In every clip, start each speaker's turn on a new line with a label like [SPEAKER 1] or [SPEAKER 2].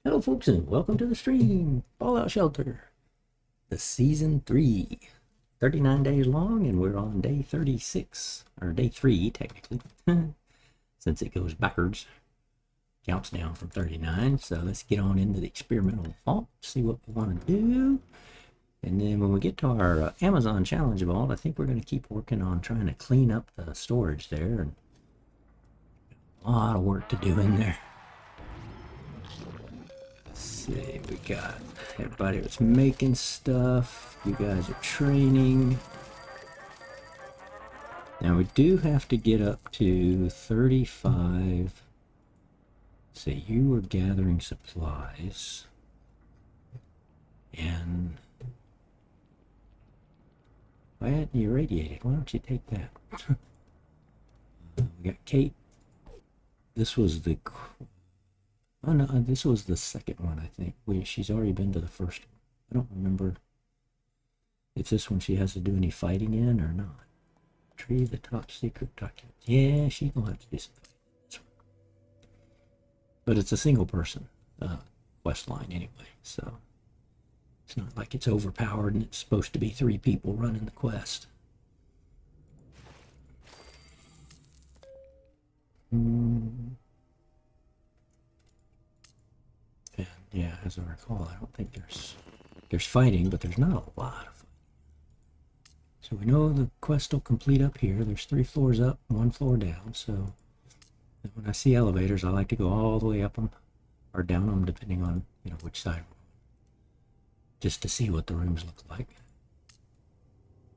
[SPEAKER 1] Hello, folks, and welcome to the stream. Fallout Shelter, the season 3. 39 days long, and we're on day 36, or day 3, technically, since it goes backwards. Counts down from 39. So let's get on into the experimental vault, see what we want to do. And then when we get to our Amazon challenge vault, I think we're going to keep working on trying to clean up the storage there. And a lot of work to do in there. See, we got everybody was making stuff. You guys are training. Now we do have to get up to 35. So you were gathering supplies. And why hadn't you radiated? Why don't you take that? We got Kate. This was the... Oh no, this was the second one, I think. She's already been to the first one. I don't remember if this one she has to do any fighting in or not. Retrieve the top secret document. Yeah, she's gonna have to do some fighting. But it's a single person quest line anyway, so it's not like it's overpowered and it's supposed to be 3 people running the quest. And yeah, as I recall, I don't think there's fighting, but there's not a lot of fighting. So we know the quest will complete up here. There's 3 floors up, 1 floor down. So when I see elevators, I like to go all the way up them or down them, depending on which side, just to see what the rooms look like.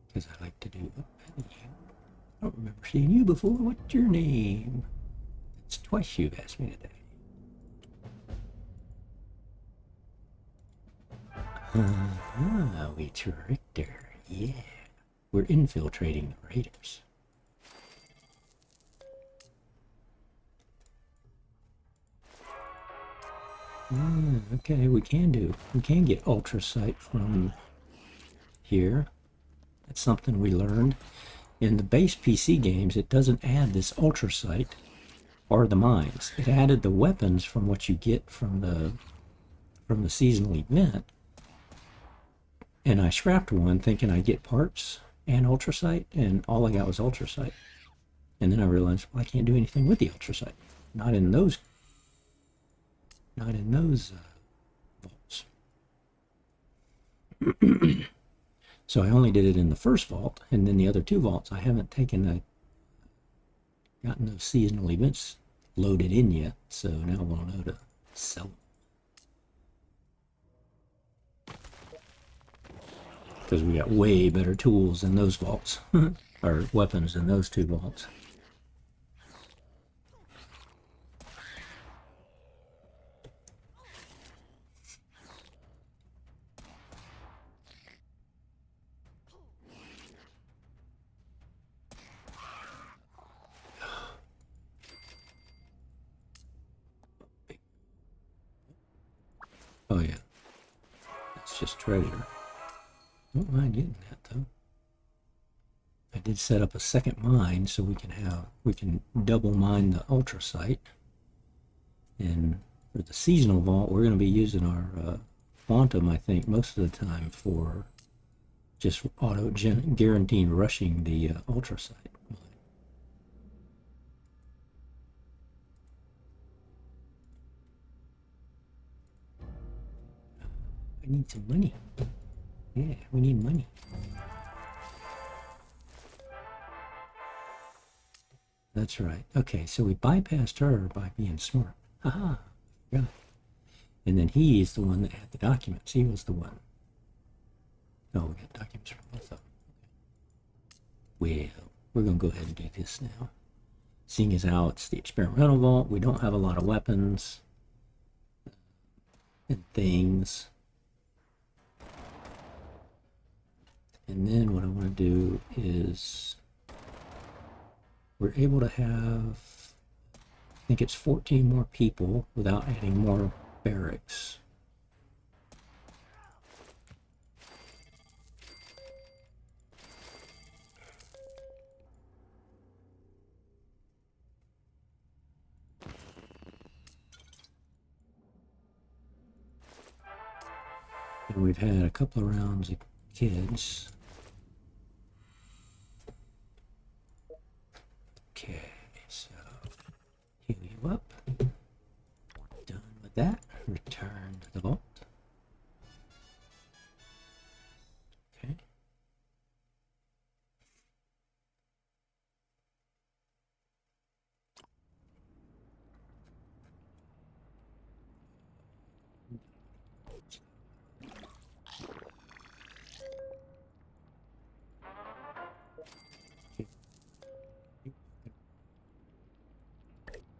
[SPEAKER 1] Because I like to do. I don't remember seeing you before. What's your name? It's twice you've asked me today. We tricked her. Yeah. We're infiltrating the raiders. Okay, we can get ultra sight from here. That's something we learned. In the base PC games, it doesn't add this ultra sight or the mines. It added the weapons from what you get from the seasonal event. And I scrapped one thinking I'd get parts and ultra sight, and all I got was ultra sight. And then I realized, well, I can't do anything with the ultra sight. Not in those vaults. So I only did it in the first vault, and then the other 2 vaults I haven't gotten those seasonal events loaded in yet. So now we'll know to sell them. Because we got way better tools in those vaults, or weapons in those 2 vaults. Oh yeah, it's just treasure. Don't mind getting that though. I did set up a second mine so we can double mine the ultra sight. And for the seasonal vault, we're going to be using our quantum, I think, most of the time for just auto guaranteeing rushing the ultra sight. I need some money. Yeah, we need money. That's right. Okay, so we bypassed her by being smart. Haha, yeah. And then he's the one that had the documents. He was the one. Oh, we got documents from both of them. Well, we're going to go ahead and do this now. Seeing as how it's the experimental vault, we don't have a lot of weapons and things. And then what I want to do is we're able to have, I think it's 14 more people without adding more barracks. And we've had a couple of rounds of kids. Okay, so heal you up. Done with that. Return to the vault. Okay.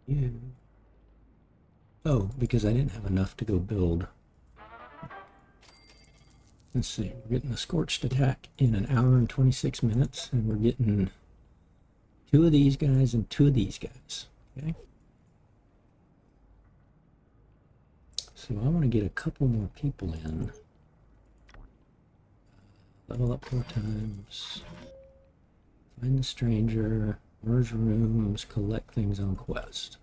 [SPEAKER 1] You. Oh, because I didn't have enough to go build. Let's see, we're getting the Scorched attack in 1 hour and 26 minutes, and we're getting 2 of these guys and 2 of these guys. Okay. So I want to get a couple more people in. Level up 4 times. Find the stranger. Merge rooms. Collect things on quest.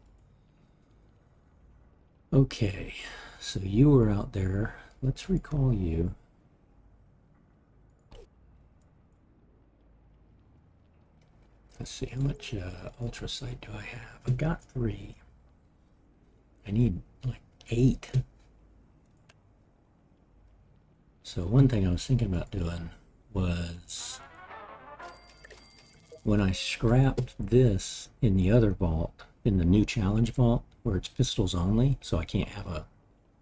[SPEAKER 1] Okay, so you were out there. Let's recall you. Let's see, how much ultrasight do I have? I've got 3. I need like 8. So one thing I was thinking about doing was when I scrapped this in the other vault, in the new challenge vault, where it's pistols only, so I can't have a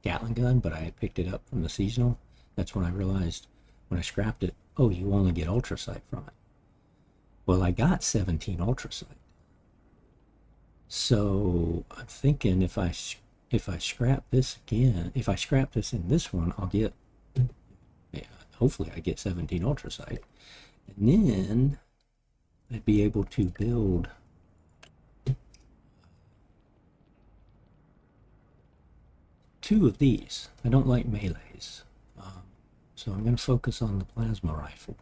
[SPEAKER 1] Gatling gun, but I had picked it up from the seasonal. That's when I realized when I scrapped it, oh, you only get ultrasight from it. Well, I got 17 ultrasight. So I'm thinking if I scrap this again, if I scrap this in this one, I'll get, hopefully I get 17 ultrasight. And then I'd be able to build two of these. I don't like melees, so I'm going to focus on the plasma rifle.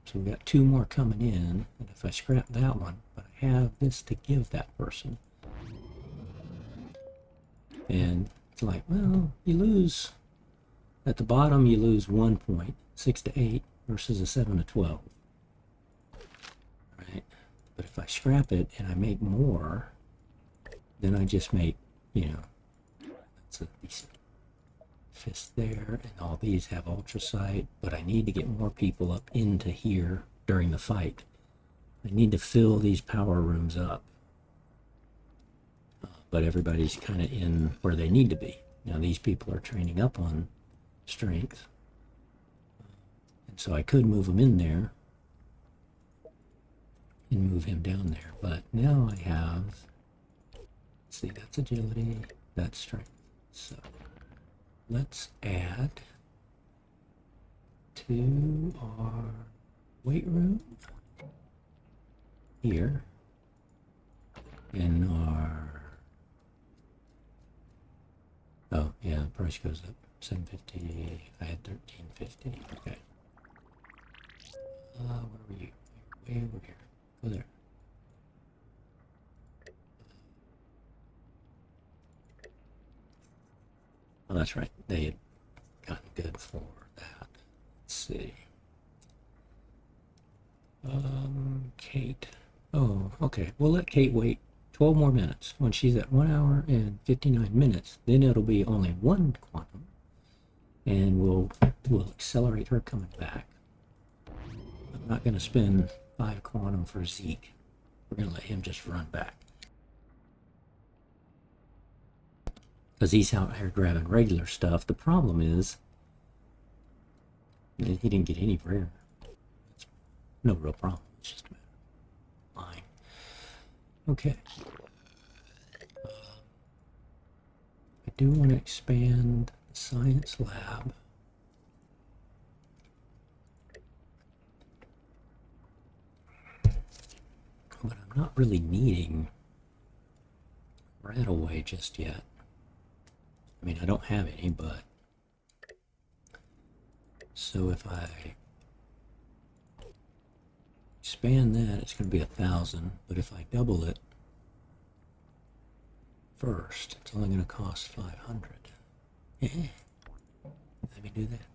[SPEAKER 1] So we've got 2 more coming in, and if I scrap that one, but I have this to give that person. And it's like, well, you lose, at the bottom you lose 1 point, 6 to 8 versus a 7 to 12. Right? But if I scrap it and I make more, then I just make, you know, that's a decent fist there, and all these have ultrasight, but I need to get more people up into here during the fight. I need to fill these power rooms up, but everybody's kind of in where they need to be. Now these people are training up on strength, and so I could move them in there and move him down there, but now I have, let's see, that's agility, that's strength. So let's add to our weight room here in our, oh yeah, the price goes up, 750, I had 1350, okay. Where were you? Way over here, go there. Oh, that's right, they had gotten good for that. Let's see. Kate. Oh, okay. We'll let Kate wait 12 more minutes. When she's at 1 hour and 59 minutes, then it'll be only 1 quantum, and we'll accelerate her coming back. I'm not going to spend 5 quantum for Zeke. We're going to let him just run back, because he's out here grabbing regular stuff. The problem is he didn't get any rare. It's no real problem. It's just a matter of lying. Okay. I do want to expand the science lab. But I'm not really needing Radaway just yet. I mean, I don't have any, but so if I expand that, it's going to be 1,000, but if I double it first, it's only going to cost 500. Yeah. Let me do that.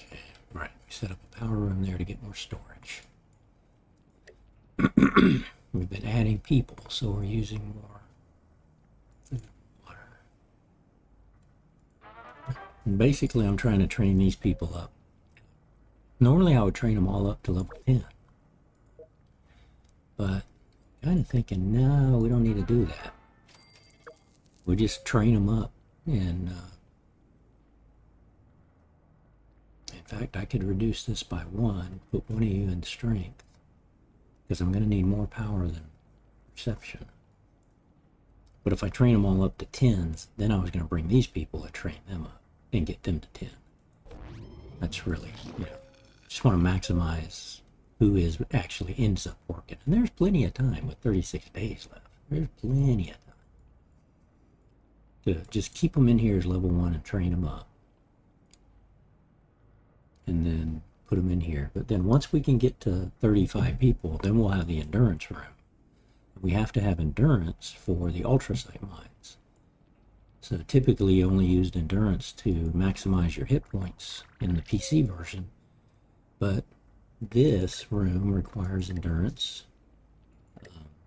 [SPEAKER 1] Okay, right. We set up a power room there to get more storage. We've been adding people, so we're using more food and water. And basically, I'm trying to train these people up. Normally, I would train them all up to level 10. But kind of thinking, no, we don't need to do that. We just train them up. And in fact, I could reduce this by 1, put one of you in strength, because I'm going to need more power than perception. But if I train them all up to 10s, then I was going to bring these people and train them up and get them to 10. That's really, just want to maximize who actually ends up working. And there's plenty of time with 36 days left. There's plenty of time to just keep them in here as level 1 and train them up. And then put them in here. But then once we can get to 35 people, then we'll have the endurance room. We have to have endurance for the ultrasight mines. So typically you only used endurance to maximize your hit points in the PC version. But this room requires endurance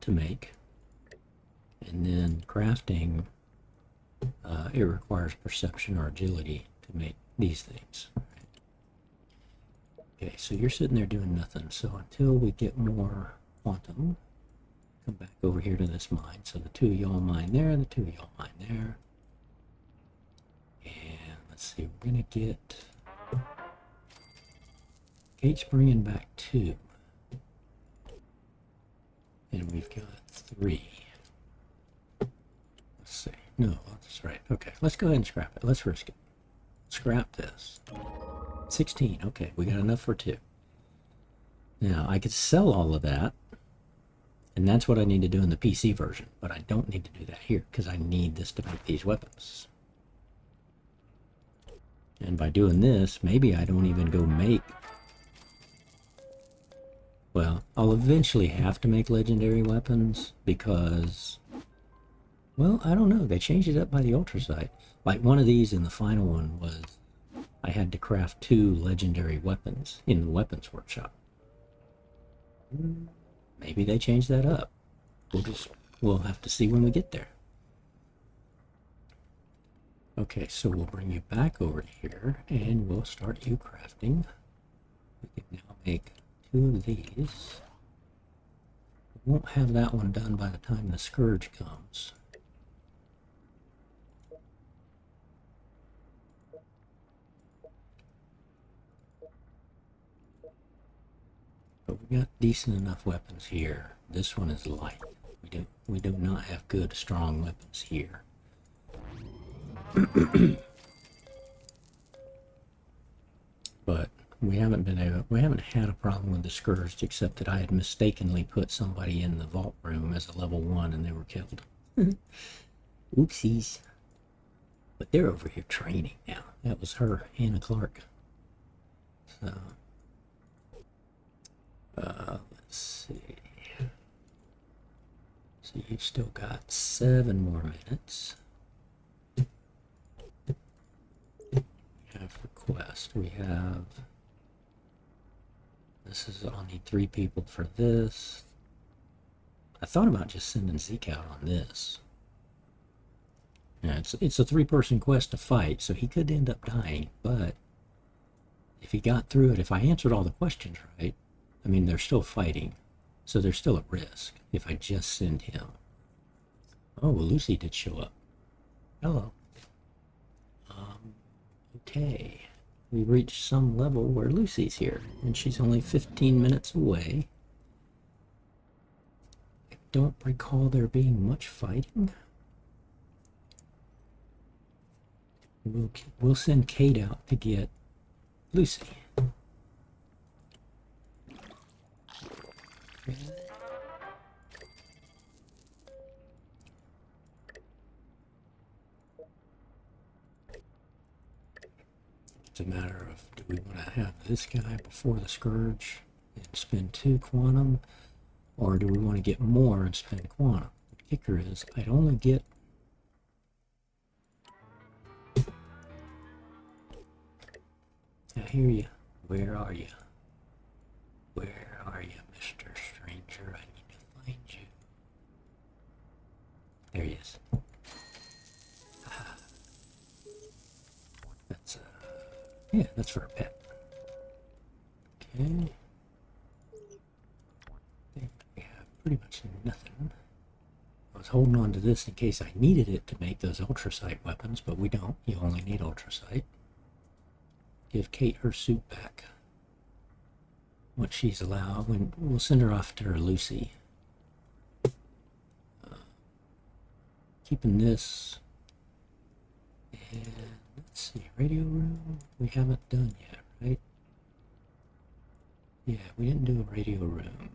[SPEAKER 1] to make. And then crafting, it requires perception or agility to make these things. Okay, so you're sitting there doing nothing. So until we get more quantum, come back over here to this mine. So the 2 of y'all mine there, the 2 of y'all mine there. And let's see, we're going to get... Kate's bringing back 2. And we've got 3. Let's see. No, that's right. Okay, let's go ahead and scrap it. Let's risk it. Scrap this. 16. Okay, we got enough for 2. Now, I could sell all of that, and that's what I need to do in the PC version, but I don't need to do that here, because I need this to make these weapons. And by doing this, maybe I don't even go make... Well, I'll eventually have to make legendary weapons, because... Well, I don't know. They changed it up by the ultrasight. Like one of these in the final one was... I had to craft 2 legendary weapons in the weapons workshop. Maybe they changed that up. We'll have to see when we get there. Okay, so we'll bring you back over here and we'll start you crafting. We can now make 2 of these. We won't have that one done by the time the Scourge comes. But we got decent enough weapons here. This one is light. We do not have good, strong weapons here. But we haven't had a problem with the Scourge, except that I had mistakenly put somebody in the vault room as a level 1 and they were killed. Oopsies. But they're over here training now. That was her, Hannah Clark. So let's see. So you've still got 7 more minutes. We have request. We have... This is, I'll need 3 people for this. I thought about just sending Zeke out on this. Yeah, it's a 3-person quest to fight, so he could end up dying, but if he got through it, if I answered all the questions right, I mean, they're still fighting, so they're still at risk if I just send him. Oh, well, Lucy did show up. Hello. Okay. We reached some level where Lucy's here, and she's only 15 minutes away. I don't recall there being much fighting. We'll send Kate out to get Lucy. Okay. It's a matter of, do we want to have this guy before the Scourge and spend 2 quantum, or do we want to get more and spend quantum? kicker is I'd only get I hear you. Where are you? Where are you, Mr. Stranger? I need to find you. There he is. Ah. That's yeah, that's for a pet. Okay. I think we have pretty much nothing. I was holding on to this in case I needed it to make those ultrasight weapons, but we don't. You only need ultrasight. Give Kate her suit back. What she's allowed. We'll send her off to her Lucy. Keeping this. And let's see, radio room. We haven't done yet, right? Yeah, we didn't do a radio room.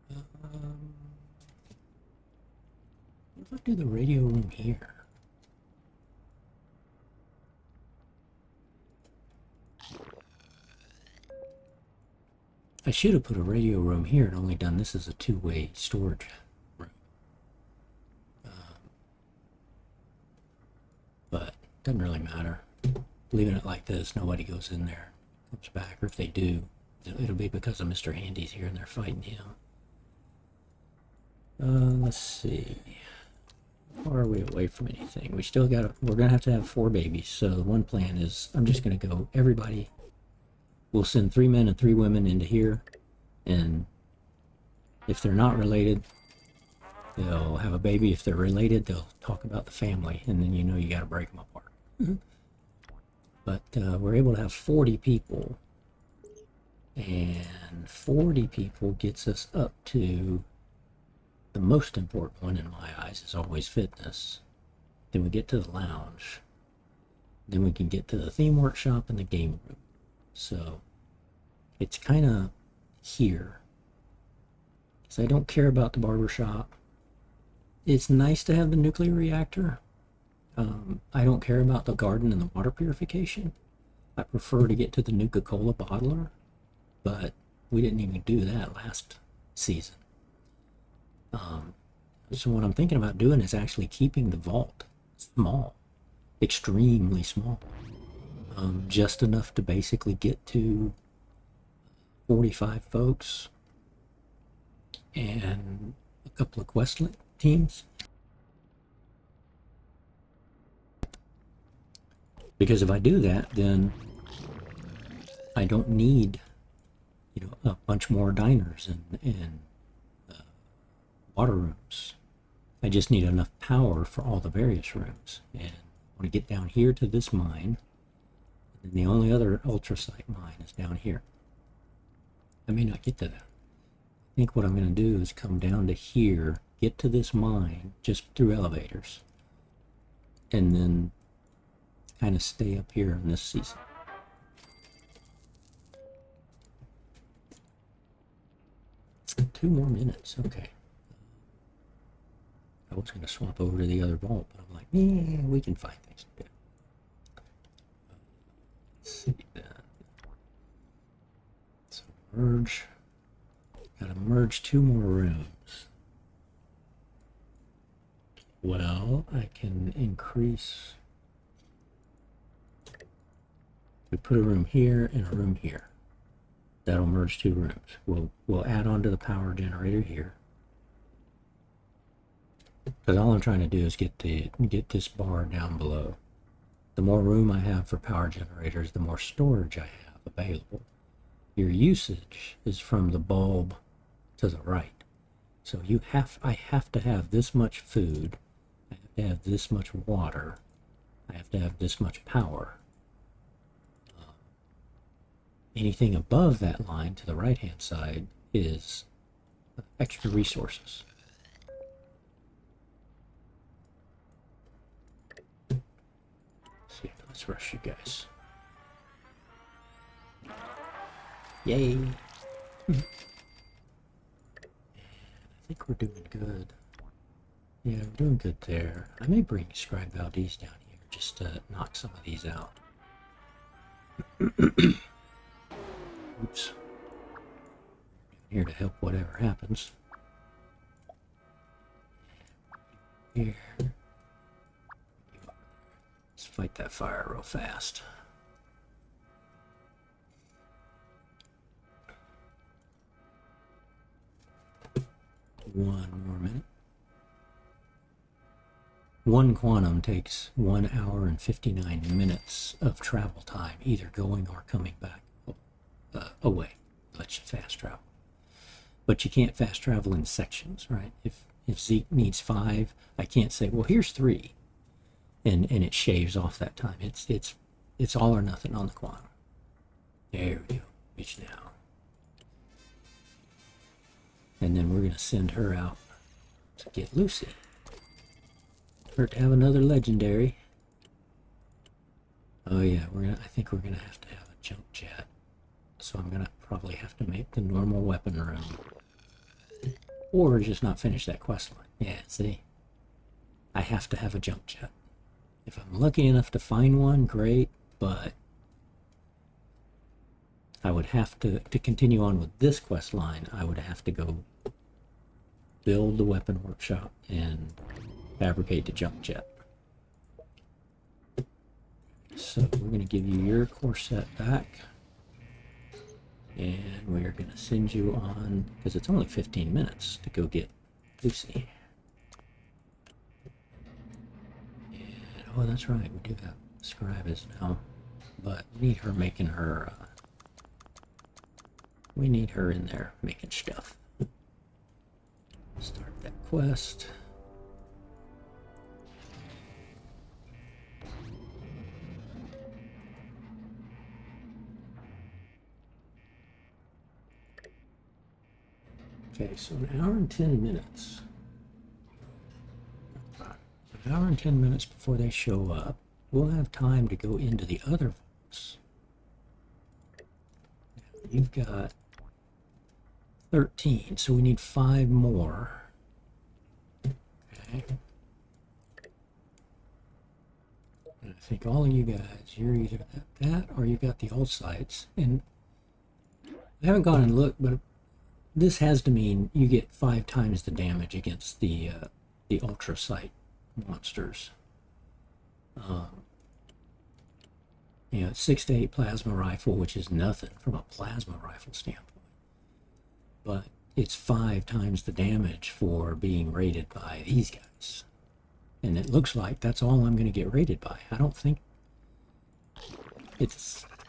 [SPEAKER 1] What if I do the radio room here? I should have put a radio room here and only done this as a two-way storage room. But doesn't really matter. Leaving it like this, nobody goes in there, comes back, or if they do, it'll be because of Mr. Handy's here and they're fighting him. Let's see. How far are we away from anything? We still got. We're gonna have to have 4 babies. So one plan is I'm just gonna go. Everybody. We'll send 3 men and 3 women into here, and if they're not related, they'll have a baby. If they're related, they'll talk about the family, and then you know you got to break them apart. But we're able to have 40 people, and 40 people gets us up to the most important one in my eyes is always fitness. Then we get to the lounge. Then we can get to the theme workshop and the game room. So it's kind of here. So I don't care about the barber shop. It's nice to have the nuclear reactor. I don't care about the garden and the water purification. I prefer to get to the Nuka-Cola bottler, but we didn't even do that last season. So what I'm thinking about doing is actually keeping the vault small, extremely small, just enough to basically get to 45 folks and a couple of quest teams. Because if I do that, then I don't need, a bunch more diners and water rooms. I just need enough power for all the various rooms. And I want to get down here to this mine. And the only other ultrasight mine is down here. I may not get to that. I think what I'm going to do is come down to here, get to this mine just through elevators, and then kind of stay up here in this season. Two more minutes, okay. I was going to swap over to the other vault, but I'm like, yeah, we can find things to do. Let's see then. So merge. Gotta merge 2 more rooms. Well, I can increase. We put a room here and a room here. That'll merge 2 rooms. We'll add on to the power generator here. Because all I'm trying to do is get this bar down below. The more room I have for power generators, the more storage I have available. Your usage is from the bulb to the right. So I have to have this much food. I have to have this much water. I have to have this much power. Anything above that line to the right hand side is extra resources. Let's rush you guys. Yay! I think we're doing good. Yeah, we're doing good there. I may bring Scribe Valdez down here just to knock some of these out. Oops. Here to help whatever happens. here. Let's fight that fire real fast. One more minute. One quantum takes 1 hour and 59 minutes of travel time, either going or coming back away. Lets you fast travel. But you can't fast travel in sections, right? If Zeke needs 5, I can't say, well, here's 3, and it shaves off that time. It's all or nothing on the quantum. There we go. Reach now. And then we're going to send her out to get Lucy. For to have another legendary. Oh yeah, I think we're gonna have to have a jump jet. So I'm gonna probably have to make the normal weapon room. Or just not finish that quest line. Yeah, see? I have to have a jump jet. If I'm lucky enough to find one, great, but I would have to continue on with this quest line, I would have to go build the weapon workshop and fabricate the jump jet. So we're going to give you your corset back, and we're going to send you on, because it's only 15 minutes to go get Lucy. And, oh, that's right, we do have Scribe is now, but we need her making her, we need her in there making stuff. Start that quest. Okay, so an hour and 10 minutes. An hour and 10 minutes before they show up, we'll have time to go into the other vaults. You've got 13, so we need 5 more. Okay. And I think all of you guys, you're either at that or you got the old sites. And I haven't gone and looked, but this has to mean you get 5 times the damage against the ultra sight monsters. You know, 6 to 8 plasma rifle, which is nothing from a plasma rifle standpoint. But it's 5 times the damage for being raided by these guys. And it looks like that's all I'm going to get raided by. I don't think... It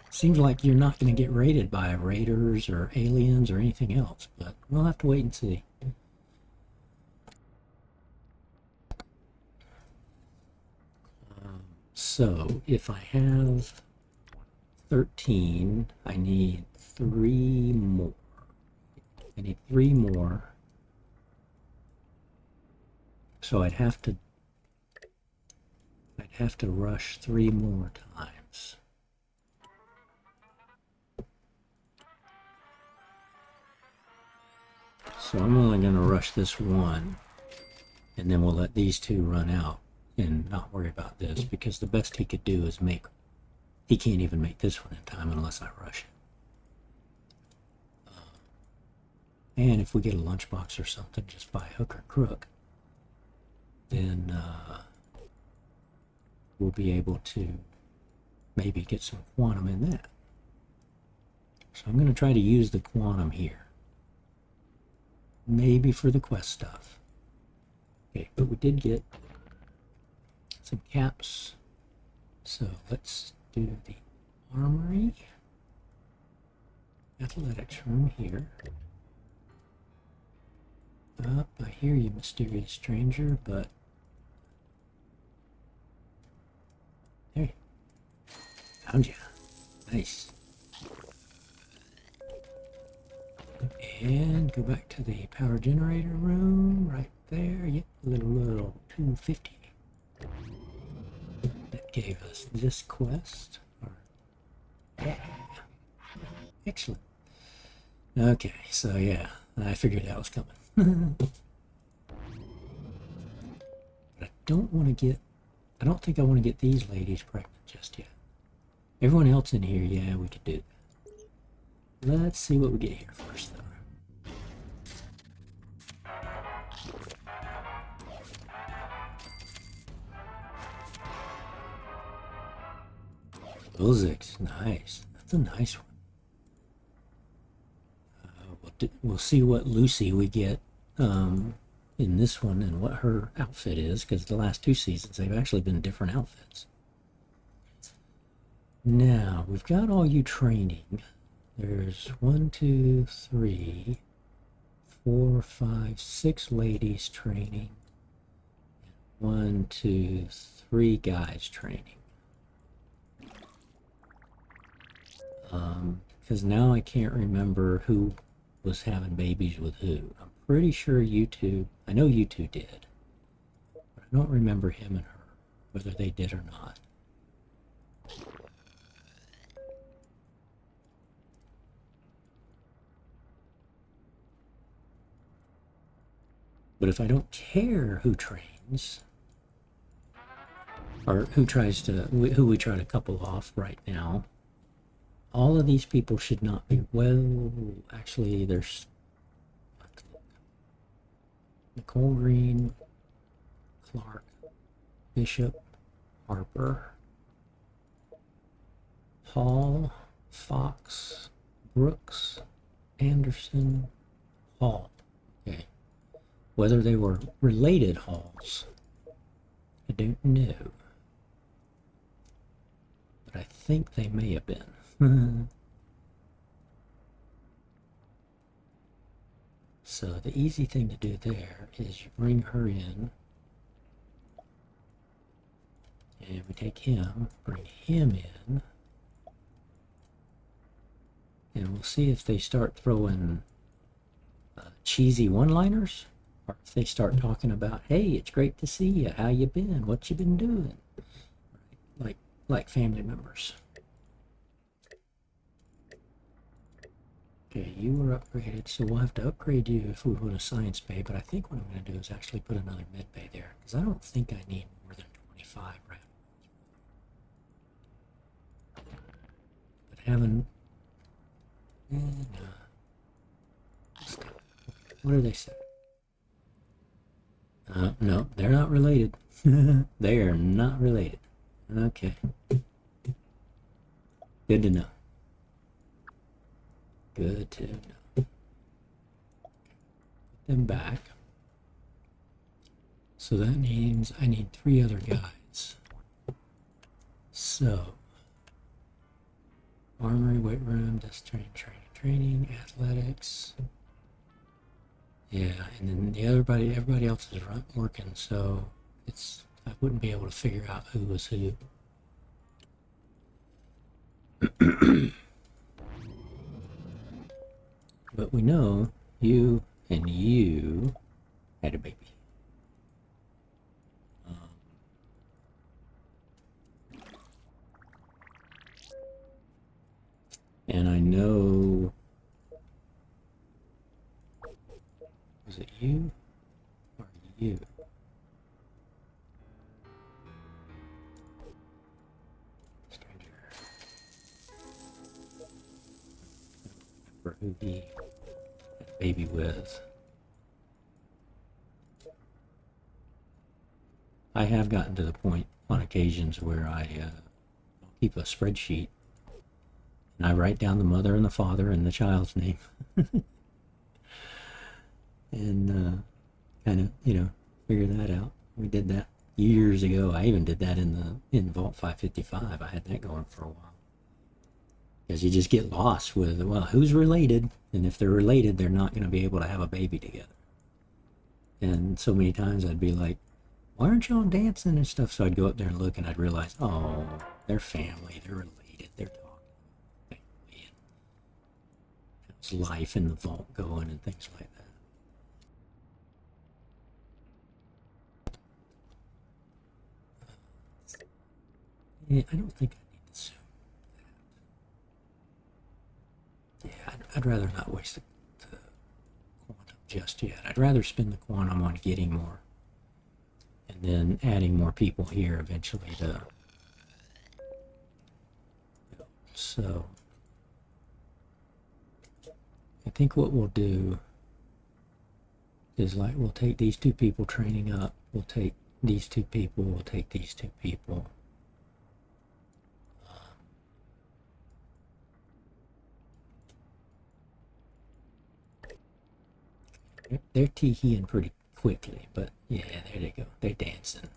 [SPEAKER 1] seems like you're not going to get raided by raiders or aliens or anything else. But we'll have to wait and see. So, if I have 13, I need 3 more. I need 3 more. So I'd have to rush 3 more times. So I'm only going to rush this one, and then we'll let these 2 run out and not worry about this, because the best he could do is he can't even make this one in time unless I rush it. And if we get a lunchbox or something just by hook or crook, then we'll be able to maybe get some quantum in that. So I'm going to try to use the quantum here. Maybe for the quest stuff. Okay, but we did get some caps. So let's do the armory. Athletics room here. Up, I hear you, mysterious stranger, but there, found you. Nice. And go back to the power generator room right there. Yep, little 250. That gave us this quest. Yeah. Excellent. Okay, so yeah, I figured that was coming. But I don't think I want to get these ladies pregnant just yet. Everyone else in here, yeah, we could do that. Let's see what we get here first, though. Wilzix, nice. That's a nice one. We'll see what Lucy we get in this one and what her outfit is, because the last 2 seasons they've actually been different outfits. Now we've got all you training. There's 1, 2, 3, 4, 5, 6 ladies training. 1, 2, 3 guys training. Because now I can't remember who was having babies with who. I'm pretty sure you two, I know you two did, but I don't remember him and her, whether they did or not. But if I don't care who trains, or who we try to couple off right now, all of these people should not be, well, actually there's Nicole Green, Clark, Bishop, Harper, Hall, Fox, Brooks, Anderson, Hall. Okay. Whether they were related Halls, I don't know. But I think they may have been. So the easy thing to do there is you bring her in, and we take him, bring him in, and we'll see if they start throwing cheesy one-liners, or if they start talking about, hey, it's great to see you, how you been, what you been doing, like family members. Okay, you were upgraded, so we'll have to upgrade you if we put a science bay, but I think what I'm going to do is actually put another med bay there, because I don't think I need more than 25 right. But having... no. What do they say? No, they're not related. They are not related. Okay. Good to know. Good to know. Put them back. So that means I need 3 other guys. So, armory, weight room, desk training, athletics. Yeah, and then everybody else is working, so I wouldn't be able to figure out who was who. But we know you and you had a baby. And I know, was it you or you? Stranger. For who he had a baby with. I have gotten to the point on occasions where I'll keep a spreadsheet and I write down the mother and the father and the child's name. And kind of, figure that out. We did that years ago. I even did that in Vault 555. I had that going for a while. Because you just get lost with, well, who's related? And if they're related, they're not going to be able to have a baby together. And so many times I'd be like, why aren't y'all dancing and stuff? So I'd go up there and look, and I'd realize, oh, they're family, they're related, they're talking family. And there's life in the vault going and things like that. Yeah, I don't think I need to zoom that. Yeah, I'd rather not waste the quantum just yet. I'd rather spend the quantum on getting more. And then adding more people here eventually to... So... I think what we'll do is we'll take these 2 people training up. We'll take these 2 people. We'll take these 2 people. They're tee-heeing pretty quickly, but yeah, there they go. They're dancing.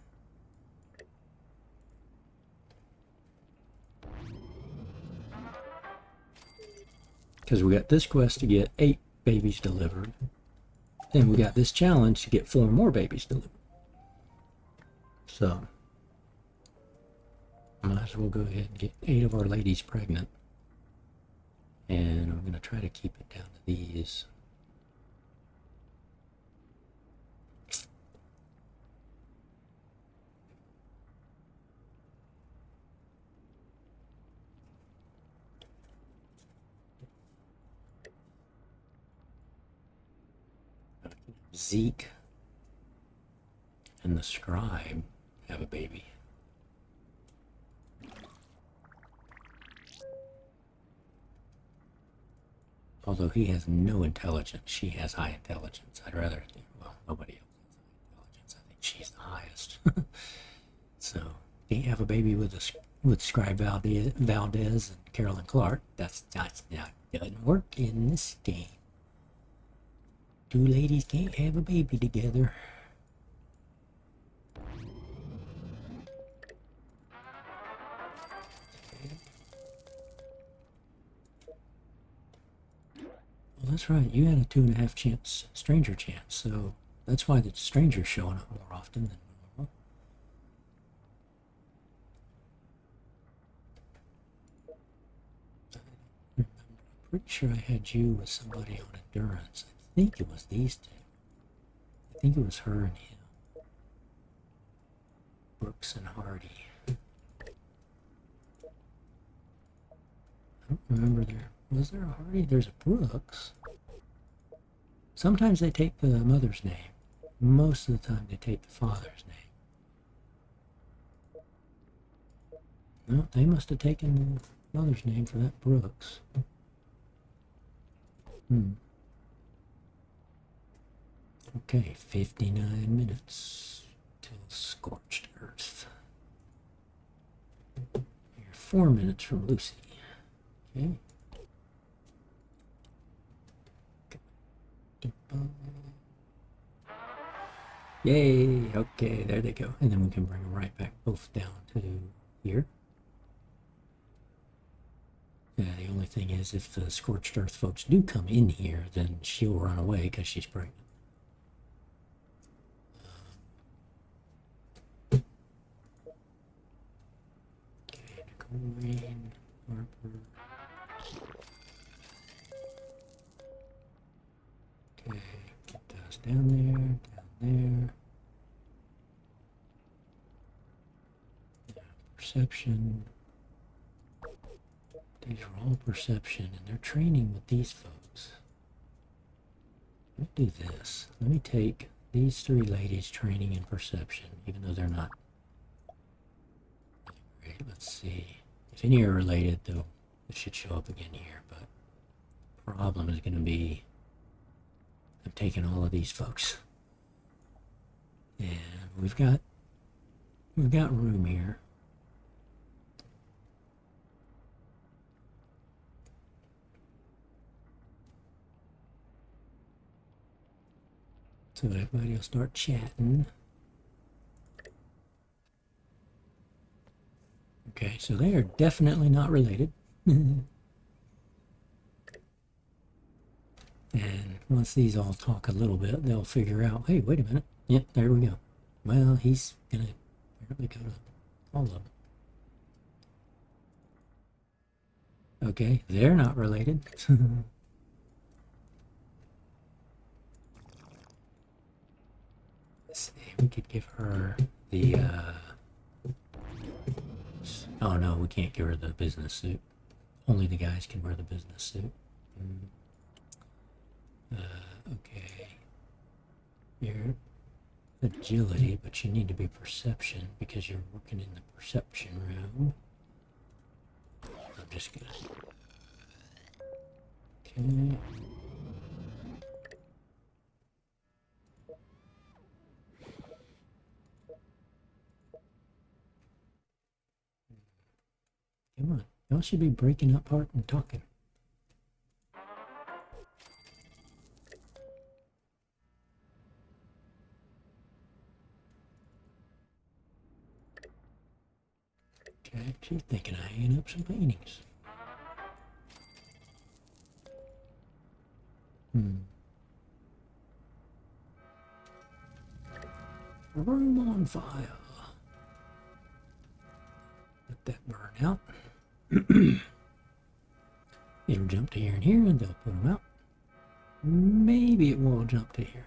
[SPEAKER 1] Because we got this quest to get 8 babies delivered. Then we got this challenge to get 4 more babies delivered. So, might as well go ahead and get 8 of our ladies pregnant. And I'm going to try to keep it down to these. Zeke and the scribe have a baby. Although he has no intelligence, she has high intelligence. I'd rather, well, nobody else has high intelligence. I think she's the highest. So, can't have a baby with Scribe Valdez and Carolyn Clark. That doesn't work in this game. 2 ladies can't have a baby together. Well, that's right. You had a 2.5 chance, stranger chance, so that's why the stranger's showing up more often than normal. I'm pretty sure I had you with somebody on endurance. I think it was these 2. I think it was her and him. Brooks and Hardy. I don't remember there. Was there a Hardy? There's a Brooks. Sometimes they take the mother's name. Most of the time they take the father's name. No, they must have taken the mother's name for that Brooks. Okay, 59 minutes till Scorched Earth. You're 4 minutes from Lucy. Okay. Yay! Okay, there they go. And then we can bring them right back both down to here. Yeah, the only thing is if the Scorched Earth folks do come in here, then she'll run away because she's pregnant. Okay, Nicole Rain, Harper. Okay, get those down there. Yeah, perception. These are all perception, and they're training with these folks. Let me do this. Let me take these 3 ladies training in perception, even though they're not great. Let's see. If any are related, though, it should show up again here, but the problem is going to be I'm taking all of these folks. And we've got room here. So everybody will start chatting. Okay, so they are definitely not related. And once these all talk a little bit, they'll figure out, hey, wait a minute. Yep, there we go. Well, he's going to apparently go to all of them. Okay, they're not related. Let's see, we could give her the, oh no, we can't give her the business suit. Only the guys can wear the business suit. Okay. You're agility, but you need to be perception because you're working in the perception room. I'm just gonna... Okay. Come on. Y'all should be breaking apart and talking. She's thinking of hanging up some paintings. Room on fire. Let that burn out. It'll jump to here and here, and they'll put them out. Maybe it will jump to here.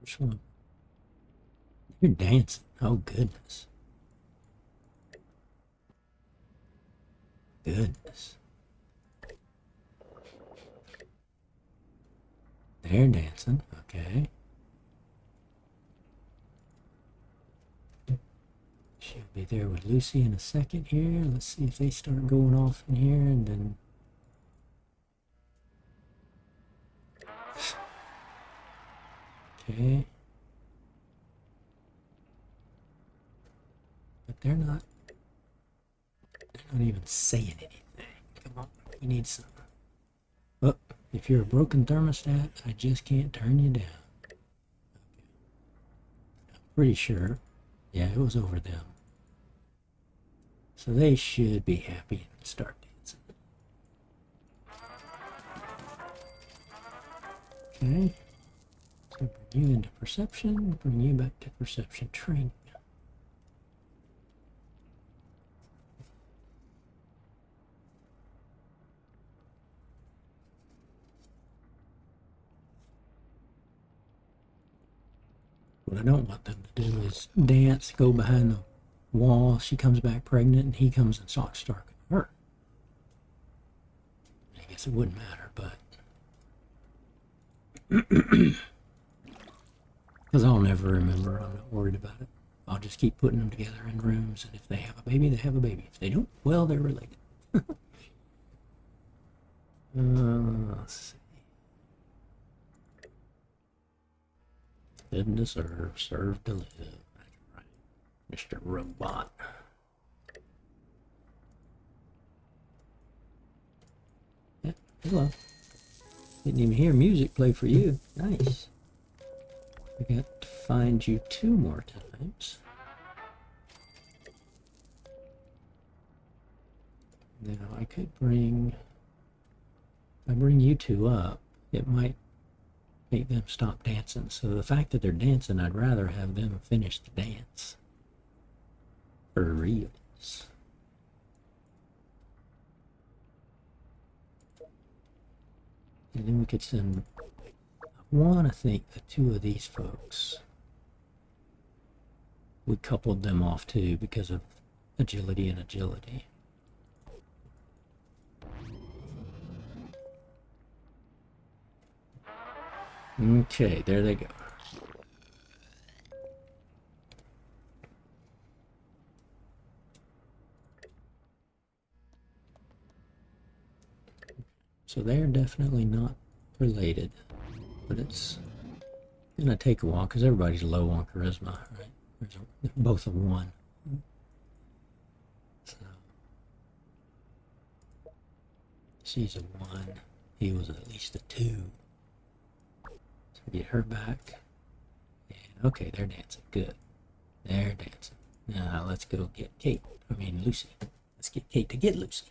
[SPEAKER 1] Which one? You're dancing. Oh, goodness. Goodness. They're dancing. Okay. She'll be there with Lucy in a second here. Let's see if they start going off in here and then... Okay. But they're not even saying anything. Come on, we need some. Oh, if you're a broken thermostat, I just can't turn you down. Okay. I'm pretty sure. Yeah, it was over them. So they should be happy and start dancing. Okay. So bring you into perception, bring you back to perception training. What I don't want them to do is dance, go behind the wall. She comes back pregnant and he comes and starts stalking her. I guess it wouldn't matter, but because I'll never remember. I'm not worried about it. I'll just keep putting them together in rooms, and if they have a baby, they have a baby. If they don't, well, they're related. Let's see. Live to serve to live. That's right, Mr. Robot. Yeah, hello. Didn't even hear music play for you. Nice. We got to find you 2 more times. Now I could bring... If I bring you 2 up, it might make them stop dancing. So the fact that they're dancing, I'd rather have them finish the dance. For reals. And then we could send... I want to think the 2 of these folks, we coupled them off too because of agility and agility. Okay, there they go. So they're definitely not related, but it's gonna take a while because everybody's low on charisma, right? They're both a 1. So she's a 1. He was at least a 2. So get her back. And okay, they're dancing. Good. They're dancing. Now let's go get Kate. I mean Lucy. Let's get Kate to get Lucy.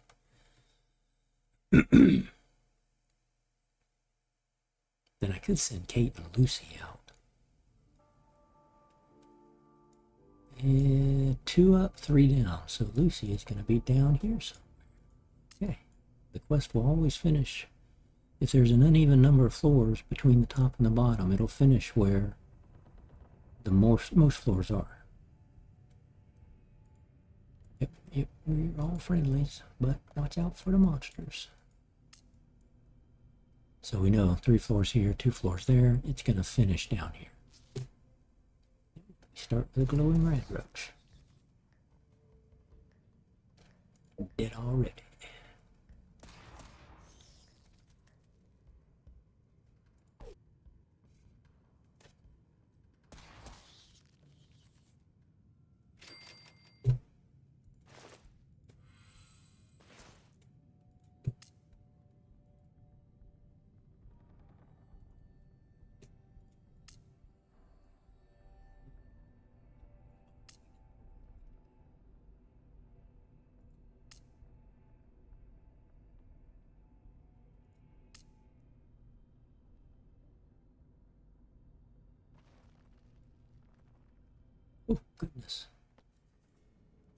[SPEAKER 1] Then I could send Kate and Lucy out. And 2 up, 3 down. So Lucy is going to be down here somewhere. Okay. The quest will always finish. If there's an uneven number of floors between the top and the bottom, it'll finish where the most floors are. we're all friendlies, but watch out for the monsters. So we know 3 floors here, 2 floors there. It's going to finish down here. Start with a glowing red roach. Dead already. Oh, goodness.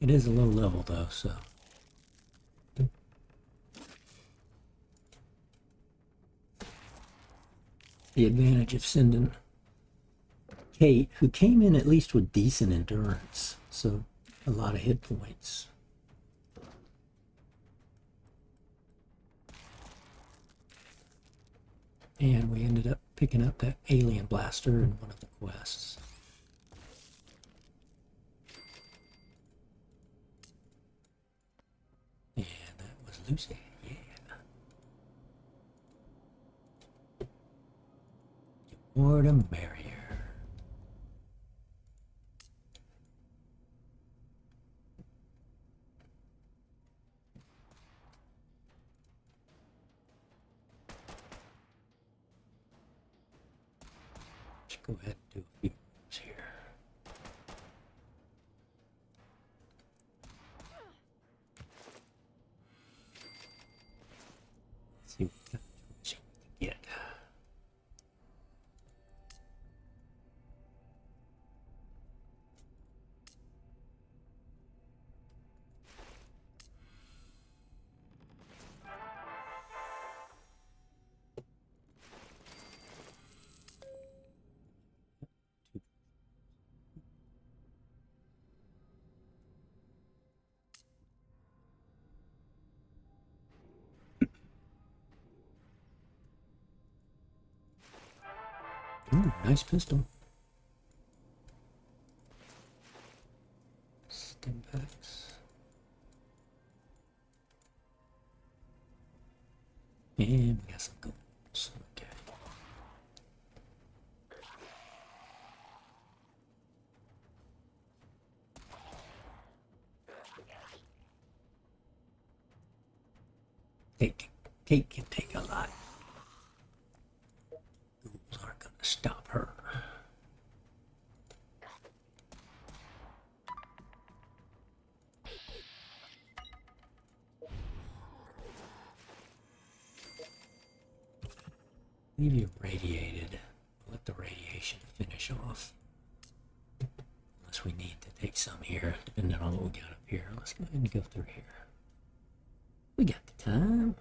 [SPEAKER 1] It is a low level, though, so. The advantage of sending Kate, who came in at least with decent endurance, so a lot of hit points. And we ended up picking up that alien blaster in one of the quests. And that was Lucy, yeah. The more the merrier. Let's go ahead and do a few moves here. Let's see what kind of tools we can get. Ooh, nice pistol. Stimpaks. And we got some goals. Okay. Kate can take a lot. Ghouls aren't gonna stop her. Leave you radiated. Let the radiation finish off. Unless we need to take some here, depending on what we got up here. Let's go ahead and go through here. We got the time.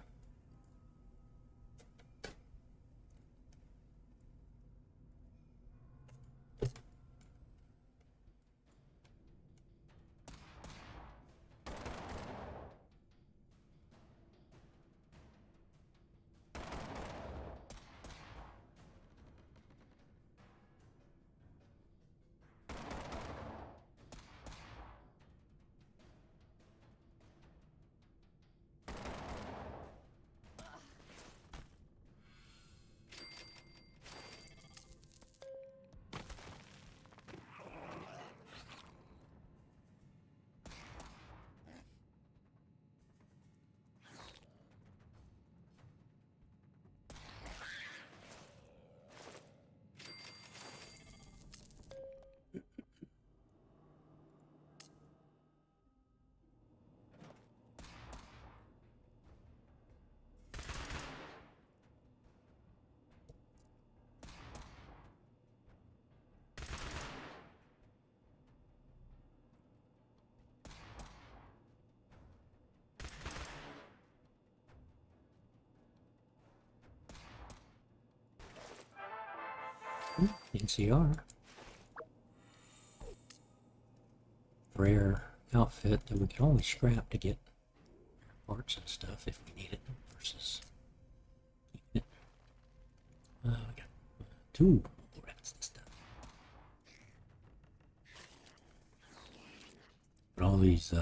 [SPEAKER 1] NCR. Rare outfit that we could always scrap to get parts and stuff if we need it versus keeping it. We got 2 rats and stuff. But all these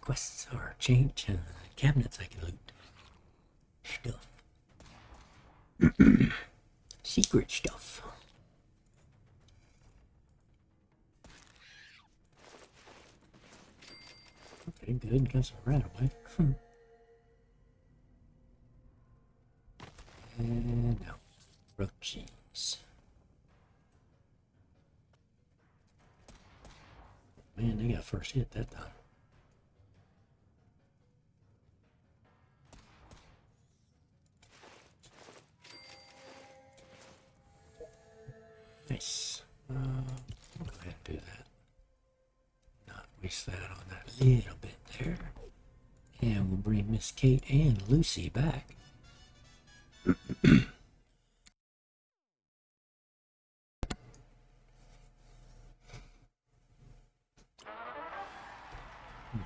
[SPEAKER 1] quests are change cabinets I can loot. Stuff. Secret stuff. Okay, good. Got some rat away. And now, roaches. Man, they got first hit that time. Nice. I'll go ahead and do that. Not waste that on that little bit there. And we'll bring Miss Kate and Lucy back.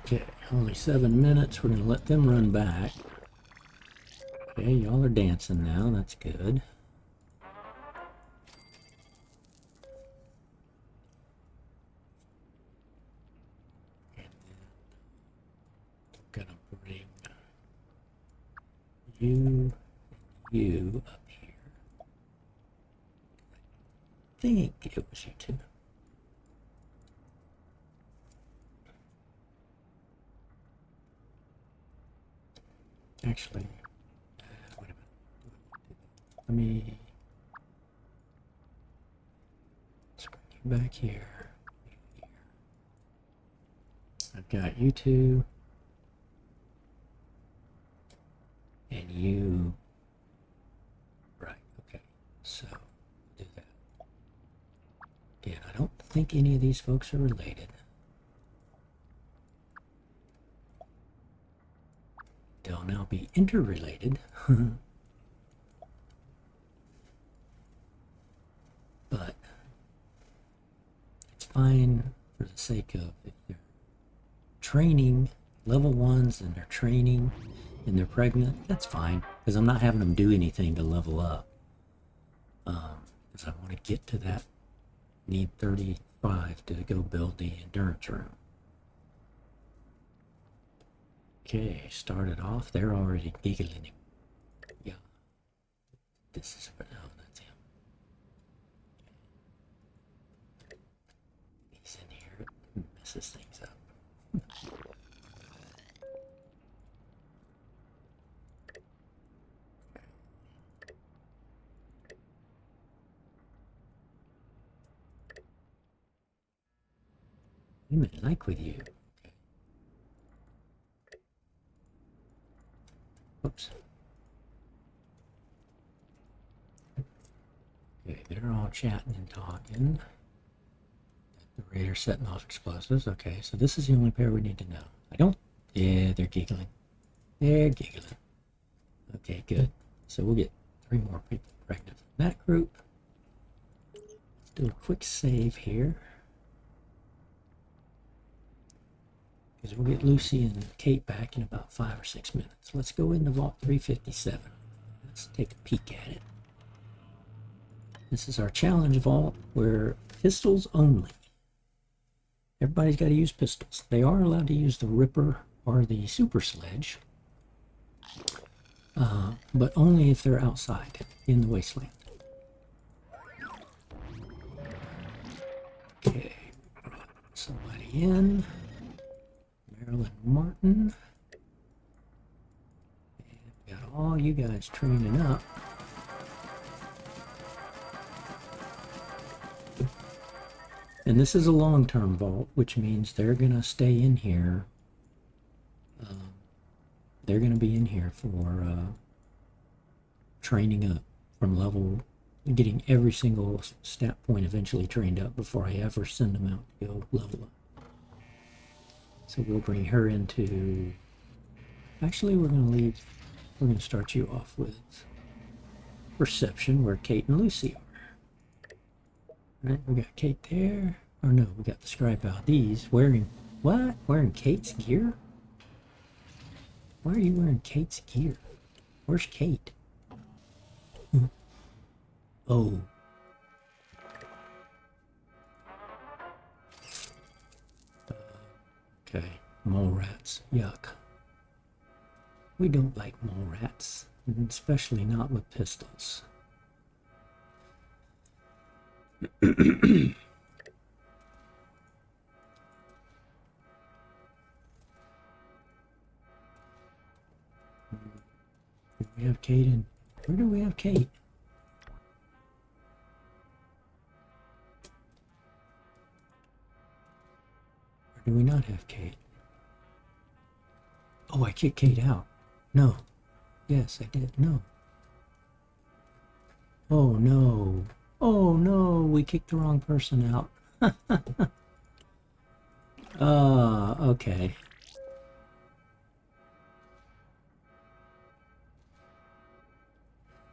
[SPEAKER 1] Okay, only 7 minutes. We're going to let them run back. Okay, y'all are dancing now. That's good. Gonna bring you up here. I think it was you two. Actually, wait a minute. Let me bring you back here. I've got you two. And you, right, okay, so do that. Again, I don't think any of these folks are related. They'll now be interrelated. But it's fine for the sake of if they're training level 1s and they're training and they're pregnant, that's fine, because I'm not having them do anything to level up. Because I want to get to that, need 35 to go build the endurance room. Okay, started off, they're already giggling. Yeah. This is, oh, that's him. He's in here, messes things up. I'm in like with you. Okay. Oops. Okay, they're all chatting and talking. The raider setting off explosives. Okay, so this is the only pair we need to know. I don't. Yeah, they're giggling. They're giggling. Okay, good. So we'll get 3 more people pregnant from that group. Let's do a quick save here. Because we'll get Lucy and Kate back in about 5 or 6 minutes. Let's go into Vault 357. Let's take a peek at it. This is our challenge vault where pistols only. Everybody's got to use pistols. They are allowed to use the Ripper or the Super Sledge, but only if they're outside in the wasteland. Okay, somebody in. Marilyn Martin. And got all you guys training up. And this is a long-term vault, which means they're going to stay in here. They're going to be in here for training up from level, getting every single stat point eventually trained up before I ever send them out to go level up. So we'll bring her into, actually we're going to start you off with Perception, where Kate and Lucy are. All right, we got Kate there, Or no, we got the Scribe Valdez wearing what? Wearing Kate's gear? Why are you wearing Kate's gear? Where's Kate? Oh. Okay, mole rats. Yuck. We don't like mole rats, especially not with pistols. Do we have Kate in? Where do we have Kate? Or do we not have Kate? Oh, I kicked Kate out. No. Yes, I did. No. Oh, no. Oh, no. We kicked the wrong person out. Okay.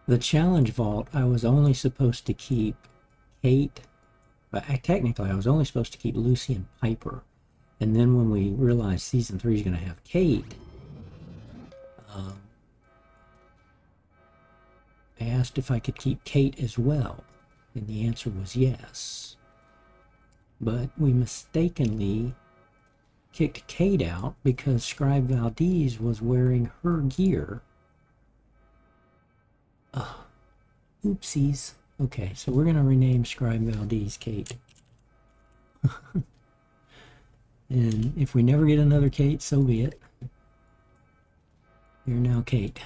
[SPEAKER 1] The challenge vault, I was only supposed to keep Kate, but technically I was only supposed to keep Lucy and Piper. And then when we realized season 3 is going to have Kate, I asked if I could keep Kate as well, and the answer was yes. But we mistakenly kicked Kate out because Scribe Valdez was wearing her gear. Oopsies. Okay, so we're going to rename Scribe Valdez Kate. And if we never get another Kate, so be it. You're now Kate.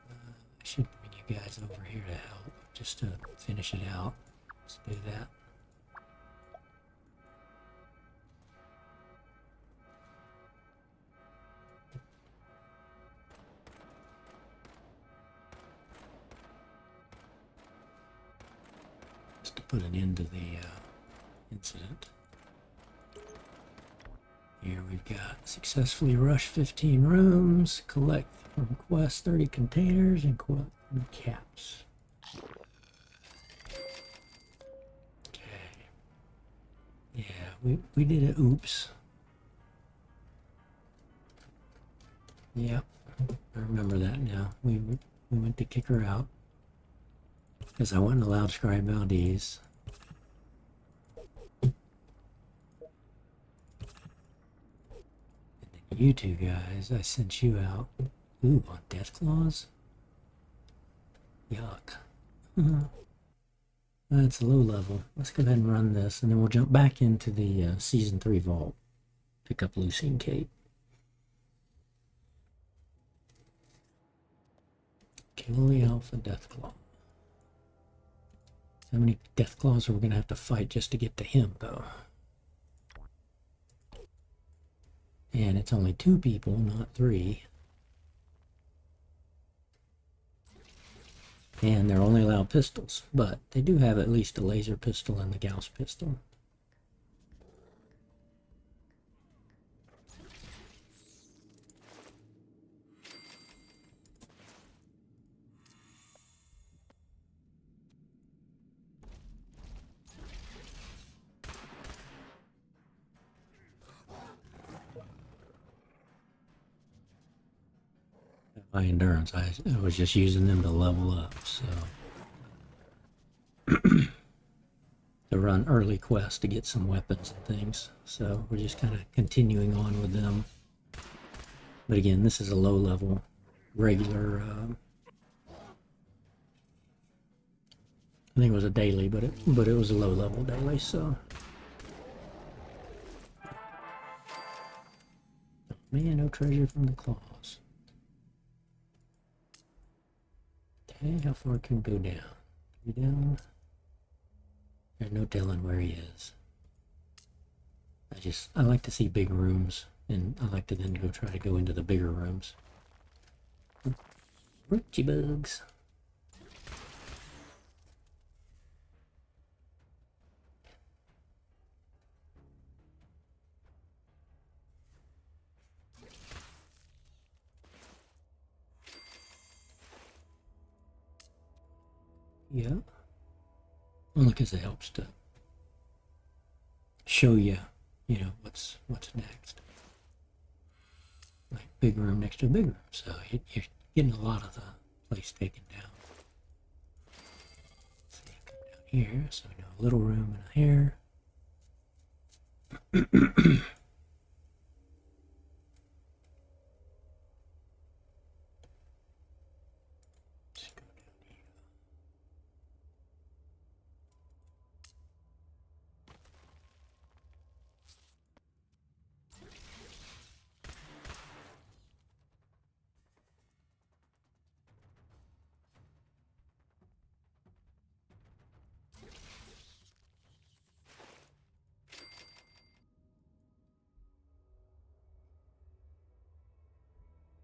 [SPEAKER 1] I should bring you guys over here to help, just to finish it out. Let's do that. Just to put an end to the incident. Here we've got successfully rush 15 rooms, collect from quest 30 containers, and collect from caps. Okay. Yeah, we did it. Oops. Yep. I remember that now. We went to kick her out because I wasn't allowed Scribe Valdez. You two guys, I sent you out. Ooh, on Deathclaws? Yuck. That's a low level. Let's go ahead and run this, and then we'll jump back into the Season 3 vault. Pick up Lucy and Kate. Kill the Alpha Deathclaw. How many Deathclaws are we going to have to fight just to get to him, though? And it's only 2 people, not 3. And they're only allowed pistols, but they do have at least a laser pistol and the Gauss pistol. My endurance, I was just using them to level up, so to run early quests to get some weapons and things. So we're just kind of continuing on with them. But again, this is a low level, regular. I think it was a daily, but it was a low level daily. So man, no treasure from the claws. Okay, how far can we go down? Go down. There's no telling where he is. I like to see big rooms, and I like to then go try to go into the bigger rooms. Roochy bugs. Yeah. Only because it helps to show you, what's next. Like big room next to a big room, so you're getting a lot of the place taken down. So you come down here, so we know a little room in here.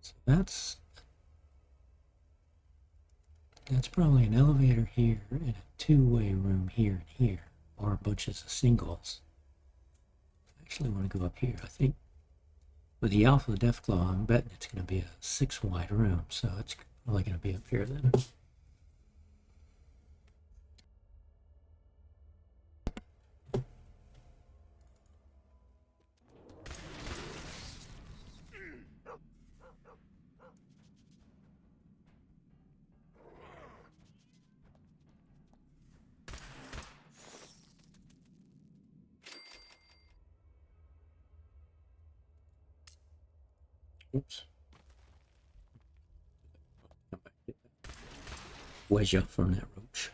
[SPEAKER 1] So that's probably an elevator here and a two-way room here and here, or bunches of singles. I actually want to go up here. I think with the Alpha Deathclaw, I'm betting it's going to be a 6-wide room, so it's probably going to be up here then. Oops. Wedge up from that roach.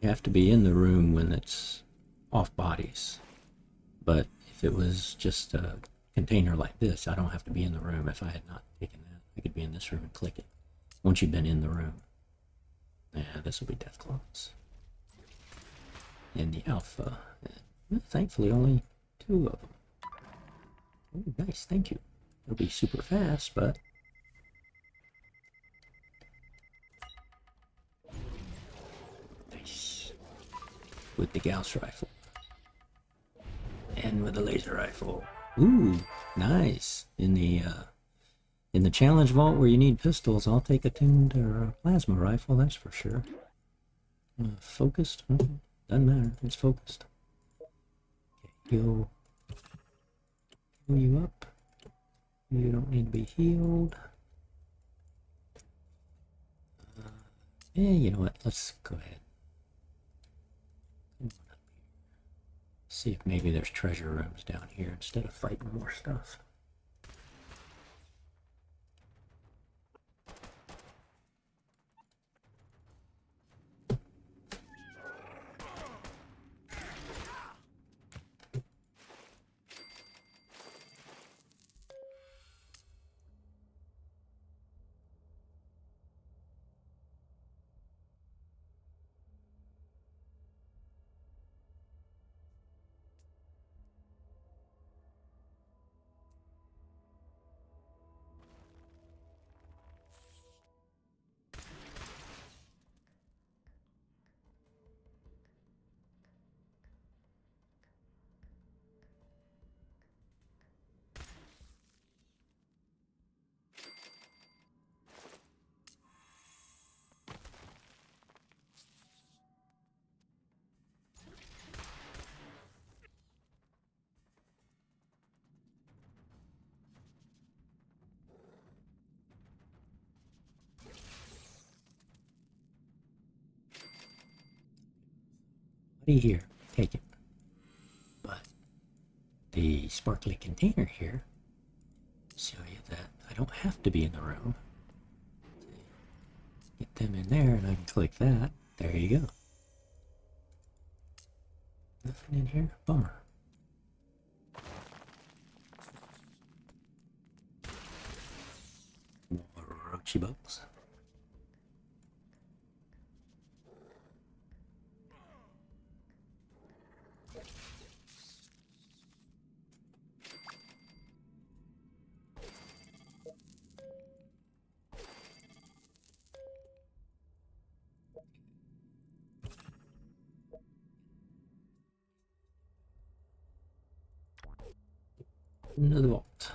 [SPEAKER 1] You have to be in the room when it's off bodies. But if it was just a container like this, I don't have to be in the room if I had not taken that. I could be in this room and click it once you've been in the room. Yeah, this will be Deathclaws. And the Alpha. Thankfully, only 2 of them. Oh, nice, thank you. It'll be super fast, but... Nice. With the Gauss rifle. And with the laser rifle. Ooh, nice. In the challenge vault where you need pistols, I'll take a tuned or a plasma rifle, that's for sure. Focused? Doesn't matter, it's focused. Okay, heal you up. You don't need to be healed. Yeah, you know what? Let's go ahead. See if maybe there's treasure rooms down here instead of fighting more stuff. Here, take it. But the sparkly container here show you that I don't have to be in the room. Get them in there and I can click that. There you go. Nothing in here? Bummer. More roachy bugs. into the vault.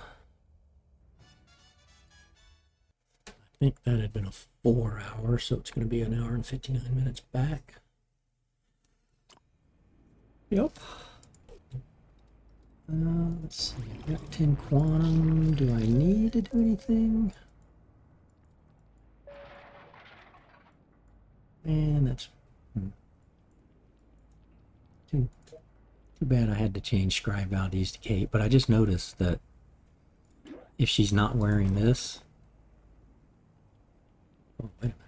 [SPEAKER 1] I think that had been a 4 hour, so it's going to be an hour and 59 minutes back. Yep. Let's see, I've got 10 quantum. Do I need to do anything? And that's too bad I had to change scribe Valdez to Kate, but I just noticed that if she's not wearing this... Oh, wait a minute.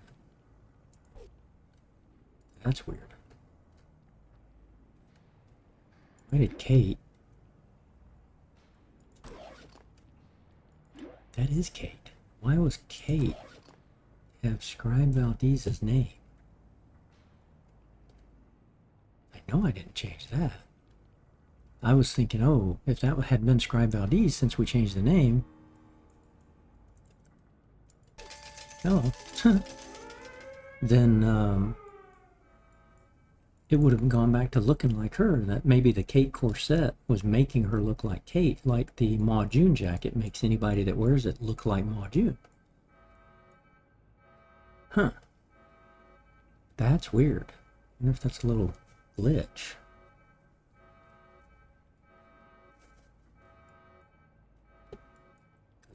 [SPEAKER 1] That's weird. Why did Kate... That is Kate. Why was Kate have Scribe Valdez's name? I know I didn't change that. I was thinking, oh, if that had been Scribe Valdez since we changed the name... Oh. Then, it would have gone back to looking like her. That maybe the Kate corset was making her look like Kate, like the Ma June jacket makes anybody that wears it look like Ma June. Huh. That's weird. I wonder if that's a little glitch.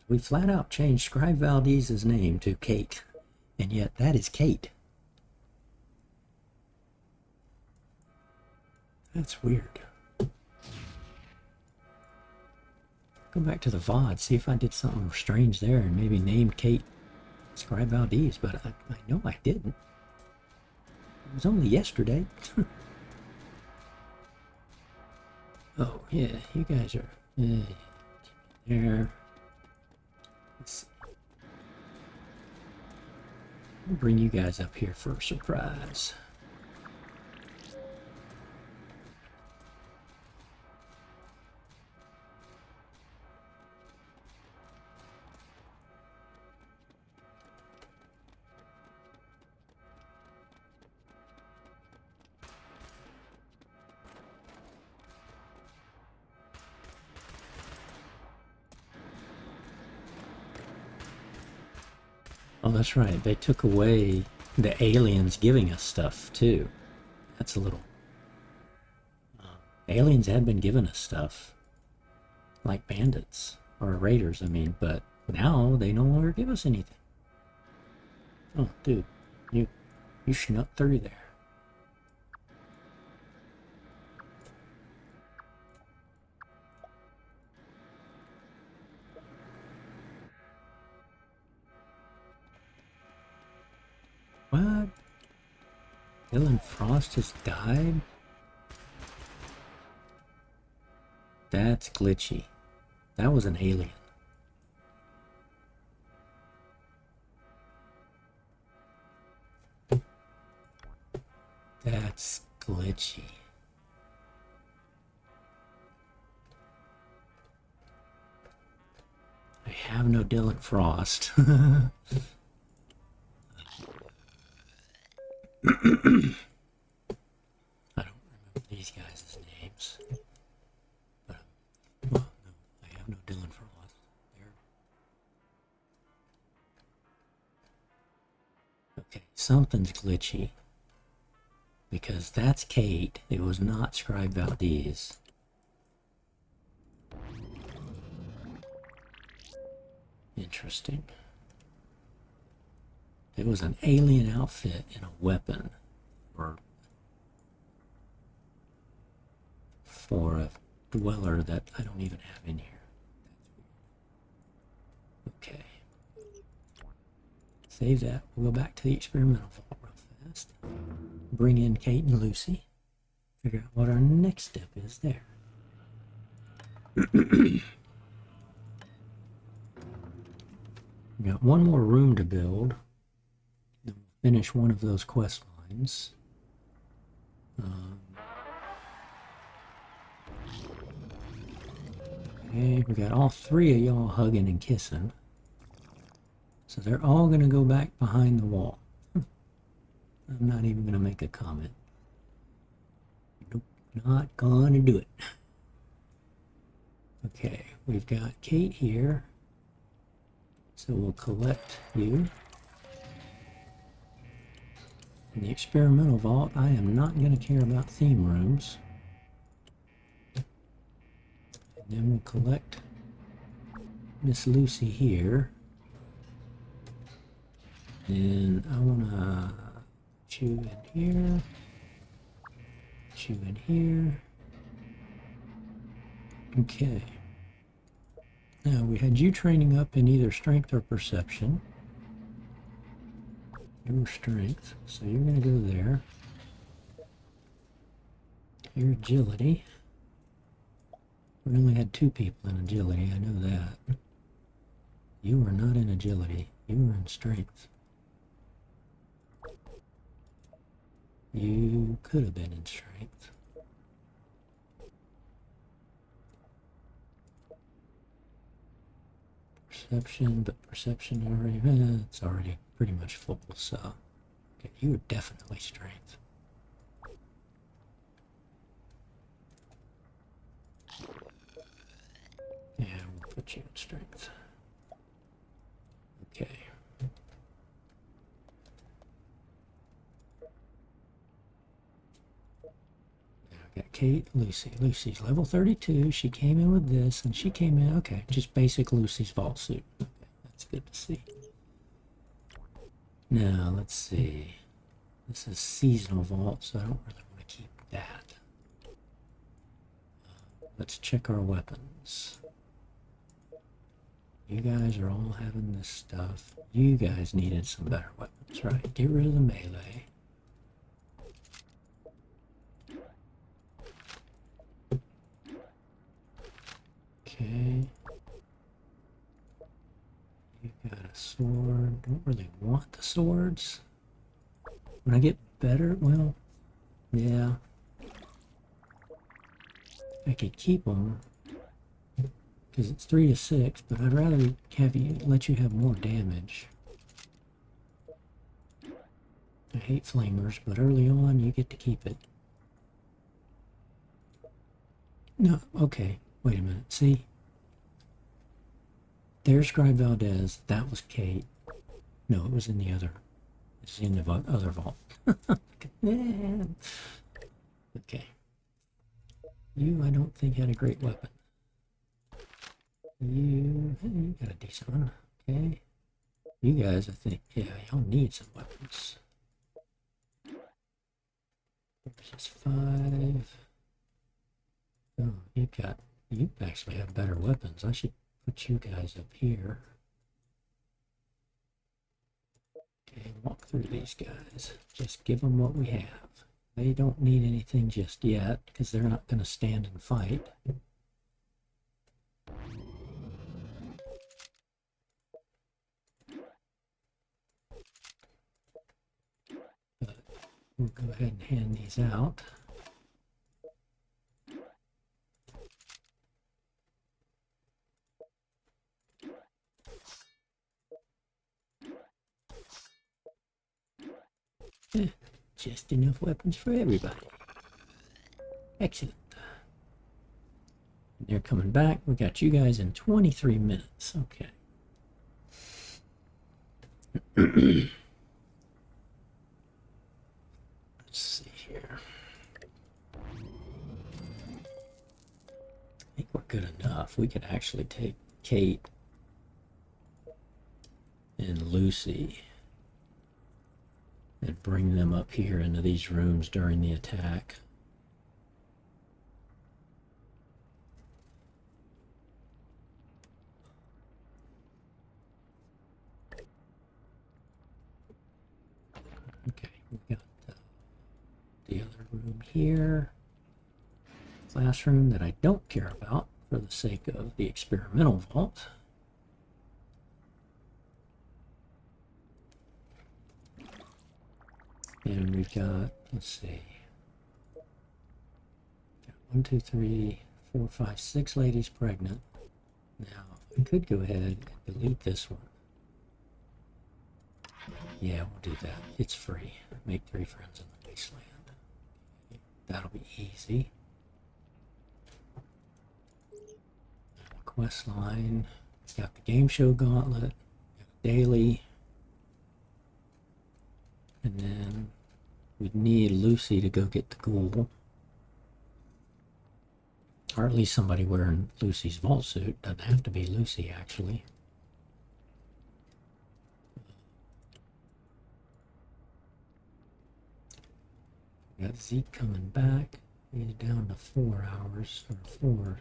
[SPEAKER 1] We flat out changed Scribe Valdez's name to Kate, and yet that is Kate. That's weird. Go back to the VOD, see if I did something strange there and maybe named Kate Scribe Valdez, but I know I didn't. It was only yesterday. Oh, yeah, you guys are... there. Let's see. I'll bring you guys up here for a surprise. Oh, that's right. They took away the aliens giving us stuff, too. That's a little... aliens had been giving us stuff. Like bandits. Or raiders, I mean. But now they no longer give us anything. Oh, dude. You snuck through there. What? Dylan Frost has died? That's glitchy. That was an alien. That's glitchy. I have no Dylan Frost. I don't remember these guys' names. But, well, no, I have no Dylan Frost. Okay, something's glitchy. Because that's Kate. It was not Scribe Valdez. Interesting. It was an alien outfit and a weapon for a dweller that I don't even have in here. Okay. Save that. We'll go back to the experimental vault real fast. Bring in Kate and Lucy. Figure out what our next step is there. We got one more room to build. Then we'll finish one of those quest lines. Okay, we got all three of y'all hugging and kissing. So they're all going to go back behind the wall. I'm not even going to make a comment. Nope, not going to do it. Okay, we've got Kate here. So we'll collect you. In the experimental vault, I am not going to care about theme rooms. And then we'll collect Miss Lucy here. Then I want to put you in here. Put you in here. Okay. Now we had you training up in either strength or perception. Your strength, so you're going to go there. Your agility. We only had 2 people in agility, I know that. You were not in agility, you were in strength. You could have been in strength. Perception, but perception already, it's already pretty much full, so. Okay, you were definitely strength. Yeah, we'll put you in strength. Okay. Now I've got Kate, Lucy. Lucy's level 32. She came in with this, and she came in, okay, just basic Lucy's vault suit. Okay, that's good to see. Now, let's see. This is seasonal vault, so I don't really want to keep that. Let's check our weapons. You guys are all having this stuff. You guys needed some better weapons, right? Get rid of the melee. Okay. You got a sword. Don't really want the swords. When I get better, well, yeah. I could keep them. Because it's 3 to 6, but I'd rather have you let you have more damage. I hate flamers, but early on you get to keep it. No, okay, wait a minute. See? There's Scribe Valdez. That was Kate. No, it was in the other. It's in the other vault. Okay. You, I don't think, had a great weapon. You got a decent one. Okay. You guys, I think, yeah, y'all need some weapons. Just 5. Oh, you actually have better weapons. I should put you guys up here. Okay, walk through these guys. Just give them what we have. They don't need anything just yet, because they're not going to stand and fight. But we'll go ahead and hand these out. Just enough weapons for everybody. Excellent. They're coming back. We got you guys in 23 minutes. Okay. Let's see here. I think we're good enough. We could actually take Kate and Lucy and bring them up here into these rooms during the attack. Okay, we've got the other room here. Classroom that I don't care about for the sake of the experimental vault. And we've got, let's see, 1, 2, 3, 4, 5, 6 ladies pregnant. Now, I could go ahead and delete this one. Yeah, we'll do that. It's free. Make 3 friends in the wasteland. That'll be easy. quest line. Got the game show gauntlet, got a daily, and then we'd need Lucy to go get the ghoul. Or at least somebody wearing Lucy's vault suit. Doesn't have to be Lucy, actually. Got Zeke coming back. He's down to 4 hours, or 4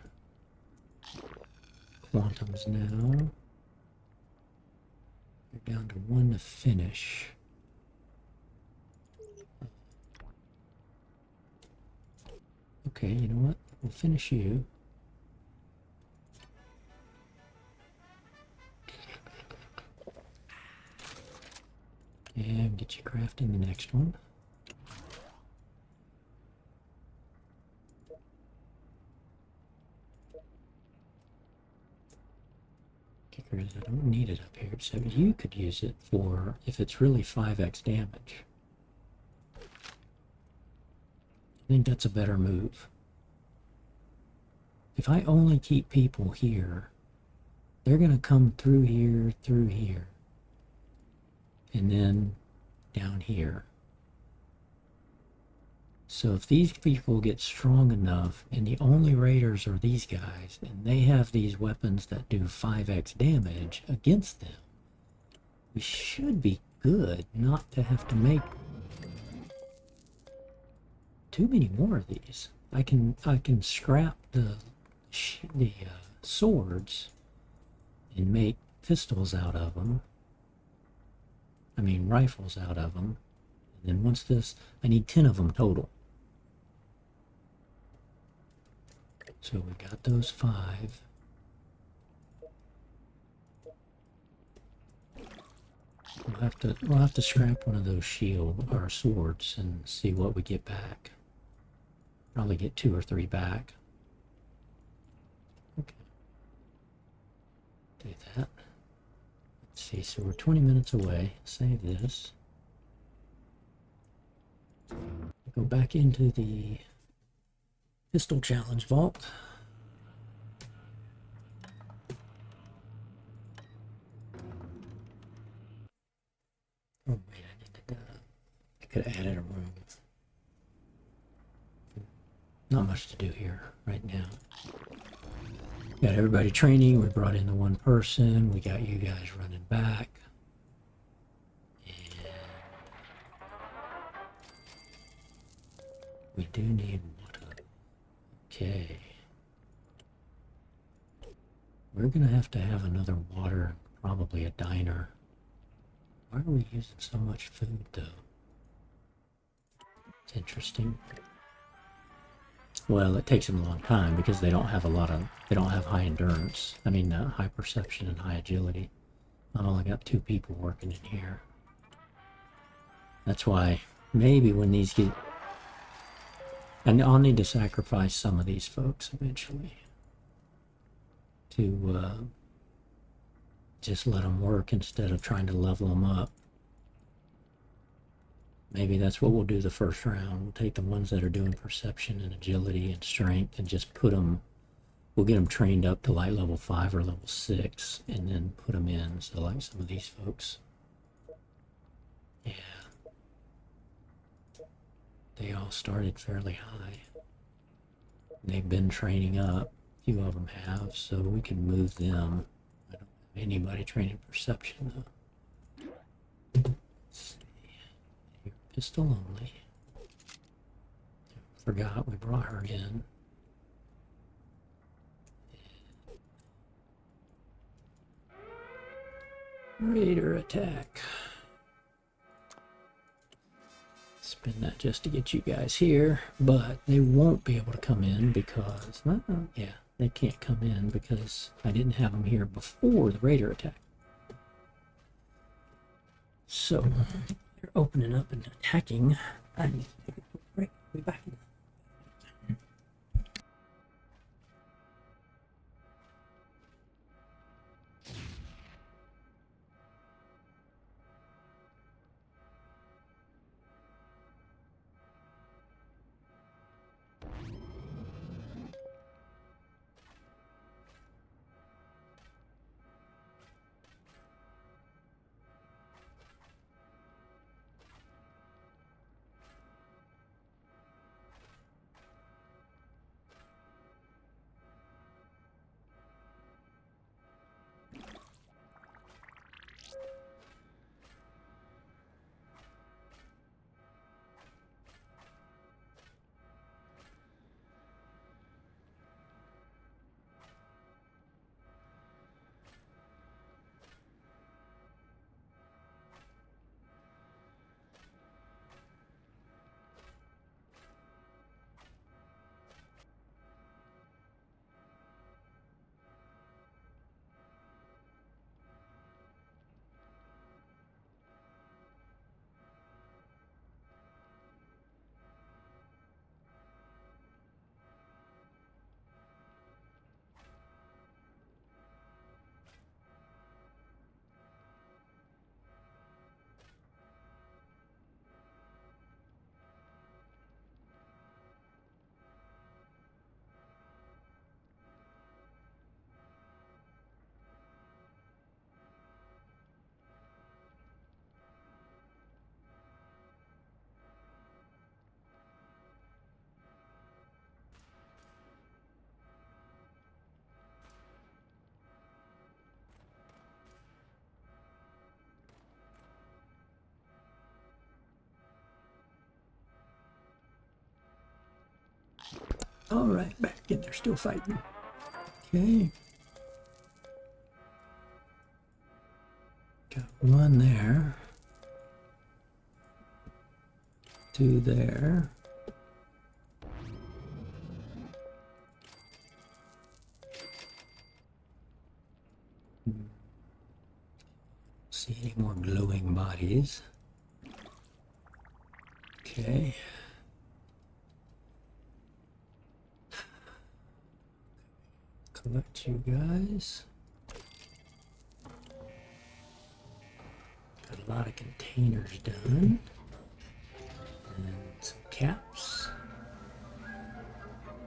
[SPEAKER 1] quantums now. They're down to 1 to finish. Okay, you know what? We'll finish you. And get you crafting the next one. Kicker is I don't need it up here, so you could use it for if it's really 5x damage. I think that's a better move. If I only keep people here, they're going to come through here, and then down here. So if these people get strong enough, and the only raiders are these guys, and they have these weapons that do 5x damage against them, we should be good not to have to make too many more of these. I can scrap the swords and make pistols out of them. I mean rifles out of them. And then once this, I need 10 of them total. So we got those 5. We'll have to scrap one of those shield or swords and see what we get back. Probably get 2 or 3 back. Okay. Do that. Let's see, so we're 20 minutes away. Save this. Go back into the pistol challenge vault. Oh wait, I could have added a room. Not much to do here right now. Got everybody training. We brought in the 1 person. We got you guys running back. And we do need water. Okay. We're gonna have to have another water, probably a diner. Why are we using so much food though? It's interesting. Well, it takes them a long time because they don't have they don't have high endurance. I mean, high perception and high agility. I've only got 2 people working in here. That's why maybe when these get, and I'll need to sacrifice some of these folks eventually to just let them work instead of trying to level them up. Maybe that's what we'll do the first round. We'll take the ones that are doing perception and agility and strength and just put them, we'll get them trained up to like level 5 or level 6 and then put them in. So like some of these folks. Yeah. They all started fairly high. They've been training up. A few of them have, so we can move them. I don't have anybody training perception though. Pistol only. Forgot we brought her in. Raider attack. Spend that just to get you guys here, but they won't be able to come in because, yeah, they can't come in because I didn't have them here before the raider attack. So they're opening up and attacking. I need to take a quick break. I'll be back. All right, back in there, still fighting. Okay. Got one there. Two there. See any more glowing bodies? Okay. Collect you guys. Got a lot of containers done. And some caps.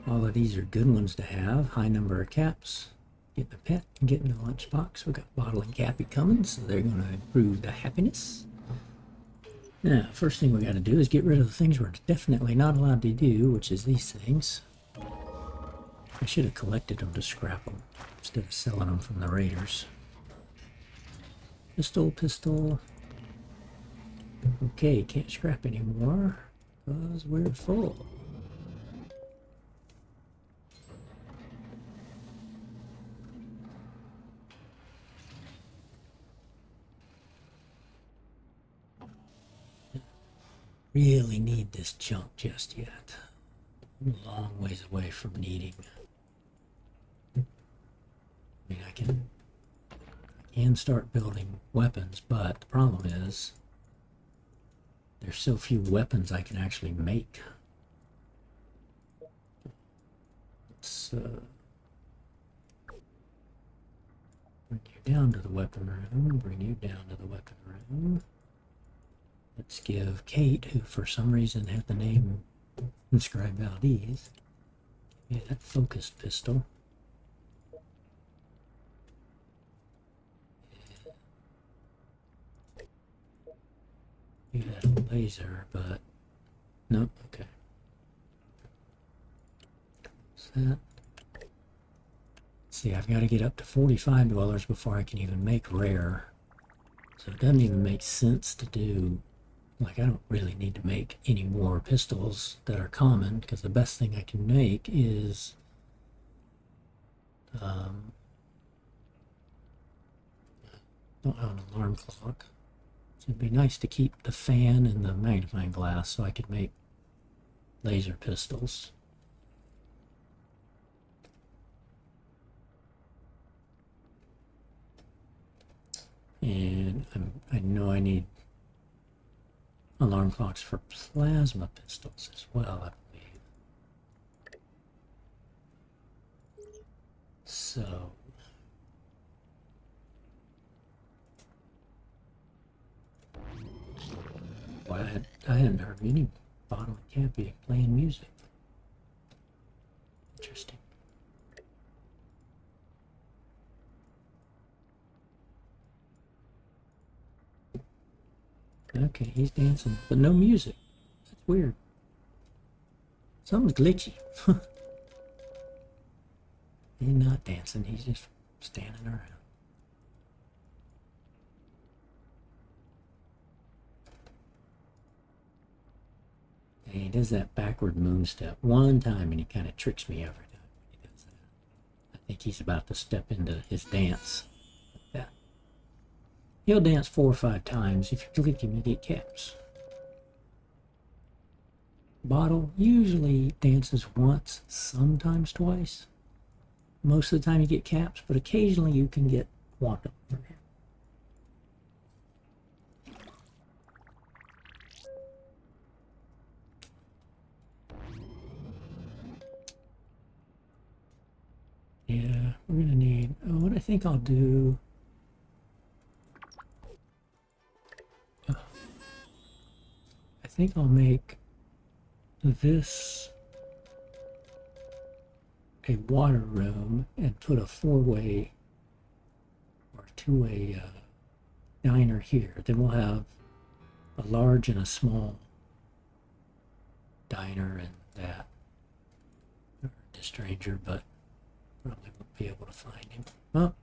[SPEAKER 1] All of these are good ones to have. High number of caps. Getting a pet and getting a lunchbox. We got Bottle and Cappy coming, so they're going to improve the happiness. Now, first thing we got to do is get rid of the things we're definitely not allowed to do, which is these things. I should have collected them to scrap them instead of selling them from the raiders. Pistol, pistol. Okay, can't scrap anymore because we're full. Really need this junk just yet. I'm a long ways away from needing. I mean, I can start building weapons, but the problem is there's so few weapons I can actually make. Let's bring you down to the weapon room, bring you down to the weapon room. Let's give Kate, who for some reason had the name inscribed Valdez, yeah, that focused pistol. You had a laser, but nope, okay. What's that? See, I've got to get up to 45 dwellers before I can even make rare. So it doesn't even make sense to do, like, I don't really need to make any more pistols that are common, because the best thing I can make is an alarm clock. So it'd be nice to keep the fan and the magnifying glass so I could make laser pistols. And I know I need alarm clocks for plasma pistols as well, I believe. So well, I hadn't heard any Bottle and Cappy playing music. Interesting. Okay, he's dancing, but no music. That's weird. Something's glitchy. He's not dancing, he's just standing around. And he does that backward moon step one time and he kind of tricks me every time he does that. I think he's about to step into his dance. Like that. He'll dance 4 or 5 times. If you click him, you get caps. Bottle usually dances once, sometimes twice. Most of the time you get caps, but occasionally you can get quantum from him. Yeah, we're gonna need, what I think I'll do, I think I'll make this a water room and put a 4-way or 2-way diner here. Then we'll have a large and a small diner and that. The stranger, but probably won't be able to find him. Oh,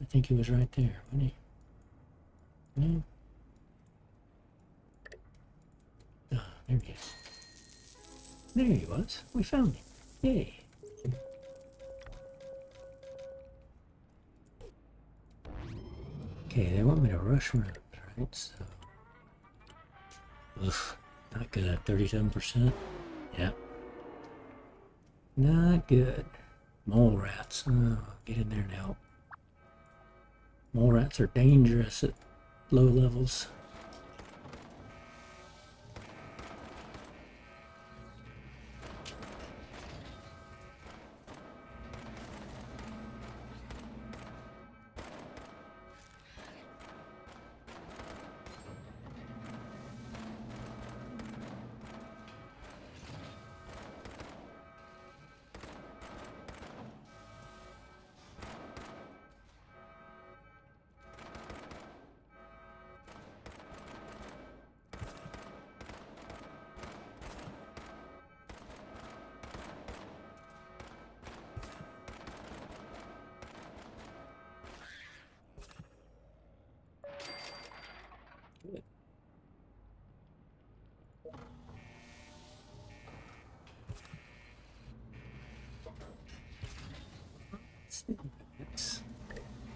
[SPEAKER 1] I think he was right there, wasn't he? No. Ah, there he is. There he was. We found him. Yay. Okay, they want me to rush rooms, right? So, ugh, not good. 37%. Yeah. Not good. Mole rats. Oh, get in there and help. Mole rats are dangerous at low levels.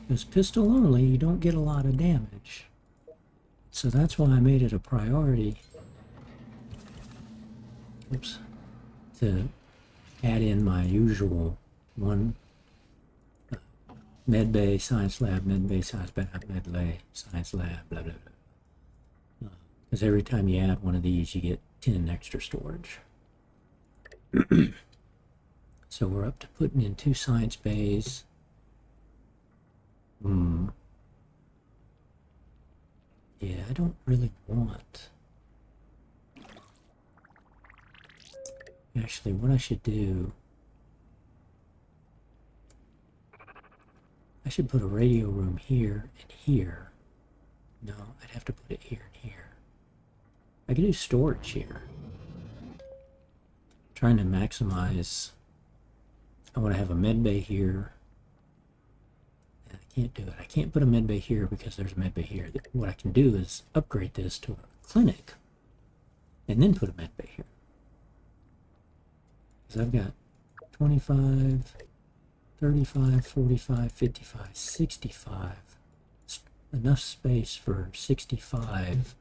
[SPEAKER 1] Because pistol only, you don't get a lot of damage. So that's why I made it a priority. Oops. To add in my usual one med bay, science lab, med bay, science lab, med lay, science lab, blah, blah, blah. Because every time you add one of these, you get 10 extra storage. So we're up to putting in 2 science bays. Yeah, I don't really want... Actually, what I should do... I should put a radio room here and here. No, I'd have to put it here and here. I could do storage here. Trying to maximize... I want to have a med bay here. And I can't do it. I can't put a med bay here because there's a med bay here. What I can do is upgrade this to a clinic and then put a med bay here. Because I've got 25, 35, 45, 55, 65. Enough space for 65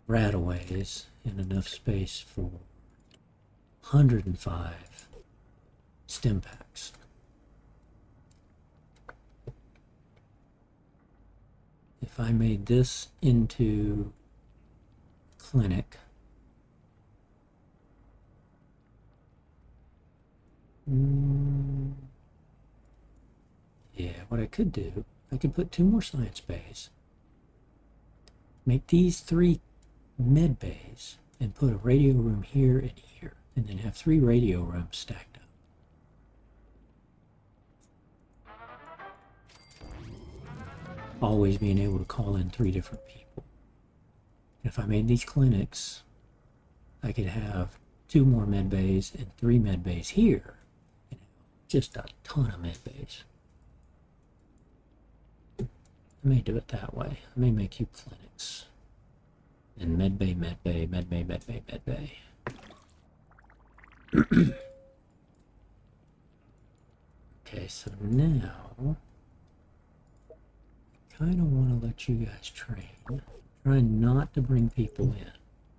[SPEAKER 1] rataways and enough space for 105 stim packs. If I made this into clinic, yeah, what I could do, I could put 2 more science bays, make these 3 med bays, and put a radio room here and here, and then have 3 radio rooms stacked up. Always being able to call in 3 different people. If I made these clinics, I could have 2 more med bays and 3 med bays here, and just a ton of med bays. I may do it that way. I may make you clinics. And med bay, med bay, med bay, med bay, med bay. Okay, so now I kind of want to let you guys train. Try not to bring people in,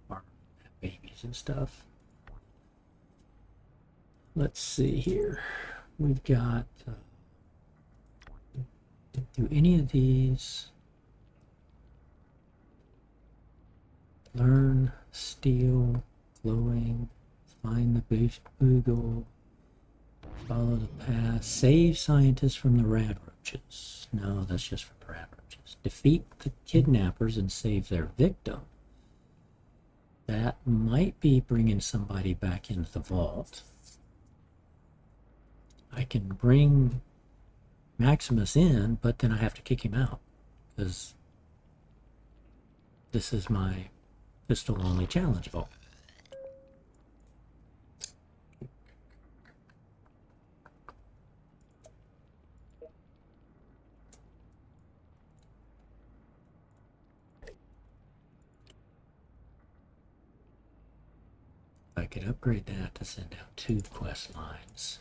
[SPEAKER 1] or babies and stuff. Let's see here. We've got, do any of these learn, steal, glowing, find the bugle, follow the path, save scientists from the rad roaches. No, that's just for the rad roaches. Defeat the kidnappers and save their victim. That might be bringing somebody back into the vault. I can bring Maximus in, but then I have to kick him out because this is my pistol only challenge vault. I could upgrade that to send out 2 quest lines.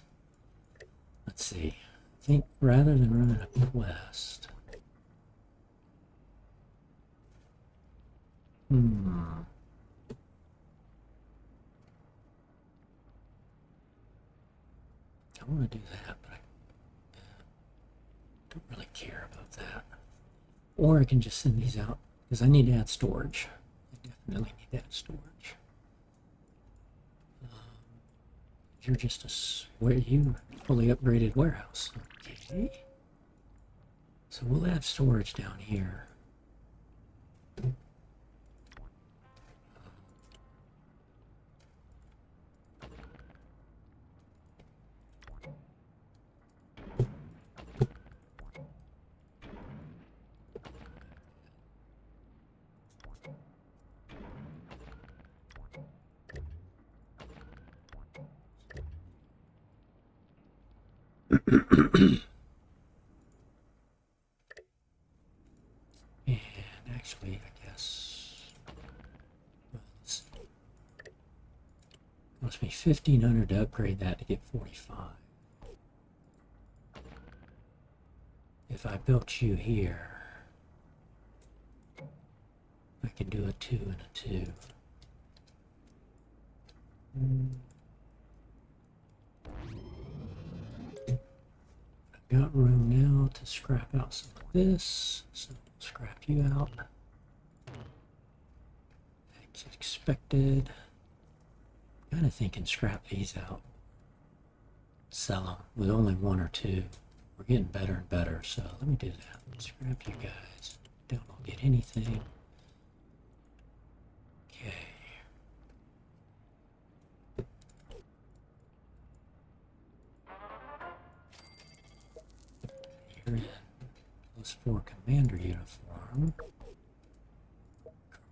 [SPEAKER 1] Let's see. I think rather than running a quest. I want to do that, but I don't really care about that. Or I can just send these out, because I need to add storage. I definitely need to add storage. You're just you fully upgraded warehouse. Okay. So we'll add storage down here. And actually, I guess, well, let's see. It must be 1,500 to upgrade that to get 45. If I built you here, I can do a 2 and a 2. I've got room now to scrap out some of this, so we'll scrap you out. As expected. Kind of thinking scrap these out. Sell them with only 1 or 2. We're getting better and better, so let me do that. Scrap you guys. Don't get anything. Okay. You're in. +4 commander uniform.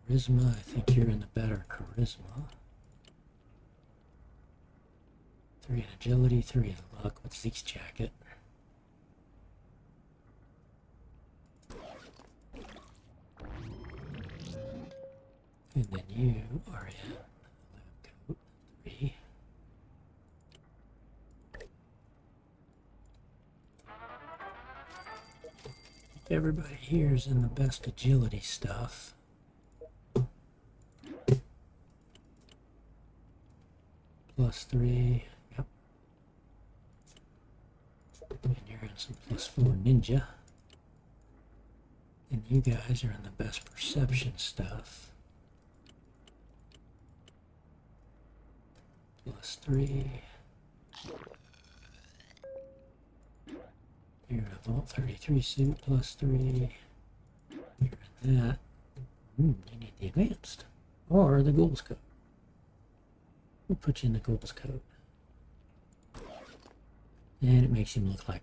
[SPEAKER 1] Charisma, I think you're in the better charisma. 3 in agility, 3 in luck with Zeke's jacket. And then you are in lab coat 3. Everybody here is in the best agility stuff. +3, yep. And you're in some +4 ninja. And you guys are in the best perception stuff. +3. You're in a Vault 33 suit, +3. You're in that. You need the advanced. Or the Ghoul's coat. We'll put you in the Ghoul's coat. And it makes him look like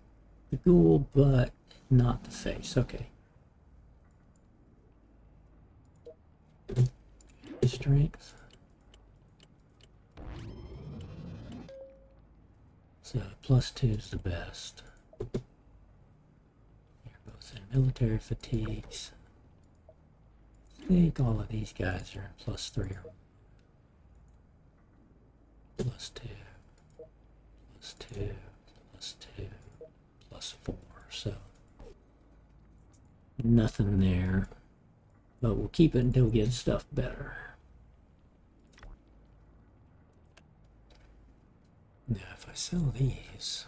[SPEAKER 1] the Ghoul, but not the face. Okay. Strength. So +2 is the best. You're both in military fatigues. I think all of these guys are in +3 or +2, +2, +2, +4. So nothing there, but we'll keep it until we get stuff better. Now, if I sell these,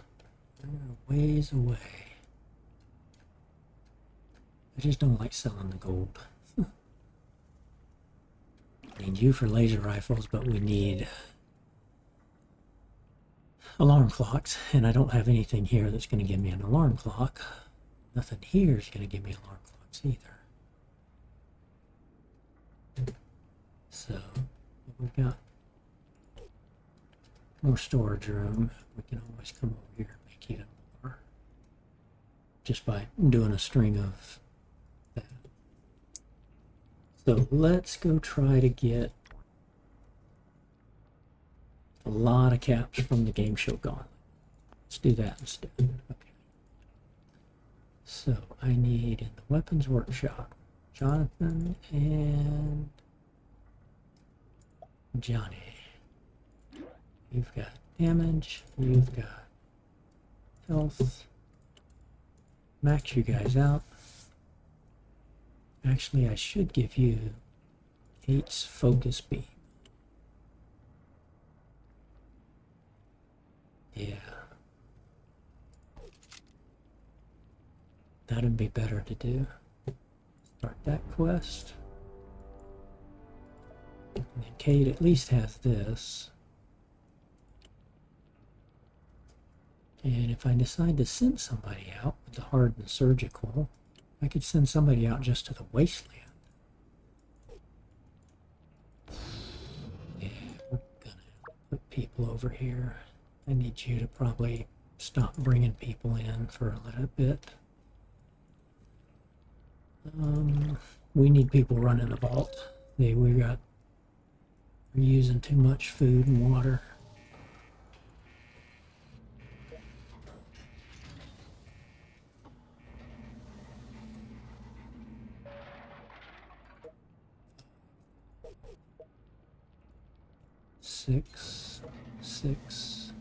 [SPEAKER 1] they're ways away. I just don't like selling the gold. Need you for laser rifles, but we need alarm clocks, and I don't have anything here that's going to give me an alarm clock. Nothing here is going to give me alarm clocks either. So, we've got more storage room. We can always come over here and make even more. Just by doing a string of that. So let's go try to get a lot of caps from the game show gauntlet. Let's do that instead. Okay. So I need in the weapons workshop Jonathan and Johnny. You've got damage, you've got health. Max you guys out. Actually, I should give you 8's focus beam. Yeah. That'd be better to do. Start that quest. And then Cade at least has this. And if I decide to send somebody out with the hardened surgical, I could send somebody out just to the wasteland. Yeah, we're gonna put people over here. I need you to probably stop bringing people in for a little bit. We need people running the vault. We're using too much food and water. Six, six,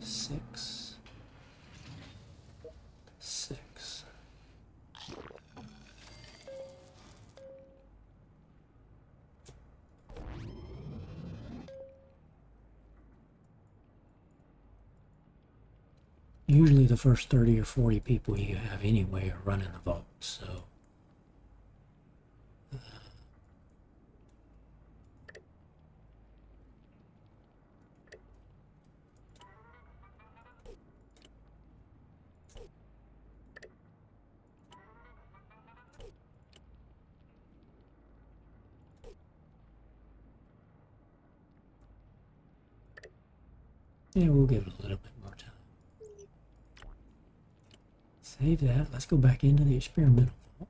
[SPEAKER 1] six, six. Usually the first 30 or 40 people you have anyway are running the vault, so yeah, we'll give it a little bit more time. Save that. Let's go back into the experimental vault,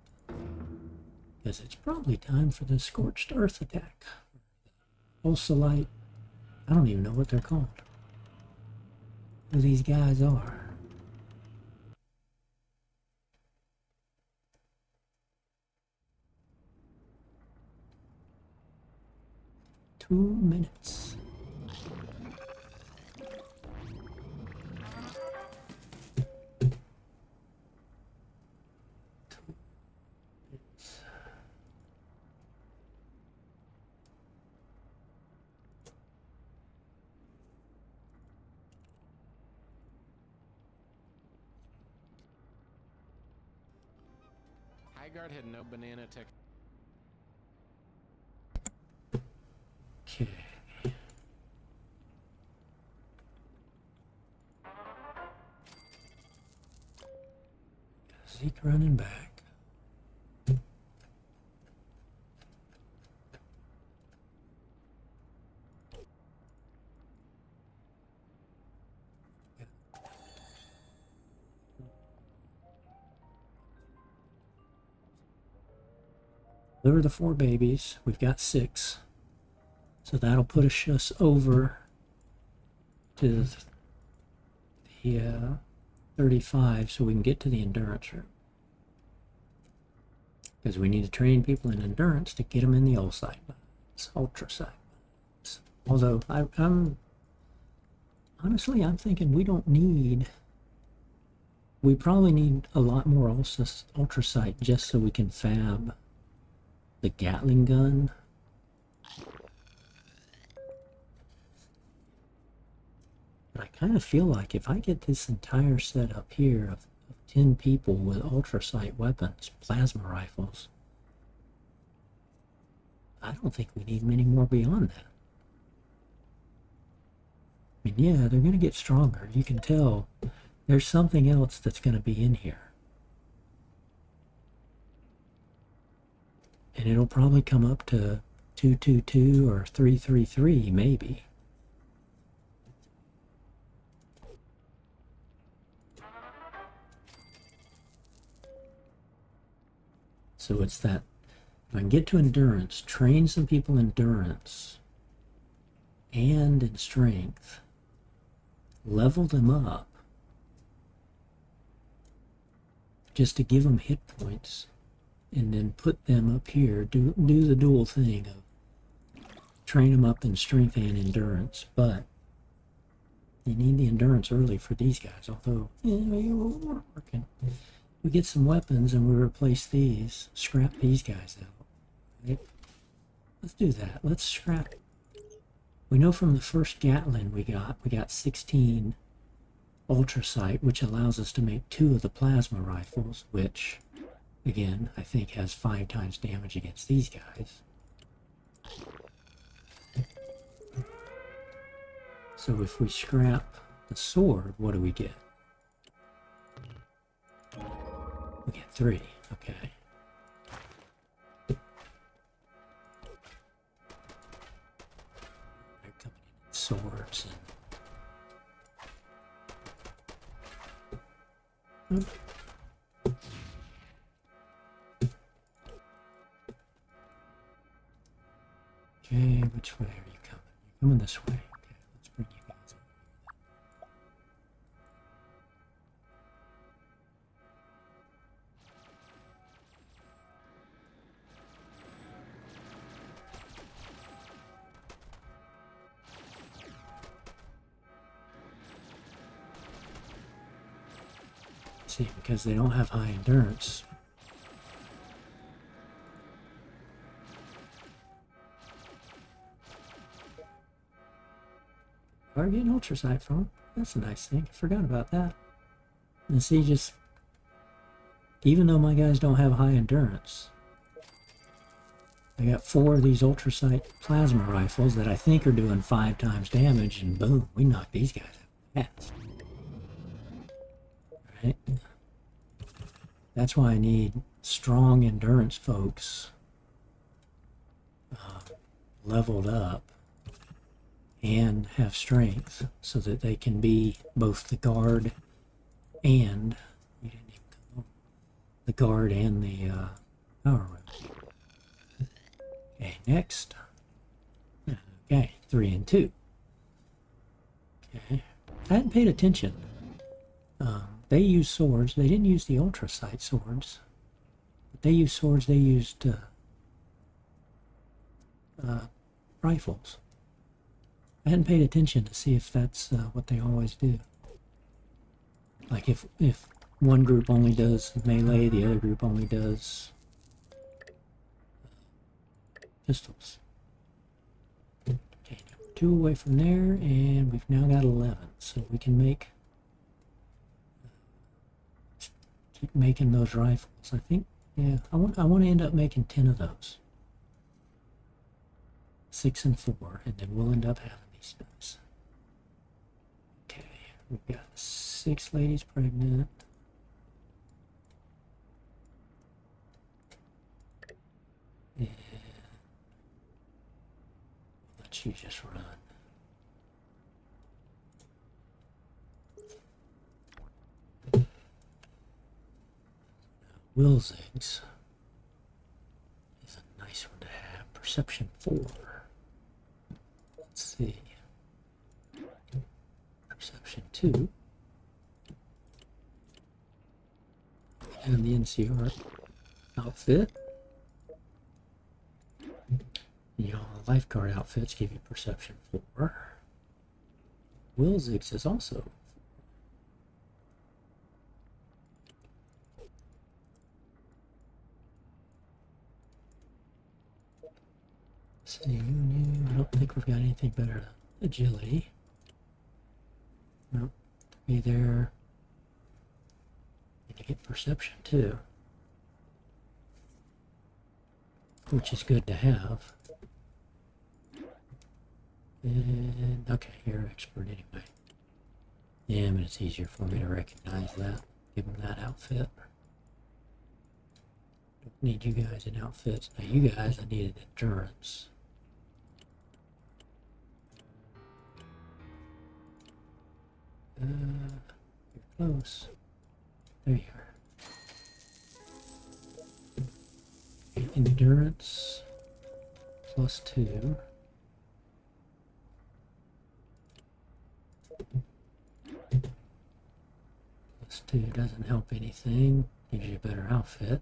[SPEAKER 1] because it's probably time for the Scorched Earth attack. Ulsalite. I don't even know what they're called. Who these guys are. Two minutes.
[SPEAKER 2] Highguard had no banana tech.
[SPEAKER 1] Okay. Zeke running back. There are the 4 babies. We've got 6. So that'll put us over to the 35 so we can get to the endurance room. Because we need to train people in endurance to get them in the ultrasight mines. Although I'm honestly, I'm thinking we probably need a lot more ultrasight just so we can fab the Gatling gun. But I kind of feel like if I get this entire set up here of 10 people with ultrasight weapons, plasma rifles, I don't think we need many more beyond that. I mean, yeah, they're going to get stronger. You can tell there's something else that's going to be in here. And it'll probably come up to 222 or 333 maybe. So it's that, if I can get to endurance, train some people in endurance and in strength, level them up, just to give them hit points, and then put them up here, do the dual thing of train them up in strength and endurance. But You need the endurance early for these guys, although we're working. We get some weapons and we replace these, scrap these guys out. Right? Let's do that. Let's scrap. We know from the first Gatling we got 16 ultrasight, which allows us to make 2 of the plasma rifles, which, again, I think has 5 times damage against these guys. So if we scrap the sword, what do we get? We get 3, okay. They're coming in swords and... Okay, which way are you coming? You're coming this way. Okay, let's bring you guys over. See, because they don't have high endurance. Are getting ultrasight from them. That's a nice thing. I forgot about that. And see, just even though my guys don't have high endurance, I got 4 of these ultrasight plasma rifles that I think are doing 5 times damage, and boom, we knock these guys out fast. Right? That's why I need strong endurance folks leveled up and have strength so that they can be both the guard and you didn't even come the guard and the power room. Okay, next. Okay, 3 and 2. Okay, I hadn't paid attention. They use swords. They didn't use the ultrasight swords, but they used swords. They used rifles. I hadn't paid attention to see if that's what they always do. Like if one group only does melee, the other group only does pistols. Okay, 2 away from there, and we've now got 11, so we can make keep making those rifles. I think, yeah, I want to end up making 10 of those. 6 and 4, and then we'll end up having these guys. Okay, we've got 6 ladies pregnant. And let you just run. Wilzigs is a nice one to have. Perception 4. Let's see. Perception 2. And the NCR outfit. You know, lifeguard outfits give you perception 4. Wilzigs is also. See, I don't think we've got anything better than agility. Nope. Be there. And you get perception too, which is good to have. And okay, you're an expert anyway. Yeah, but it's easier for me to recognize that. Give them that outfit. Don't need you guys in outfits. Now you guys, I needed endurance. You're close. There you are. Endurance plus 2. Plus 2 doesn't help anything. Gives you a better outfit.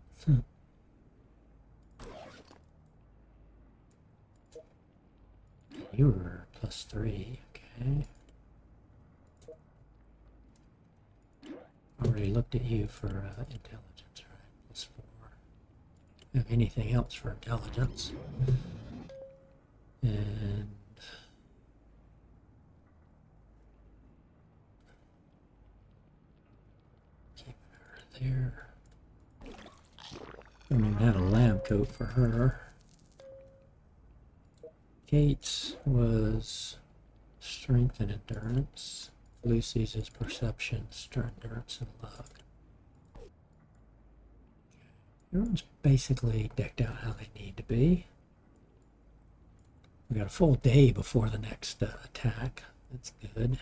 [SPEAKER 1] You were plus 3, okay. Already looked at you for intelligence, right? +4. Have anything else for intelligence? And keep her there. Don't even have a lab coat for her. Kate's was strength and endurance. Lucy's is perception, strength, endurance, and luck. Everyone's basically decked out how they need to be. We got a full day before the next attack. That's good.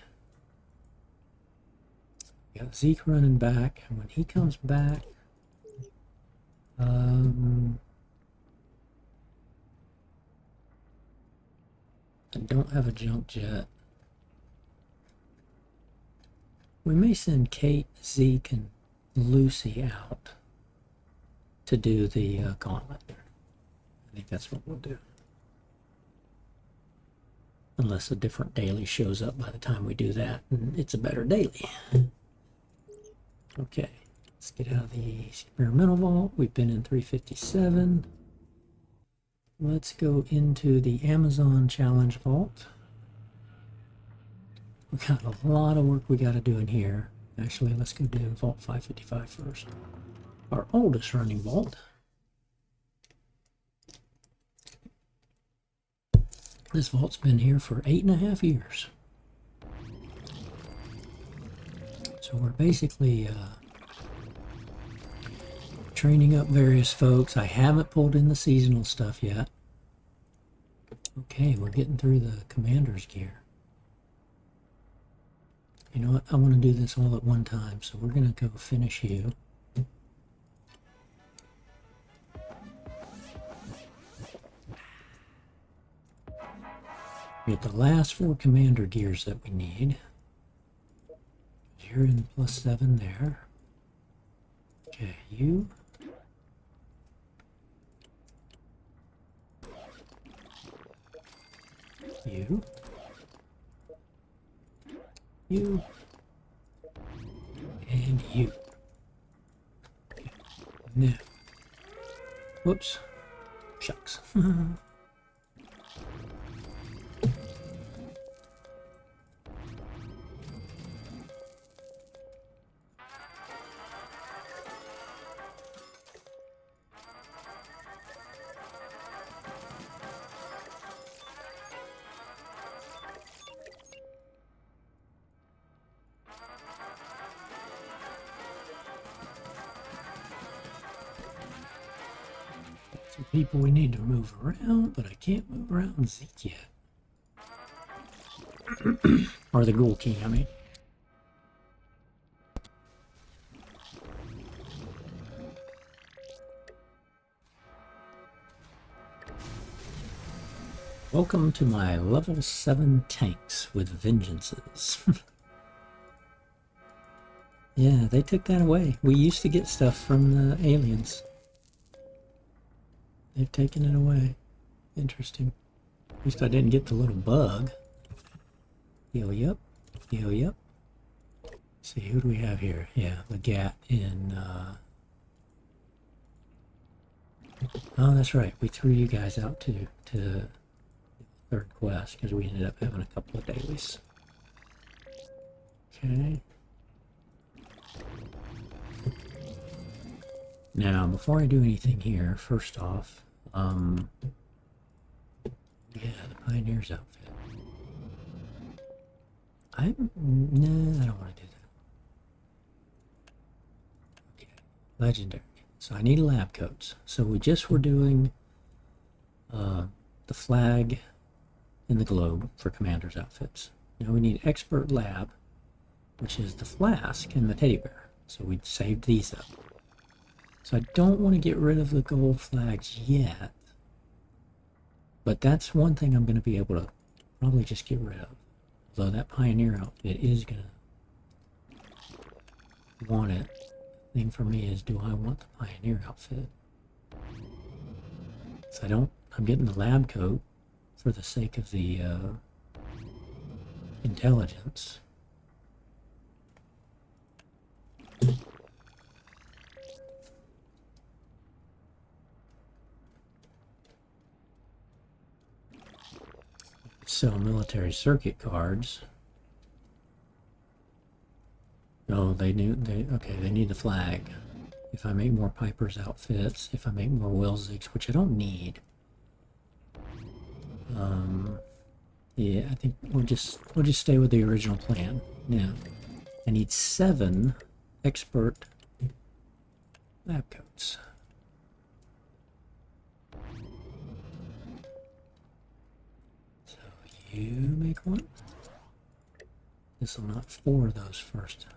[SPEAKER 1] We got Zeke running back, and when he comes back, I don't have a junk jet. We may send Kate, Zeke, and Lucy out to do the gauntlet. I think that's what we'll do. Unless a different daily shows up by the time we do that, and it's a better daily. Okay, let's get out of the experimental vault. We've been in 357. Let's go into the Amazon Challenge Vault. We got a lot of work we got to do in here. Actually, let's go do Vault 555 first. Our oldest running vault. This vault's been here for 8.5 years. So we're basically training up various folks. I haven't pulled in the seasonal stuff yet. Okay, we're getting through the commander's gear. You know what? I want to do this all at one time, so we're going to go finish you. We get the last 4 commander gears that we need. You're in +7 there. Okay, you. You. You. And you. Okay. Now. Whoops. Shucks. Some people we need to move around, but I can't move around Zeke yet. Or the Ghoul King, I mean. Welcome to my level 7 tanks with vengeances. Yeah, they took that away. We used to get stuff from the aliens. They've taken it away. Interesting. At least I didn't get the little bug. Yo, yep. Yo, yep. See, who do we have here? Yeah, Legat in, Oh, that's right. We threw you guys out to third quest because we ended up having a couple of dailies. Okay. Now, before I do anything here, first off, yeah, the Pioneer's outfit. Nah, I don't want to do that. Okay, legendary. So I need lab coats. So we just were doing the flag and the globe for commander's outfits. Now we need expert lab, which is the flask and the teddy bear. So we saved these up. So I don't want to get rid of the gold flags yet, but that's one thing I'm going to be able to probably just get rid of. Although that Pioneer outfit is going to want it. The thing for me is, do I want the Pioneer outfit? So I'm getting the lab coat for the sake of the intelligence. Sell military circuit cards. Oh, they need the flag. If I make more Piper's outfits, if I make more Wilzigs, which I don't need. Yeah, I think we'll just stay with the original plan. Now, I need 7 expert lab coats. So you make one. This will knock 4 of those first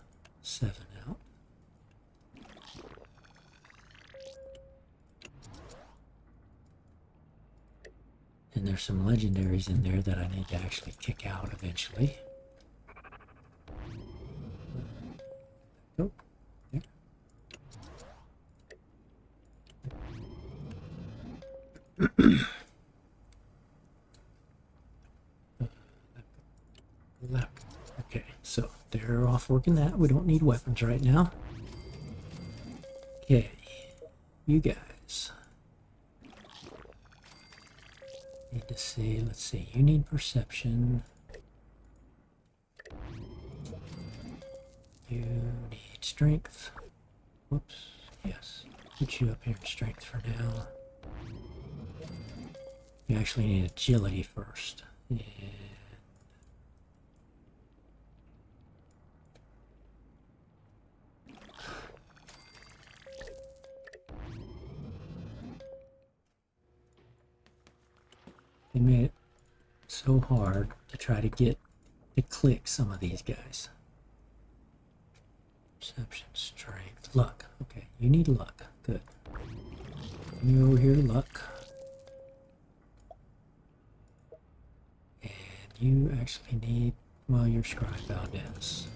[SPEAKER 1] 7 out. And there's some legendaries in there that I need to actually kick out eventually. Oh, there. Okay, so they're off working that. We don't need weapons right now. Okay, you guys. Need to see, let's see, you need perception. You need strength. Whoops, yes. Put you up here in strength for now. You actually need agility first. Yeah. They made it so hard to try to get to click some of these guys. Perception, strength, luck. Okay, you need luck. Good. You over here, luck. And you actually need, well, your Scribe Valdez.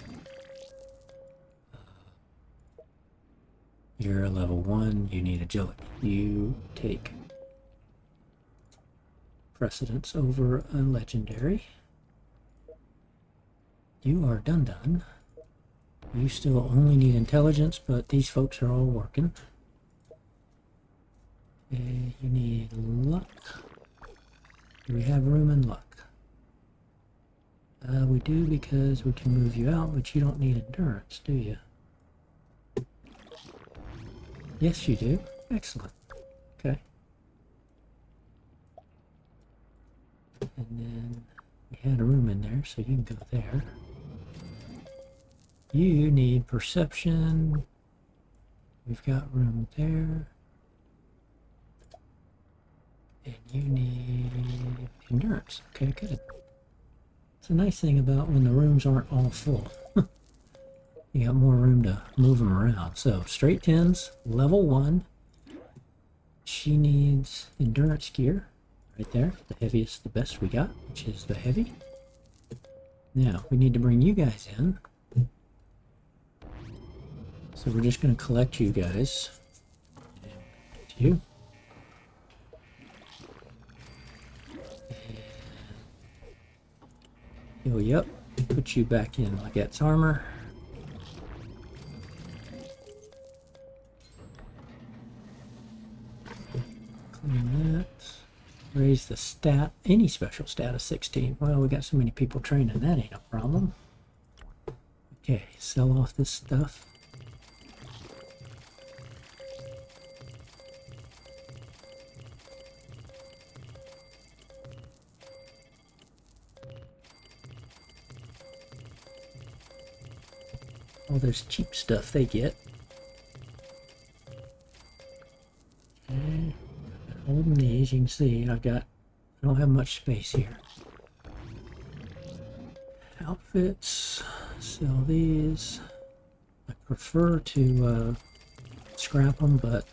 [SPEAKER 1] You're a level 1, you need agility. You take precedence over a legendary. You are done. You still only need intelligence, but these folks are all working. Okay, you need luck. Do we have room in luck? We do, because we can move you out, but you don't need endurance, do you? Yes, you do. Excellent. Okay. And then we had a room in there, so you can go there. You need perception. We've got room there. And you need endurance. Okay, good. It's a nice thing about when the rooms aren't all full. You got more room to move them around. So, straight 10s, level 1. She needs endurance gear. Right there, the heaviest, the best we got, which is the heavy. Now, we need to bring you guys in. So we're just going to collect you guys. And you. And heal you up. Put you back in Lagette's armor. Clean that. Raise the stat, any special stat of 16. Well, we got so many people training, that ain't a problem. Okay, sell off this stuff. All this cheap stuff they get. Okay. Holding these, you can see I don't have much space here. Outfits, sell these. I prefer to scrap them, but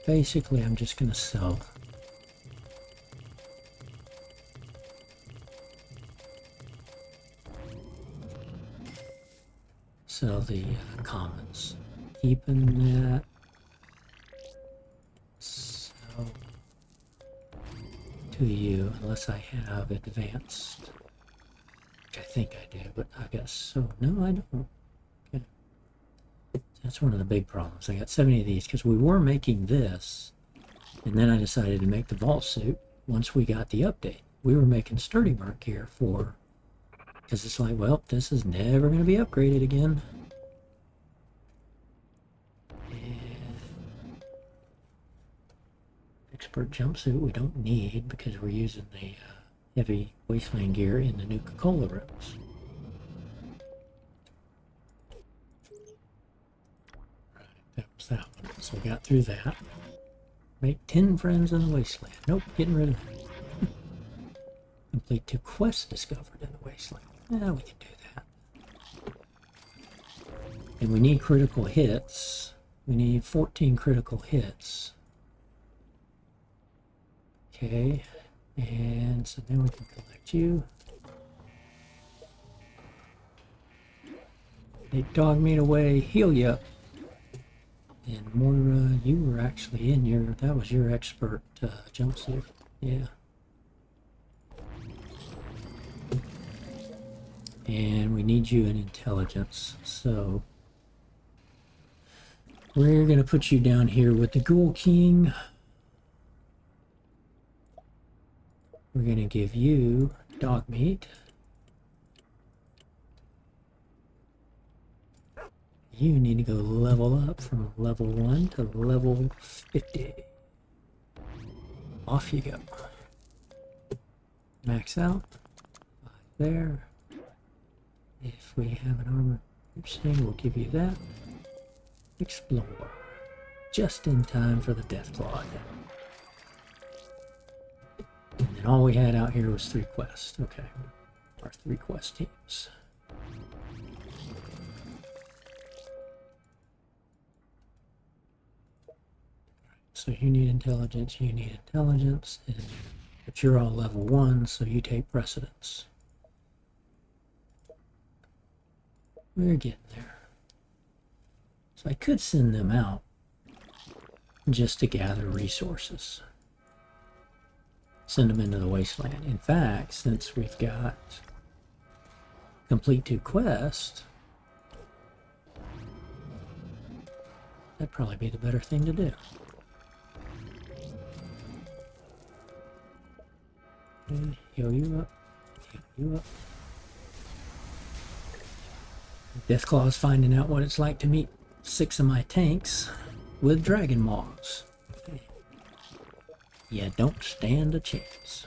[SPEAKER 1] basically I'm just going to sell. Sell the commons. Keeping that. Sell to you, unless I have advanced. Which I think I do, but I guess so. No, I don't. Okay. That's one of the big problems. I got 70 of these because we were making this, and then I decided to make the vault suit once we got the update. We were making sturdy bark gear for, because it's like, well, this is never going to be upgraded again. And expert jumpsuit we don't need because we're using the heavy wasteland gear in the Nuka-Cola rooms. Right, that was that one. So we got through that. Make 10 friends in the wasteland. Nope, getting rid of that. Complete 2 quests discovered in the wasteland. Yeah, we can do that. And we need critical hits. We need 14 critical hits. Okay, and so then we can collect you. Take dog meat away, heal you up. And Moira, you were actually in your, that was your expert jumpsuit. Yeah. And we need you in intelligence, so we're gonna put you down here with the Ghoul King. We're gonna give you dog meat. You need to go level up from level 1 to level 50. Off you go. Max out. 5 there. If we have an armor piercing, we'll give you that. Explore. Just in time for the Deathclaw. And then all we had out here was 3 quests. Okay. Our 3 quest teams. So you need intelligence, but you're all level 1, so you take precedence. We're getting there. So I could send them out just to gather resources. Send them into the wasteland. In fact, since we've got complete 2 quests, that'd probably be the better thing to do. And heal you up. Heal you up. Deathclaw's finding out what it's like to meet 6 of my tanks with dragon maws. Okay. Yeah, don't stand a chance.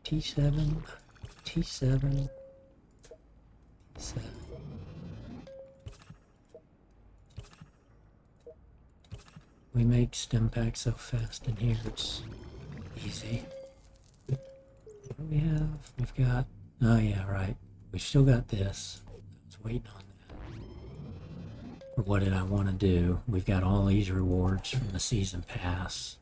[SPEAKER 1] T7, T7, T7. We make stim packs so fast in here, it's easy. What do we have? We've got, oh yeah, right. We've still got this. I was waiting on that. Or what did I want to do? We've got all these rewards from the season pass.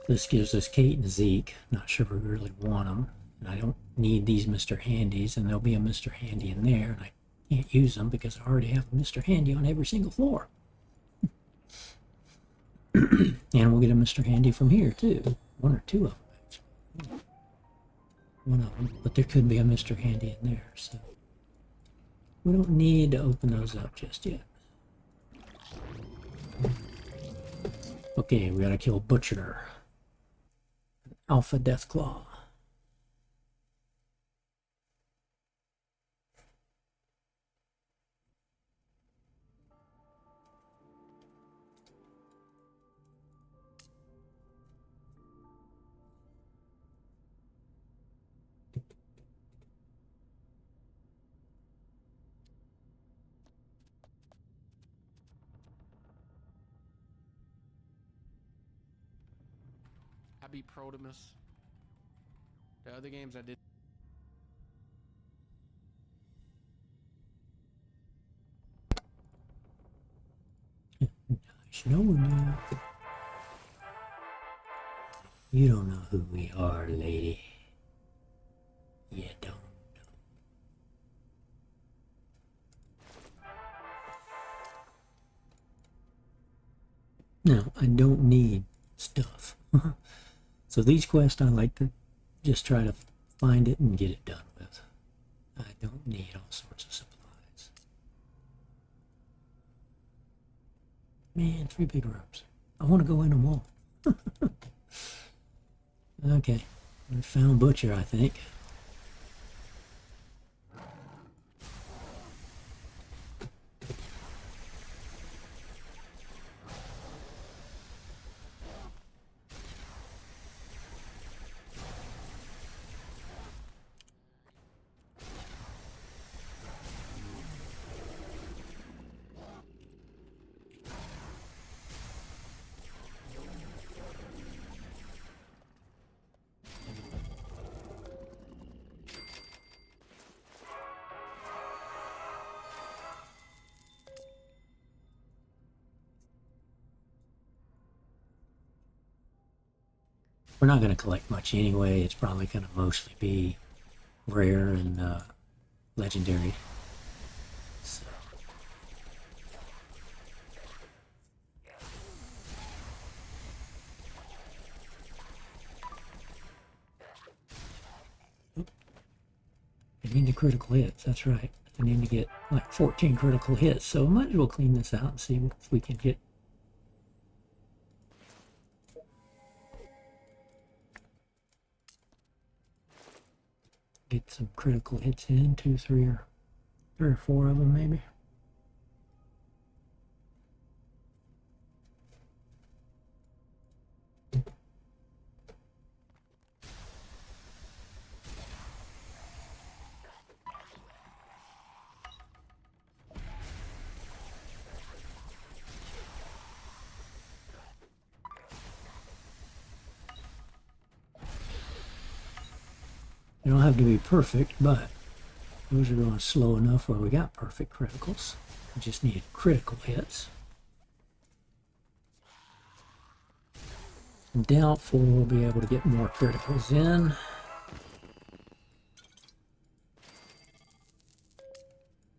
[SPEAKER 1] This gives us Kate and Zeke. Not sure we really want them. And I don't need these Mr. Handys, and there'll be a Mr. Handy in there, and I can't use them because I already have a Mr. Handy on every single floor. And we'll get a Mr. Handy from here, too. 1 or 2 of them, actually. 1 of them. But there could be a Mr. Handy in there, so we don't need to open those up just yet. Okay, we gotta kill Butcher. Alpha Deathclaw.
[SPEAKER 2] I beat Protimus. The other games I did.
[SPEAKER 1] No. You don't know who we are, lady. Now, I don't need stuff. So these quests, I like to just try to find it and get it done with. I don't need all sorts of supplies. Man, 3 big rooms. I want to go in them all. Okay, we found Butcher, I think. We're not going to collect much anyway. It's probably going to mostly be rare and legendary. So. I need the critical hits, that's right. I need to get like 14 critical hits, so I might as well clean this out and see if we can get some critical hits in, 2, 3 or 4 of them maybe. They don't have to be perfect, but those are going slow enough where we got perfect criticals. We just need critical hits. Doubtful we'll be able to get more criticals in.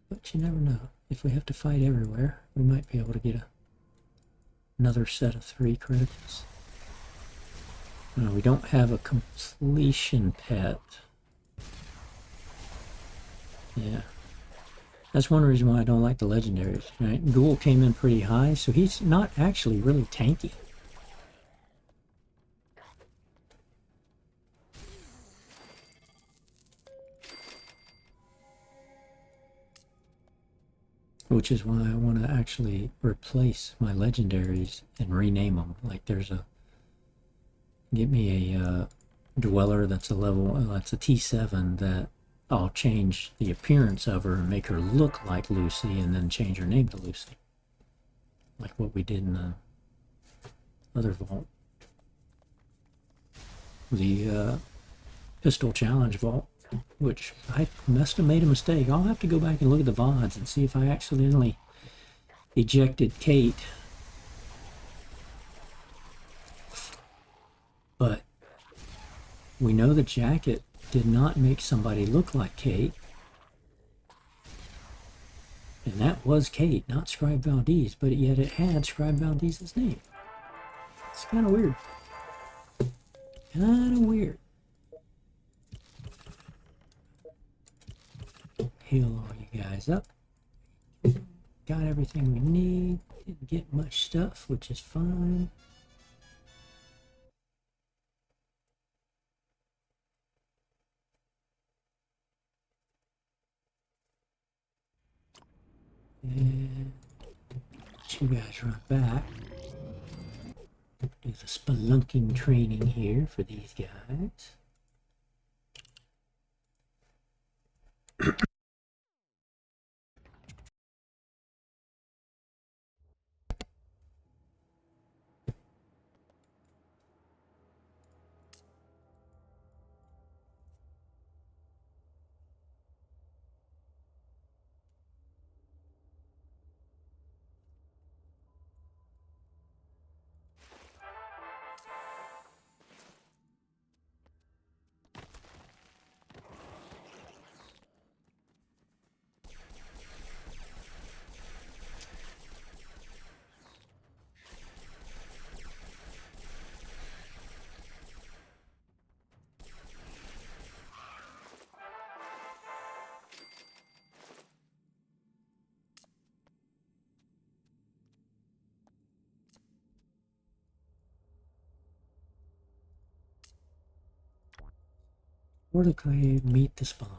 [SPEAKER 1] But you never know. If we have to fight everywhere, we might be able to get another set of 3 criticals. We don't have a completion pet. Yeah. That's one reason why I don't like the legendaries. Right? Ghoul came in pretty high, so he's not actually really tanky. Which is why I want to actually replace my legendaries and rename them. Like there's get me a dweller that's a level, that's a T7 that I'll change the appearance of her and make her look like Lucy and then change her name to Lucy. Like what we did in the other vault. The pistol challenge vault, which I must have made a mistake. I'll have to go back and look at the VODs and see if I accidentally ejected Kate. But we know the jacket did not make somebody look like Kate. And that was Kate, not Scribe Valdez, but yet it had Scribe Valdez's name. It's kind of weird. Kind of weird. Heal all you guys up. Got everything we need. Didn't get much stuff, which is fine. And you guys run back. Do the spelunking training here for these guys. Autoclave, meet the spawn.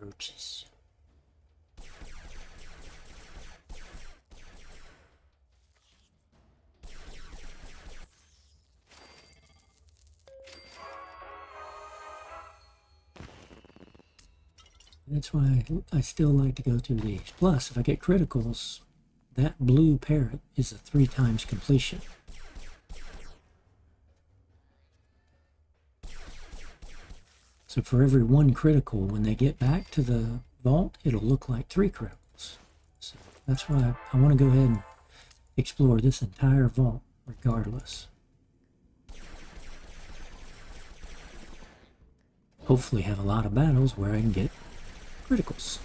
[SPEAKER 1] Roaches. That's why I still like to go through these. Plus, if I get criticals, that blue parrot is a 3 times completion. So for every 1 critical, when they get back to the vault, it'll look like 3 criticals. So that's why I want to go ahead and explore this entire vault regardless. Hopefully have a lot of battles where I can get criticals.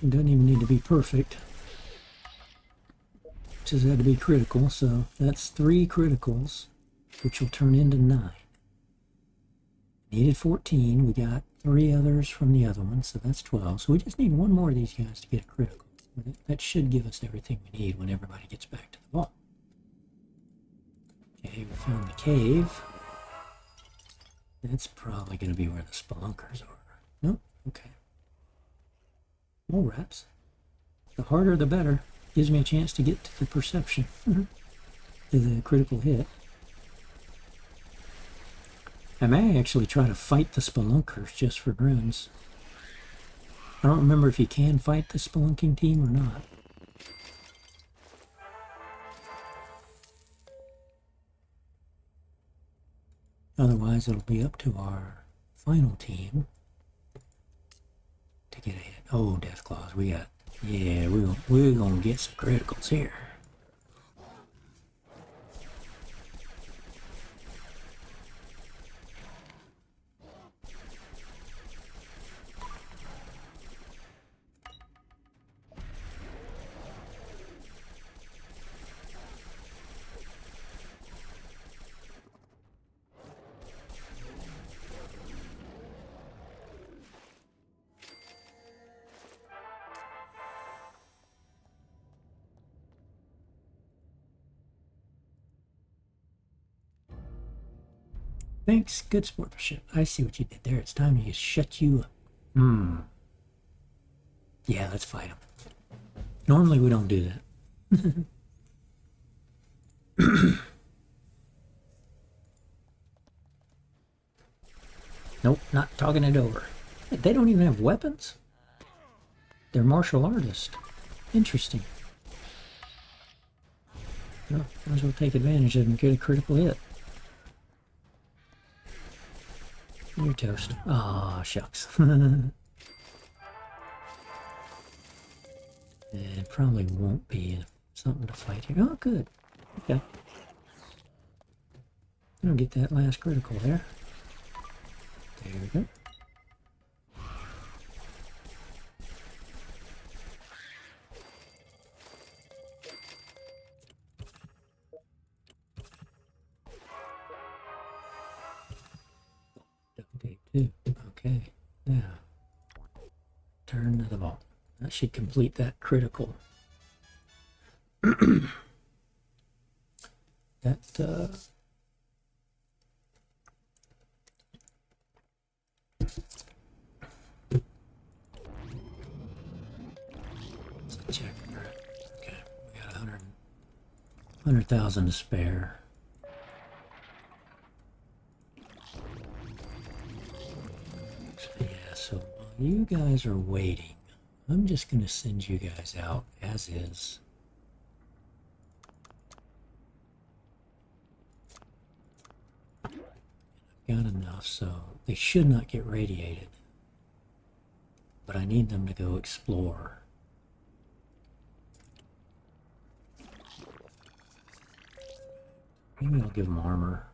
[SPEAKER 1] It doesn't even need to be perfect. It just had to be critical, so that's 3 criticals, which will turn into 9. Needed 14, we got 3 others from the other one, so that's 12. So we just need 1 more of these guys to get a critical. That should give us everything we need when everybody gets back to the vault. Okay, we found the cave. That's probably going to be where the spelunkers are. Nope, okay. More rats. The harder the better. Gives me a chance to get to the perception. To the critical hit. I may actually try to fight the spelunkers just for grins. I don't remember if you can fight the spelunking team or not. Otherwise, it'll be up to our final team to get a hit. Oh, Deathclaws, we got... Yeah, we're gonna get some criticals here. Thanks, good sportsmanship. I see what you did there. It's time to shut you up. Yeah, let's fight him. Normally we don't do that. Nope, not talking it over. They don't even have weapons? They're martial artists. Interesting. Well, might as well take advantage of them and get a critical hit. You're toast. Aw, shucks. It probably won't be something to fight here. Oh, good. Okay. I'll get that last critical there. There we go. Okay, now turn to the vault. That should complete that critical. That check. Okay, we got 100,000 to spare. Yeah, so while you guys are waiting, I'm just going to send you guys out as is. I've got enough, so they should not get radiated. But I need them to go explore. Maybe I'll give them armor.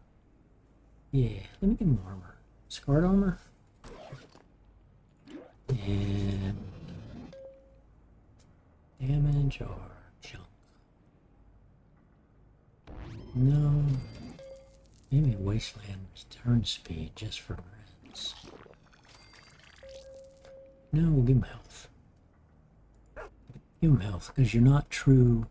[SPEAKER 1] Yeah, let me give them armor. Scarred armor? And damage or junk? No. Maybe wasteland turn speed just for grins. No, we'll give him health. Give him health, because you're not true.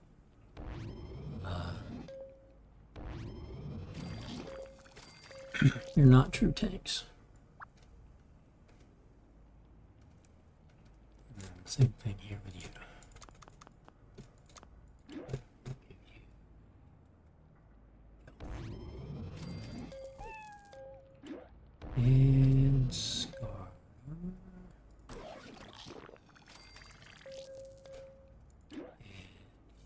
[SPEAKER 1] You're not true tanks. Same thing here with you. And scar.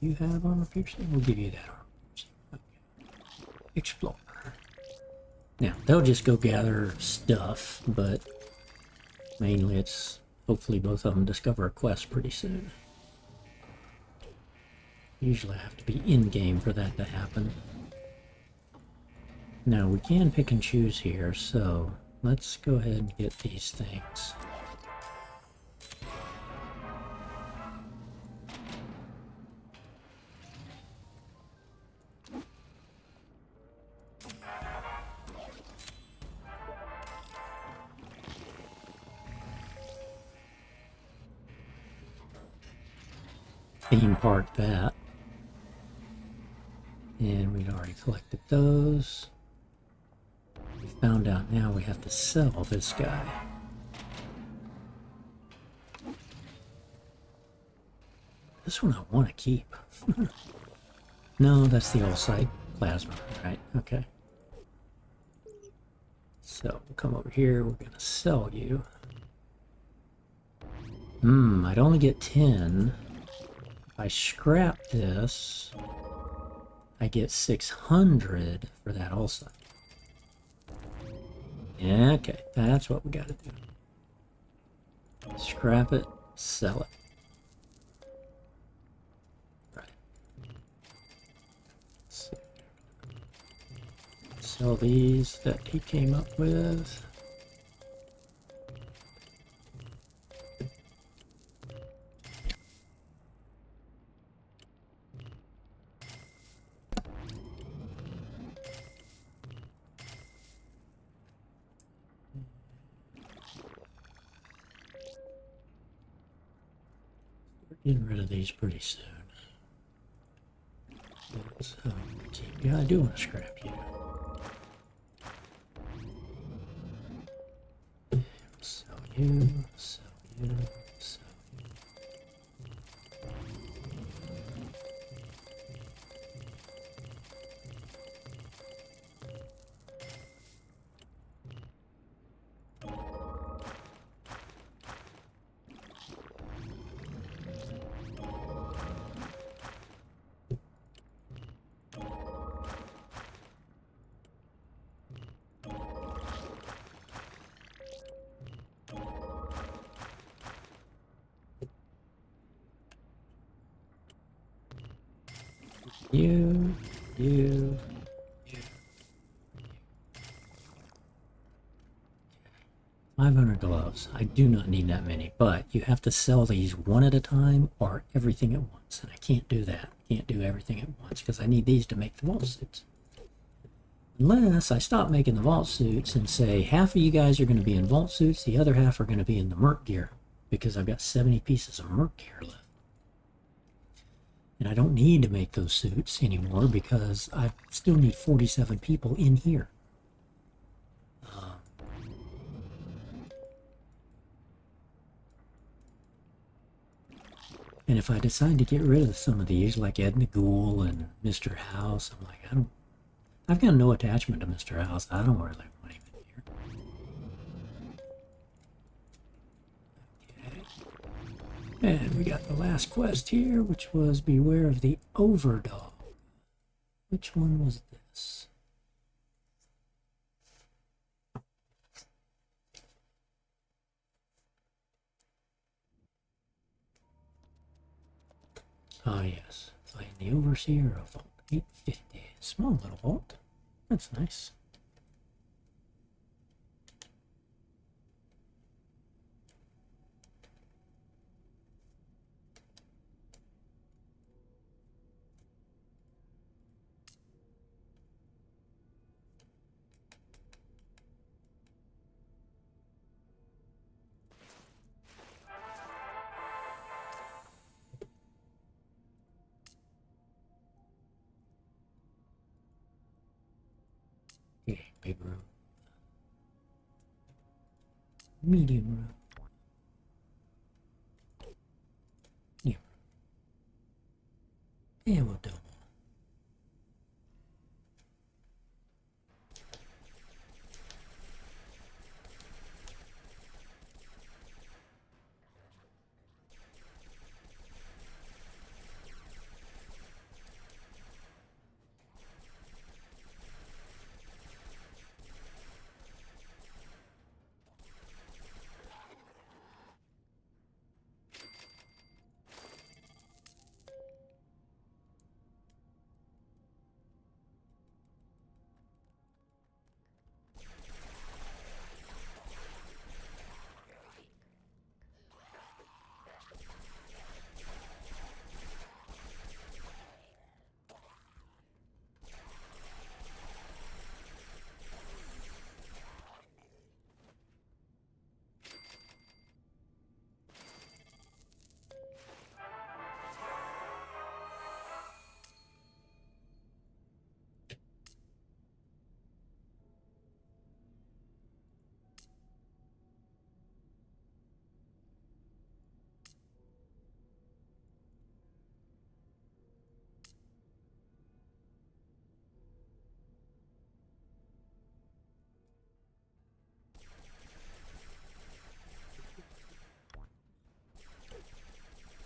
[SPEAKER 1] You have armor piercing? We'll give you that armor piercing. Okay. Explore. Now, they'll just go gather stuff, but mainly it's hopefully both of them discover a quest pretty soon. Usually I have to be in-game for that to happen. Now, we can pick and choose here, so let's go ahead and get these things. Theme park that. And we'd already collected those. We found out now we have to sell this guy. This one I want to keep. No, that's the all-site plasma, right? Okay. So we'll come over here. We're going to sell you. I'd only get 10. If I scrap this, I get 600 for that also. Yeah, okay, that's what we gotta do. Scrap it, sell it. Right. Sell these that he came up with. Getting rid of these pretty soon. So, yeah, I do want to scrap you. Sell you, sell you, sell you. You. 500 gloves. I do not need that many, but you have to sell these one at a time or everything at once, and I can't do that. I can't do everything at once because I need these to make the vault suits. Unless I stop making the vault suits and say half of you guys are going to be in vault suits, the other half are going to be in the merc gear, because I've got 70 pieces of merc gear left. And I don't need to make those suits anymore because I still need 47 people in here. And if I decide to get rid of some of these, like Edna Ghoul and Mr. House, I'm like, I've got no attachment to Mr. House. I don't really want him in here. And we got the last quest here, which was Beware of the Overdog. Which one was this? Ah, yes. Find the Overseer of Vault 850. Small little vault. That's nice. Okay, big room. Medium room. Medium room. And we'll do one.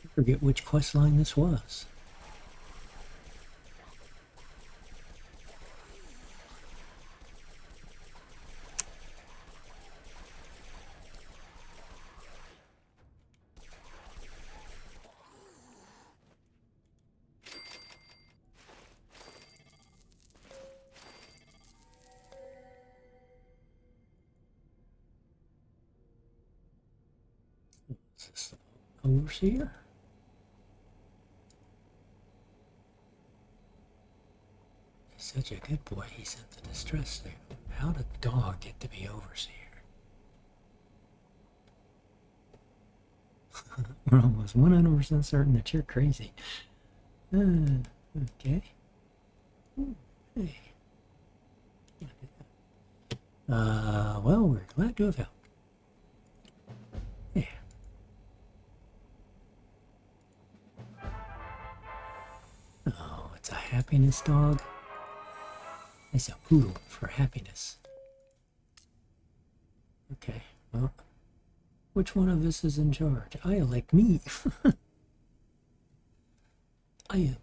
[SPEAKER 1] I forget which quest line this was. Is this the Overseer? He's such a good boy, he sent the distress signal. How did the dog get to be Overseer? We're almost 100% certain that you're crazy. Okay. Ooh, hey. Well, we're glad to have helped. Yeah. Oh, it's a happiness dog. It's a poodle for happiness. Okay, well, which one of us is in charge? I elect me. I am.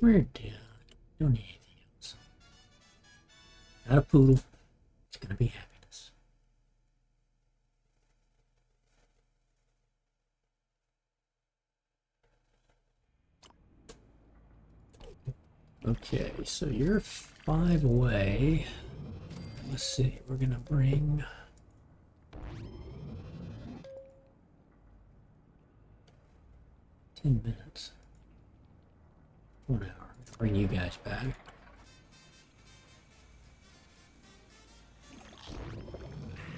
[SPEAKER 1] We're done. Don't need anything else. Got a poodle. It's gonna be happiness. Okay, so you're 5 away. Let's see, we're gonna bring... $10. 1 hour. Bring you guys back.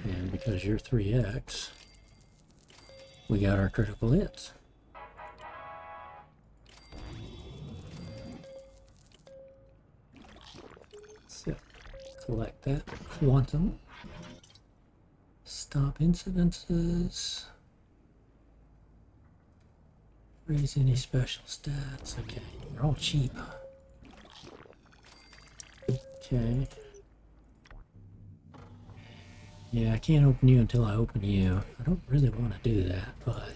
[SPEAKER 1] And because you're 3x, we got our critical hits. So, collect that quantum. Stop incidences. Raise any special stats. Okay, they're all cheap. Okay. Yeah, I can't open you until I open you. I don't really want to do that, but...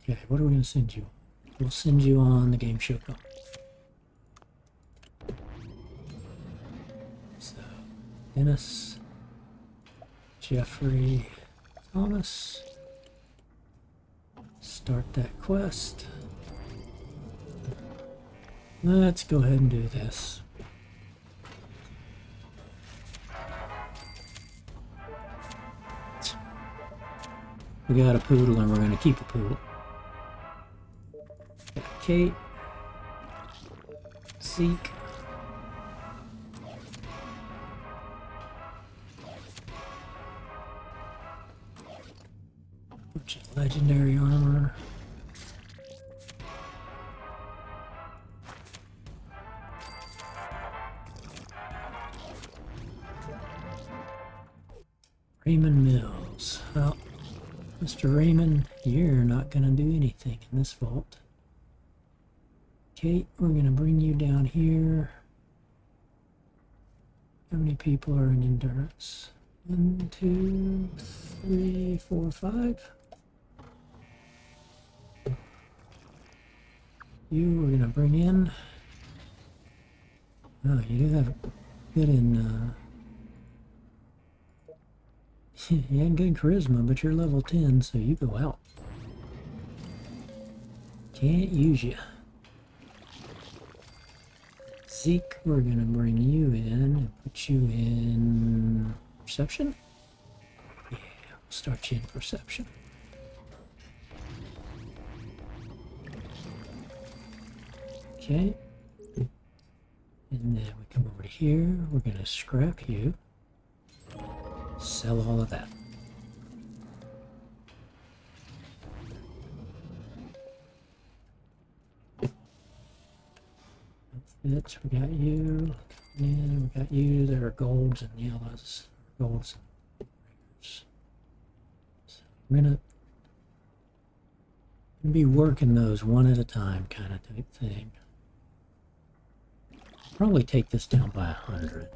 [SPEAKER 1] okay, what are we going to send you? We'll send you on the game show call. So, Dennis, Jeffrey, Thomas. Start that quest. Let's go ahead and do this. We got a poodle and we're going to keep a poodle. Got Kate. Zeke. Bunch of legendary armor. Raymond Mills. Well, Mr. Raymond, you're not going to do anything in this vault. Kate, we're going to bring you down here. How many people are in endurance? 1, 2, 3, 4, 5. You we're going to bring in. Oh, you do have good in... you had good charisma, but you're level 10, so you go out. Can't use you. Zeke, we're gonna bring you in and put you in perception. Yeah, we'll start you in perception. Okay. And then we come over to here. We're gonna scrap you. Sell all of that. Outfits, we got you. And we got you. There are golds and yellows. Golds and rares. So we're gonna be working those one at a time kind of type thing. Probably take this down by 100.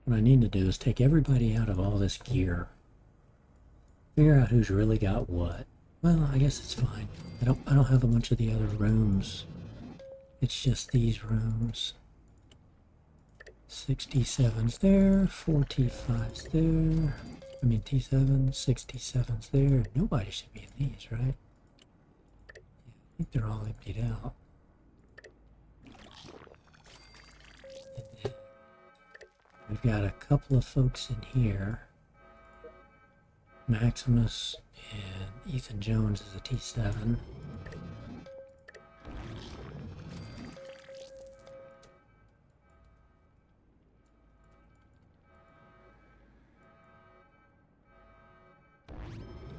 [SPEAKER 1] What I need to do is take everybody out of all this gear. Figure out who's really got what. Well, I guess it's fine. I don't have a bunch of the other rooms. It's just these rooms. 67's there, 4 T5's there. I mean T7, 67's there. Nobody should be in these, right? Yeah, I think they're all emptied out. We've got a couple of folks in here. Maximus and Ethan Jones is a T7.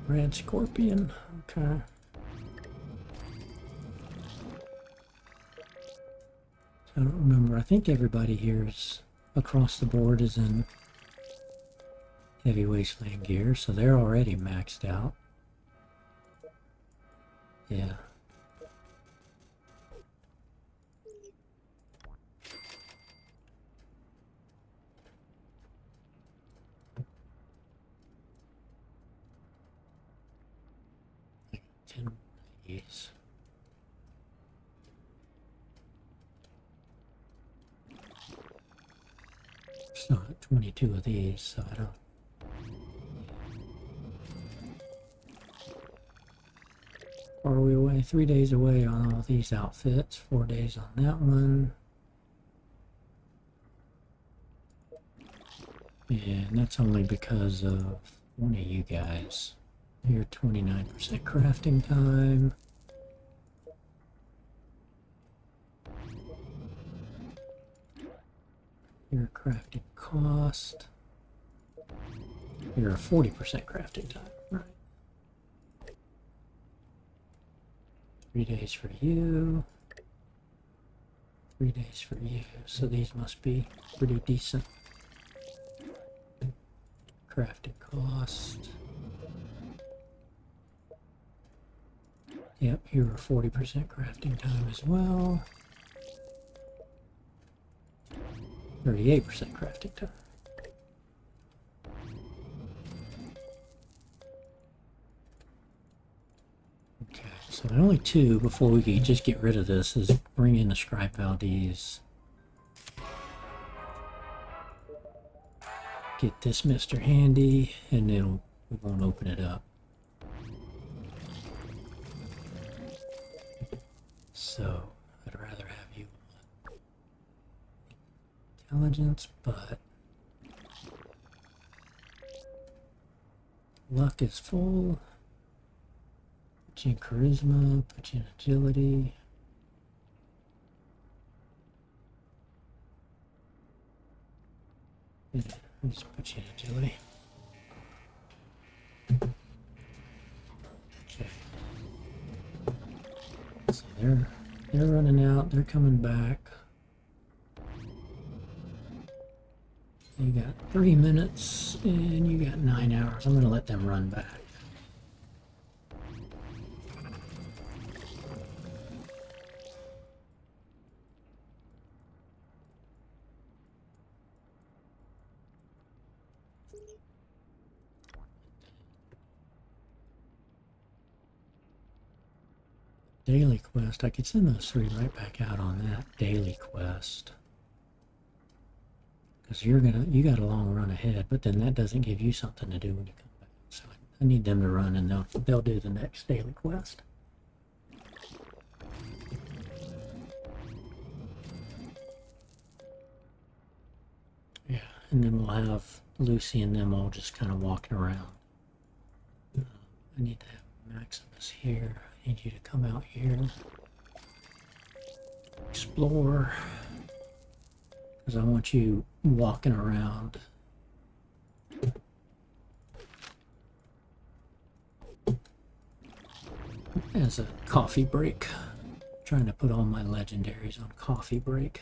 [SPEAKER 1] Red Scorpion, okay. I don't remember. I think everybody here is across the board is in heavy wasteland gear, so they're already maxed out. Yeah. Yes. Still got 22 of these, so I don't. Far are we away? 3 days away on all these outfits. 4 days on that one. And that's only because of one of you guys. You're 29% crafting time. Your crafting cost. You're a 40% crafting time, right? 3 days for you. 3 days for you. So these must be pretty decent. Crafting cost. Yep, you're a 40% crafting time as well. 38% crafting time. Okay, so the only two before we could just get rid of this is bring in the Scribe Valdez. Get this Mr. Handy, and then we won't open it up. So, I'd rather have you on intelligence, but luck is full. Put you in charisma, put you in agility. Yeah, I'll just put you in agility. Okay. So they're running out, they're coming back. You got 3 minutes and you got 9 hours. I'm gonna let them run back. Daily quest, I could send those 3 right back out on that daily quest. Because you got a long run ahead, but then that doesn't give you something to do when you come back. So I need them to run and they'll do the next daily quest. Yeah, and then we'll have Lucy and them all just kind of walking around. I need to have Maximus here. I need you to come out here. Explore. Because I want you walking around. As a coffee break. Trying to put all my legendaries on coffee break.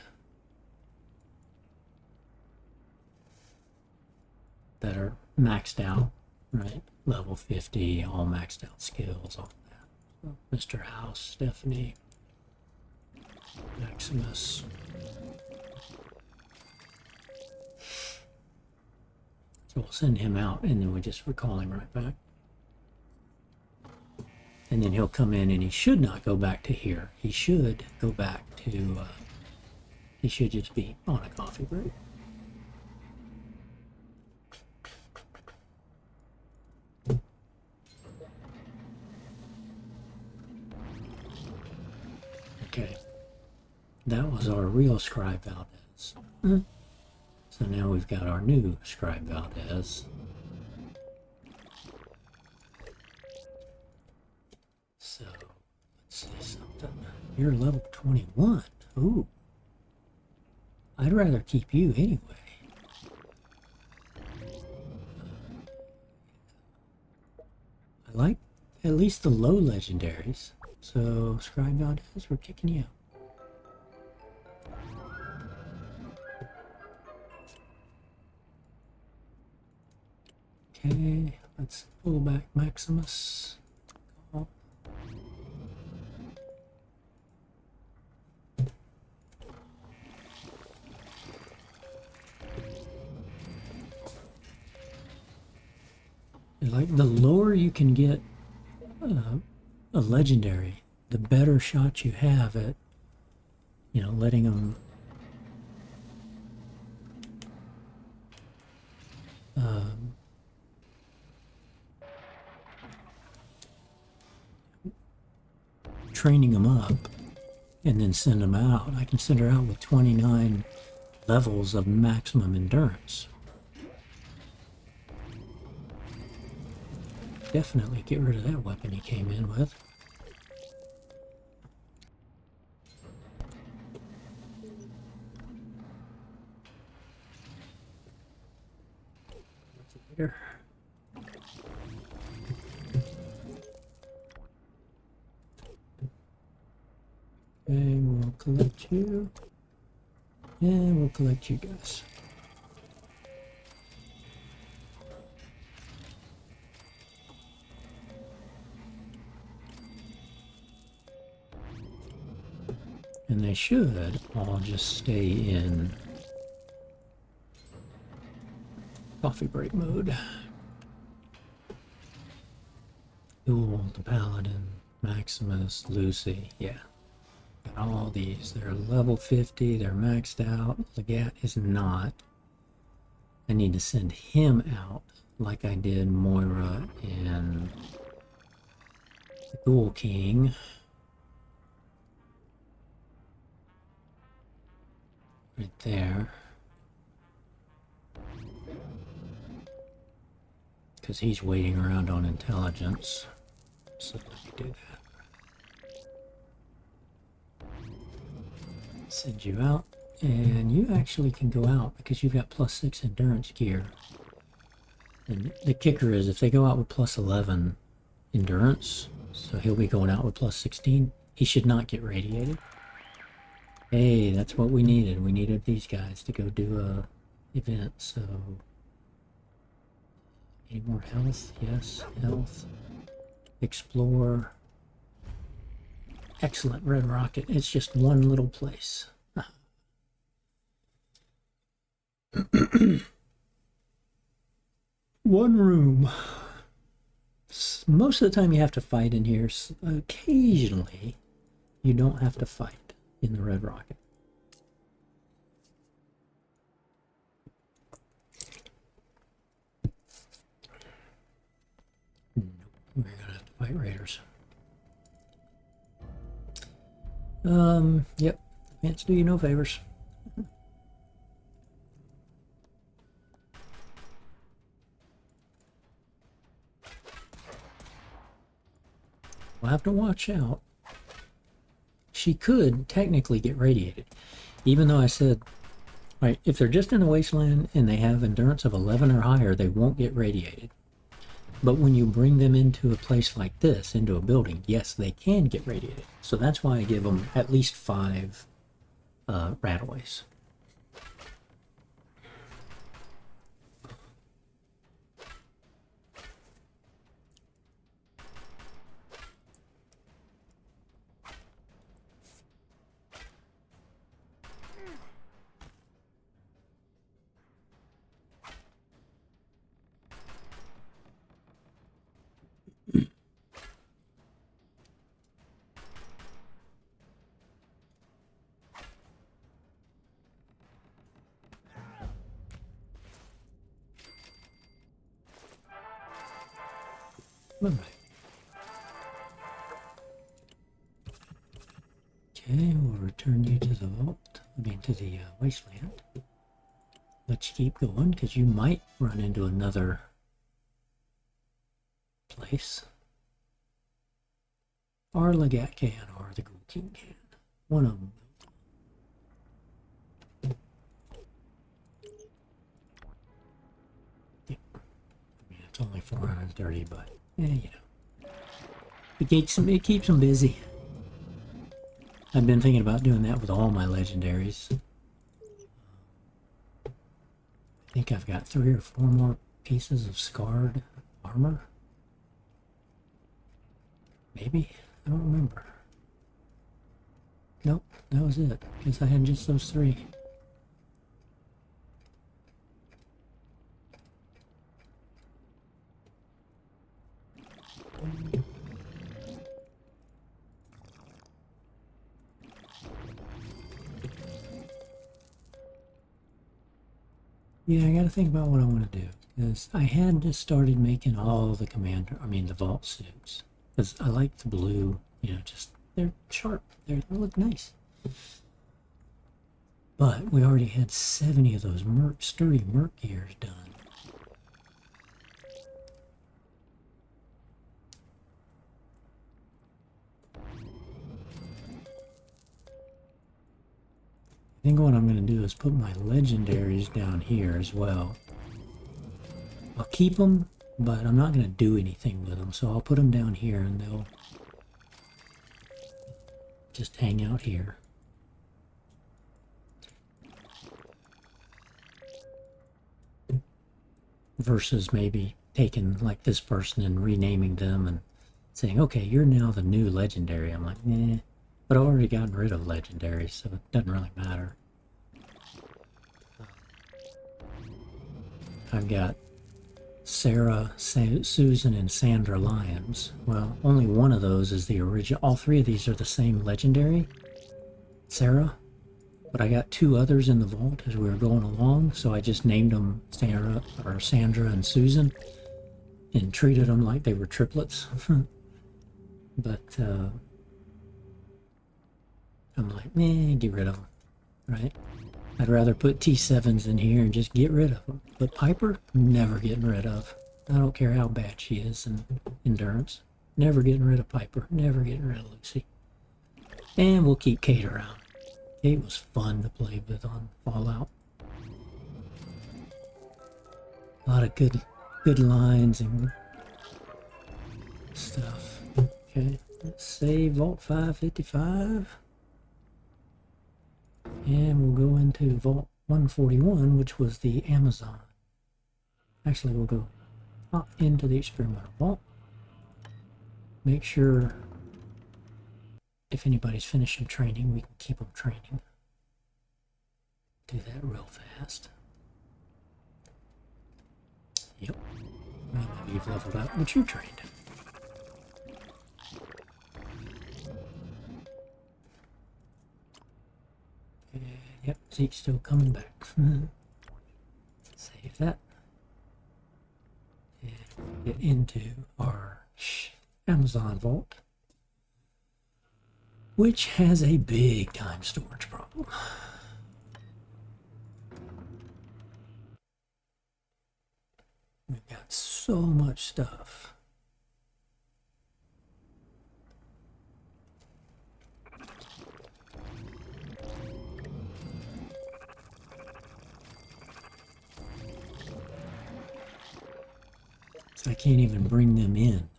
[SPEAKER 1] That are maxed out, right? Level 50, all maxed out skills, all that. So, Mr. House, Stephanie, Maximus. So we'll send him out and then we just recall him right back. And then he'll come in and he should not go back to here. He should go back to, he should just be on a coffee break. Okay. That was our real Scribe Valdez. So now we've got our new Scribe Valdez. So, let's see something. You're level 21. Ooh. I'd rather keep you anyway. I like at least the low legendaries. So, Scribe Valdez, we're kicking you out. Okay, let's pull back Maximus. Oh. Like the lower you can get a legendary, the better shot you have at, you know, letting them training them up and then send them out. I can send her out with 29 levels of maximum endurance. Definitely get rid of that weapon he came in with. Later. Okay, we'll collect you. And we'll collect you guys. And they should all just stay in coffee break mode. Duel, the Paladin, Maximus, Lucy, yeah. Got all these. They're level 50, they're maxed out. Legat is not. I need to send him out like I did Moira and the Ghoul King. Right there. Because he's waiting around on intelligence. So let me do that. Send you out. And you actually can go out because you've got +6 endurance gear. And the kicker is if they go out with +11 endurance, so he'll be going out with +16, he should not get radiated. Hey, that's what we needed. We needed these guys to go do a event, so... Any more health? Yes, health. Explore. Excellent, Red Rocket. It's just one little place. One room. Most of the time you have to fight in here. Occasionally, you don't have to fight in the Red Rocket. Nope, we're gonna have to fight raiders. Yep. Advance do you no favors. We'll have to watch out. She could technically get radiated, even though I said, right, if they're just in the wasteland and they have endurance of 11 or higher, they won't get radiated. But when you bring them into a place like this, into a building, yes, they can get radiated. So that's why I give them at least 5 rataways. All right. Okay, we'll return you to the vault. I mean, to the wasteland. Let you keep going, because you might run into another place. Or Legat can, or the Ghoul King can. One of them. Yeah. I mean, it's only 430, but, yeah, you know. It keeps them busy. I've been thinking about doing that with all my legendaries. I think I've got 3 or 4 more pieces of scarred armor. Maybe? I don't remember. Nope, that was it. Because I had just those 3. Yeah, I gotta think about what I want to do. Because I had just started making all the the vault suits. Because I like the blue, just, they're sharp. They look nice. But we already had 70 of those sturdy merc gears done. I think what I'm going to do is put my legendaries down here as well. I'll keep them, but I'm not going to do anything with them. So I'll put them down here and they'll just hang out here. Versus maybe taking like this person and renaming them and saying, okay, you're now the new legendary. I'm like, eh. But I've already gotten rid of legendaries, so it doesn't really matter. I've got Sarah, Susan, and Sandra Lyons. Well, only one of those is the original. All three of these are the same legendary, Sarah. But I got two others in the vault as we were going along, so I just named them Sandra and Susan, and treated them like they were triplets. But I'm like, man, get rid of them, right? I'd rather put T7s in here and just get rid of them. But Piper, never getting rid of. I don't care how bad she is in endurance. Never getting rid of Piper. Never getting rid of Lucy. And we'll keep Kate around. Kate was fun to play with on Fallout. A lot of good lines and stuff. Okay, let's save Vault 555. And we'll go into Vault 141, which was the Amazon. Actually, we'll go up into the experimental vault. Make sure if anybody's finishing training, we can keep them training. Do that real fast. Yep. Well, maybe you've leveled up, but you're trained. Yep, Zeke's still coming back. Save that. And get into our Amazon vault, which has a big time storage problem. We've got so much stuff. So I can't even bring them in.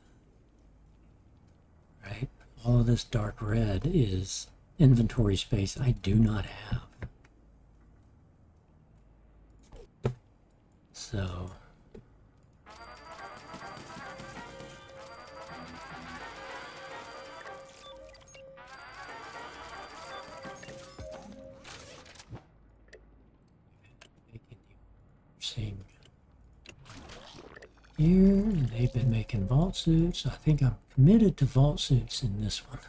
[SPEAKER 1] Right? All of this dark red is inventory space I do not have. So seeing here, and they've been making vault suits. I think I'm committed to vault suits in this one.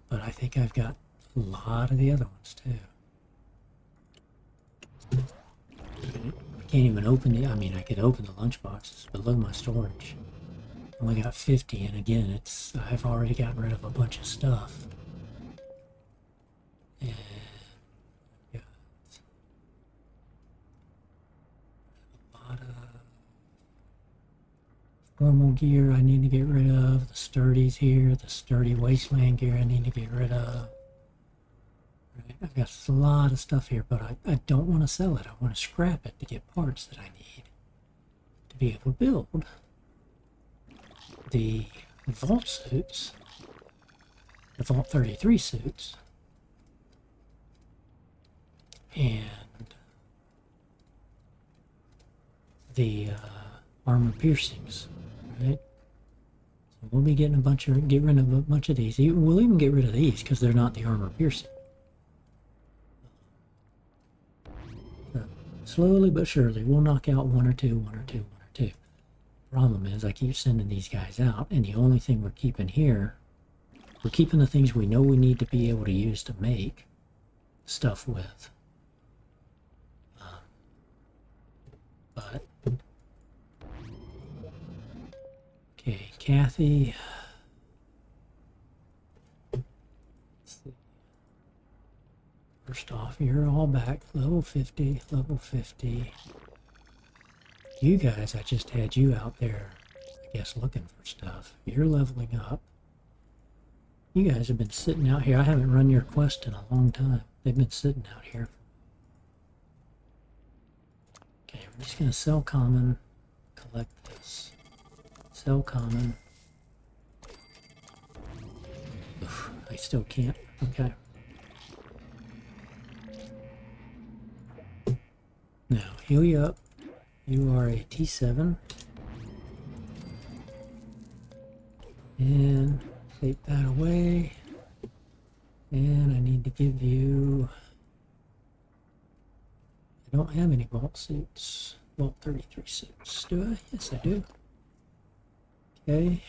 [SPEAKER 1] But I think I've got a lot of the other ones too. I can't even open it. I mean, I could open the lunch boxes, but look at my storage. Only got 50, and again, I've already gotten rid of a bunch of stuff. And got a lot of formal gear I need to get rid of. The sturdies here, the sturdy wasteland gear I need to get rid of. Right. I've got a lot of stuff here, but I don't want to sell it. I want to scrap it to get parts that I need to be able to build the vault suits, the Vault 33 suits, and the armor piercings, right? So we'll be getting get rid of a bunch of these. We'll even get rid of these because they're not the armor piercing. So slowly but surely, we'll knock out one or two. Problem is, I keep sending these guys out, and the only thing we're keeping here, we're keeping the things we know we need to be able to use to make stuff with. But okay, Kathy. Let's see. First off, you're all back. Level 50, level 50. You guys, I just had you out there, I guess, looking for stuff. You're leveling up. You guys have been sitting out here. I haven't run your quest in a long time. They've been sitting out here. Okay, we're just gonna sell common, collect this. Sell common. Oof, I still can't. Okay. Now, heal you up. You are a T7. And take that away. And I need to give you... I don't have any vault suits. Vault 33 suits. Do I? Yes, I do. Okay.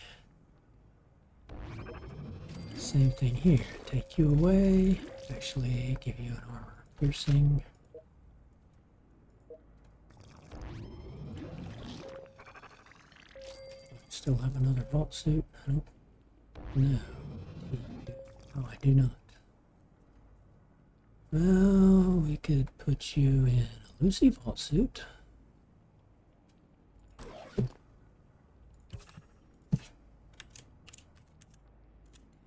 [SPEAKER 1] Same thing here. Take you away. Actually, give you an armor piercing. Still have another vault suit? I don't know. Oh, I do not. Well, we could put you in a Lucy vault suit.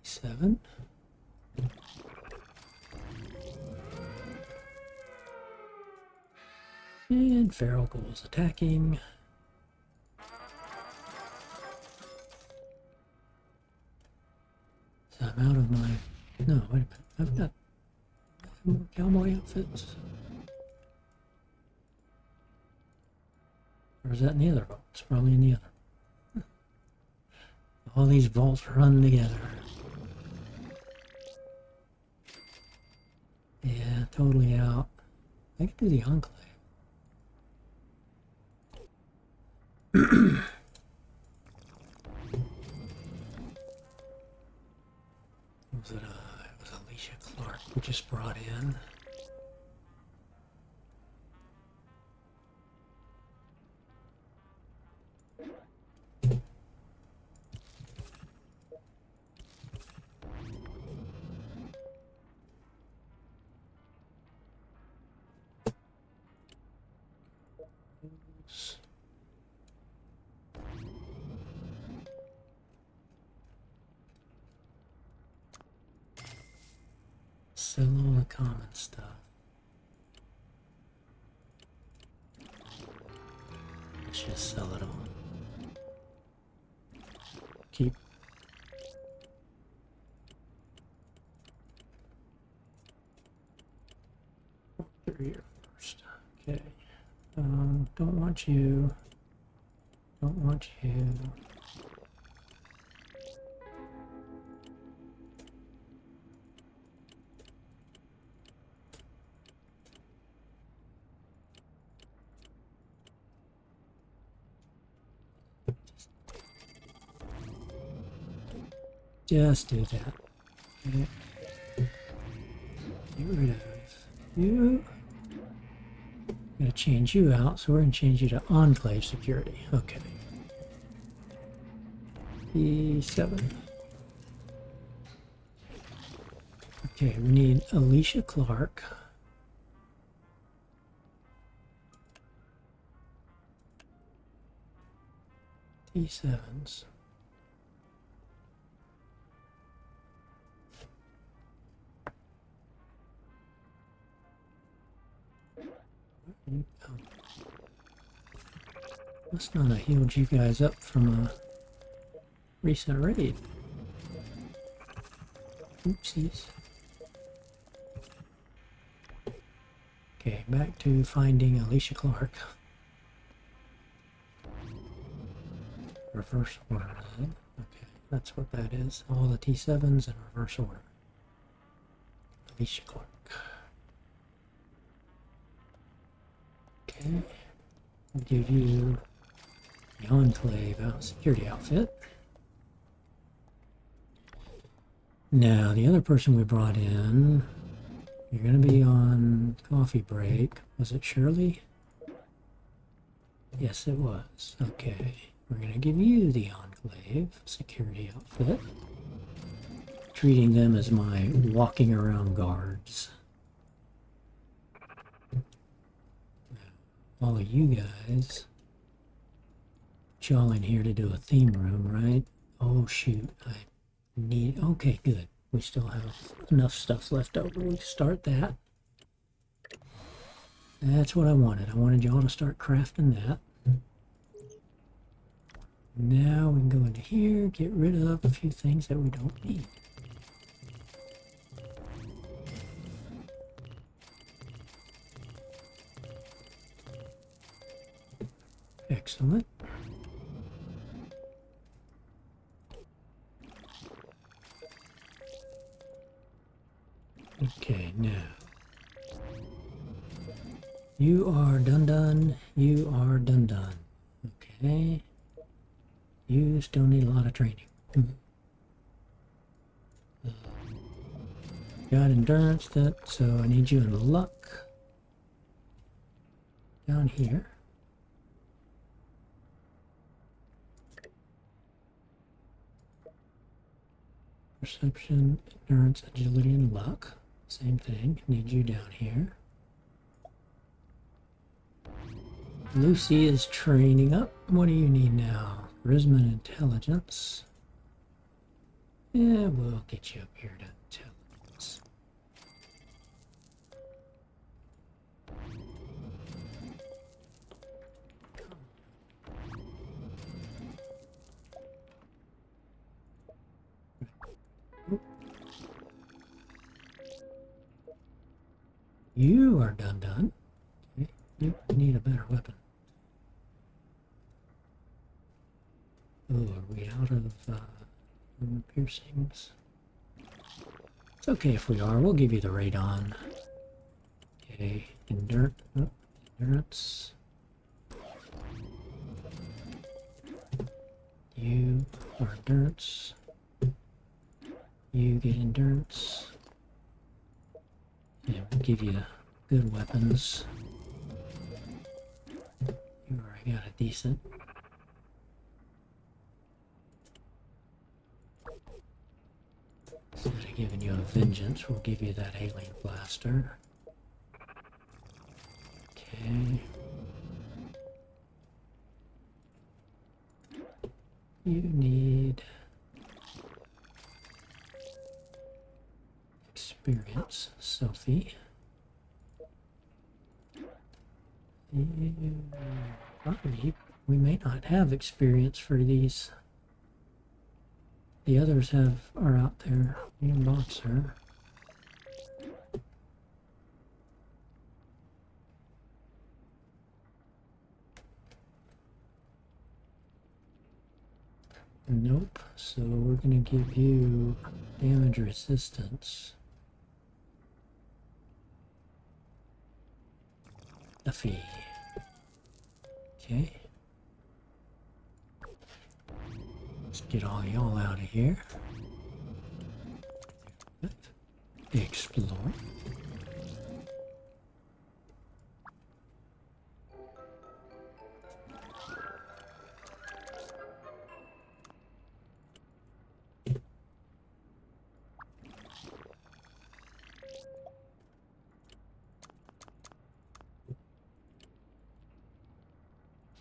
[SPEAKER 1] Seven. And Feral Ghouls attacking. So I'm out of my... No, wait a minute. I've got more cowboy outfits. Or is that in the other vault? It's probably in the other. All these vaults run together. Yeah, totally out. I could do the Enclave. It was Alicia Clark we just brought in. Sell all the common stuff. Let's just sell it all. Keep. Through here first. Okay. Don't want you. Don't want you. Just do that. Okay. Get rid of you. I'm gonna change you out, so we're gonna change you to Enclave Security. Okay. E7. Okay, we need Alicia Clark. T7s. Must not have healed you guys up from a recent raid. Oopsies. Okay, back to finding Alicia Clark. Reverse order then. Okay, that's what that is. All the T7s in reverse order. Alicia Clark. Okay. I'll give you the Enclave security outfit. Now, the other person we brought in, you're going to be on coffee break. Was it Shirley? Yes, it was. Okay. We're going to give you the Enclave security outfit. Treating them as my walking around guards. All of you guys. Y'all in here to do a theme room, right? Oh shoot, I need... Okay, good. We still have enough stuff left over. We can start that. That's what I wanted. I wanted y'all to start crafting that. Now we can go into here, get rid of a few things that we don't need. Excellent. Okay, now. You are done. You are done. Okay. You still need a lot of training. Got endurance, so I need you in luck. Down here. Perception, endurance, agility, and luck. Same thing. Need you down here. Lucy is training up. What do you need now? Charisma and intelligence. Yeah, we'll get you up here to intelligence. You are done. Okay. You need a better weapon. Oh, are we out of piercings? It's okay if we are. We'll give you the radon. Okay, endurance. You are endurance. You get endurance. Yeah, we'll give you good weapons. You already got a decent. Instead of giving you a vengeance, we'll give you that alien blaster. Okay. You need experience, Sophie. Probably we may not have experience for these. The others are out there. You boxer. Nope. So we're gonna give you damage resistance. A fee. Okay. Let's get all y'all out of here. Explore.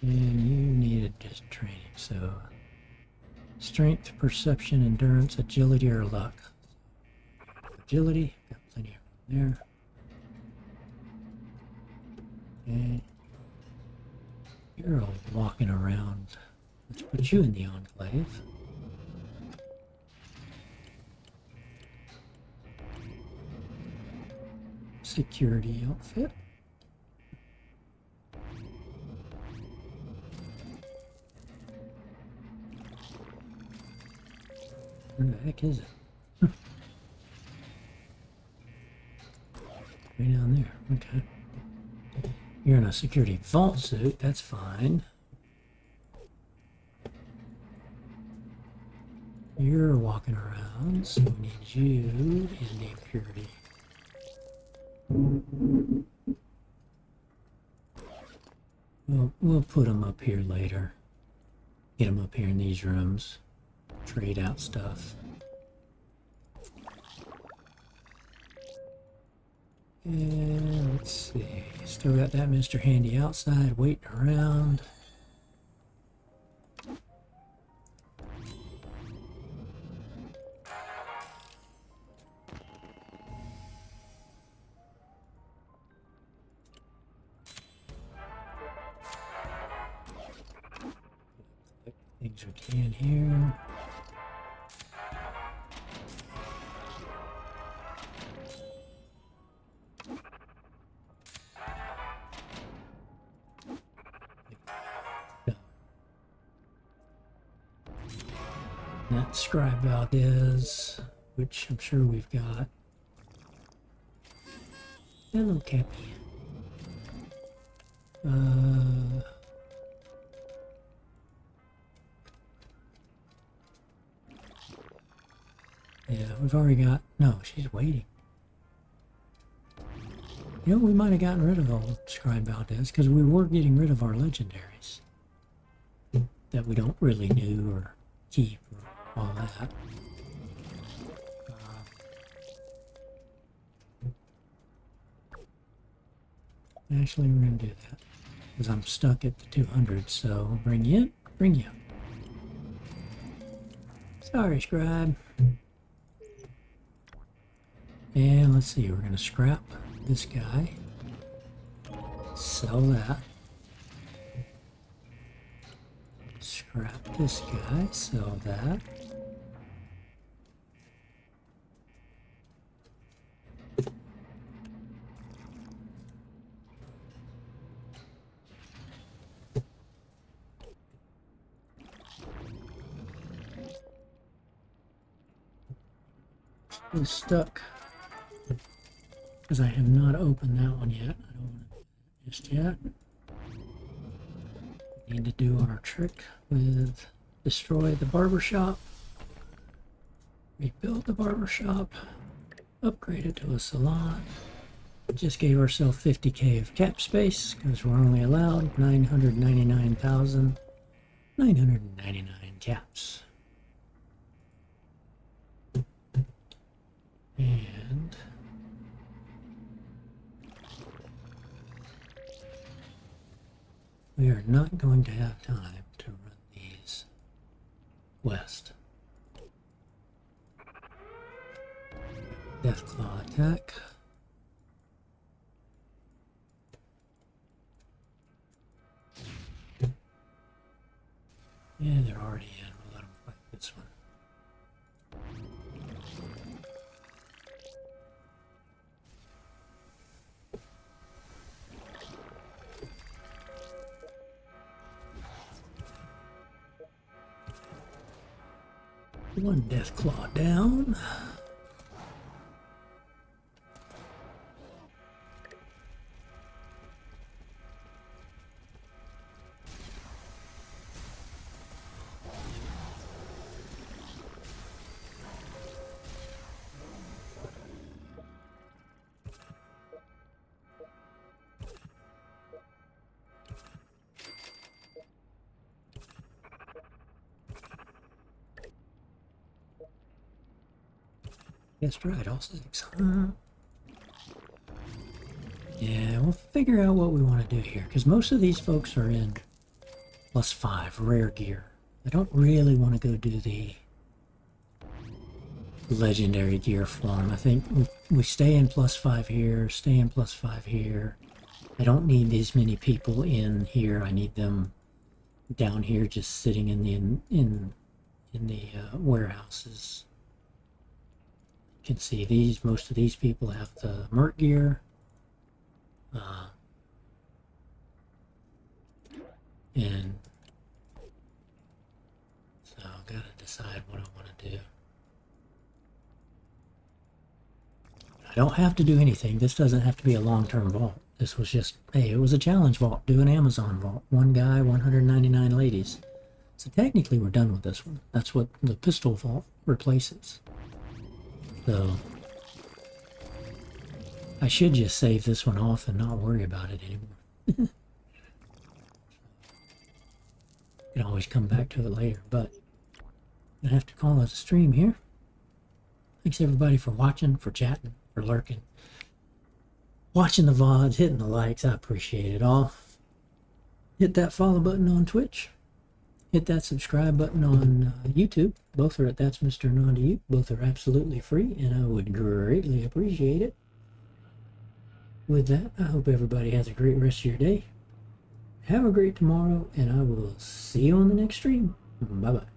[SPEAKER 1] And you needed just training, so strength, perception, endurance, agility, or luck. Agility, got plenty of room there. Okay. You're all walking around. Let's put you in the Enclave. Security outfit. Where the heck is it? Way down there. Okay. You're in a security vault suit. That's fine. You're walking around, so we need you in the impurity. We'll put them up here later. Get them up here in these rooms. Trade out stuff. And let's see. Still got that Mr. Handy outside waiting around. Things we can here. That Scribe Valdez, which I'm sure we've got. Hello, Cappy. Yeah, we've already got... No, she's waiting. You know, we might have gotten rid of old Scribe Valdez because we were getting rid of our legendaries that we don't really do or keep or all that. Actually, we're going to do that because I'm stuck at the 200, so bring you in, bring you. Sorry, Scribe. And let's see, we're going to scrap this guy, sell that, scrap this guy, sell that. Still stuck. Because I have not opened that one yet. I don't want to just yet. Need to do our trick with destroy the barbershop, rebuild the barbershop, upgrade it to a salon. Just gave ourselves 50k of cap space because we're only allowed 999,999 caps. And we are not going to have time to run these west. Deathclaw attack. Yeah, they're already in. We'll let them fight this one. One Deathclaw down. That's right, all six. Yeah, we'll figure out what we want to do here, because most of these folks are in +5 rare gear. I don't really want to go do the legendary gear form. I think we stay in +5 here, stay in +5 here. I don't need these many people in here. I need them down here just sitting in the warehouses. You can see most of these people have the merc gear. And so I've got to decide what I want to do. I don't have to do anything. This doesn't have to be a long-term vault. This was just, hey, it was a challenge vault. Do an Amazon vault. One guy, 199 ladies. So technically we're done with this one. That's what the pistol vault replaces. So I should just save this one off and not worry about it anymore. can always come back to it later, but I have to call it a stream here. Thanks everybody for watching, for chatting, for lurking, watching the VODs, hitting the likes. I appreciate it all. Hit that follow button on Twitch. Hit that subscribe button on YouTube. Both are at That's Mr. Non to You. Both are absolutely free, and I would greatly appreciate it. With that, I hope everybody has a great rest of your day. Have a great tomorrow, and I will see you on the next stream. Bye-bye.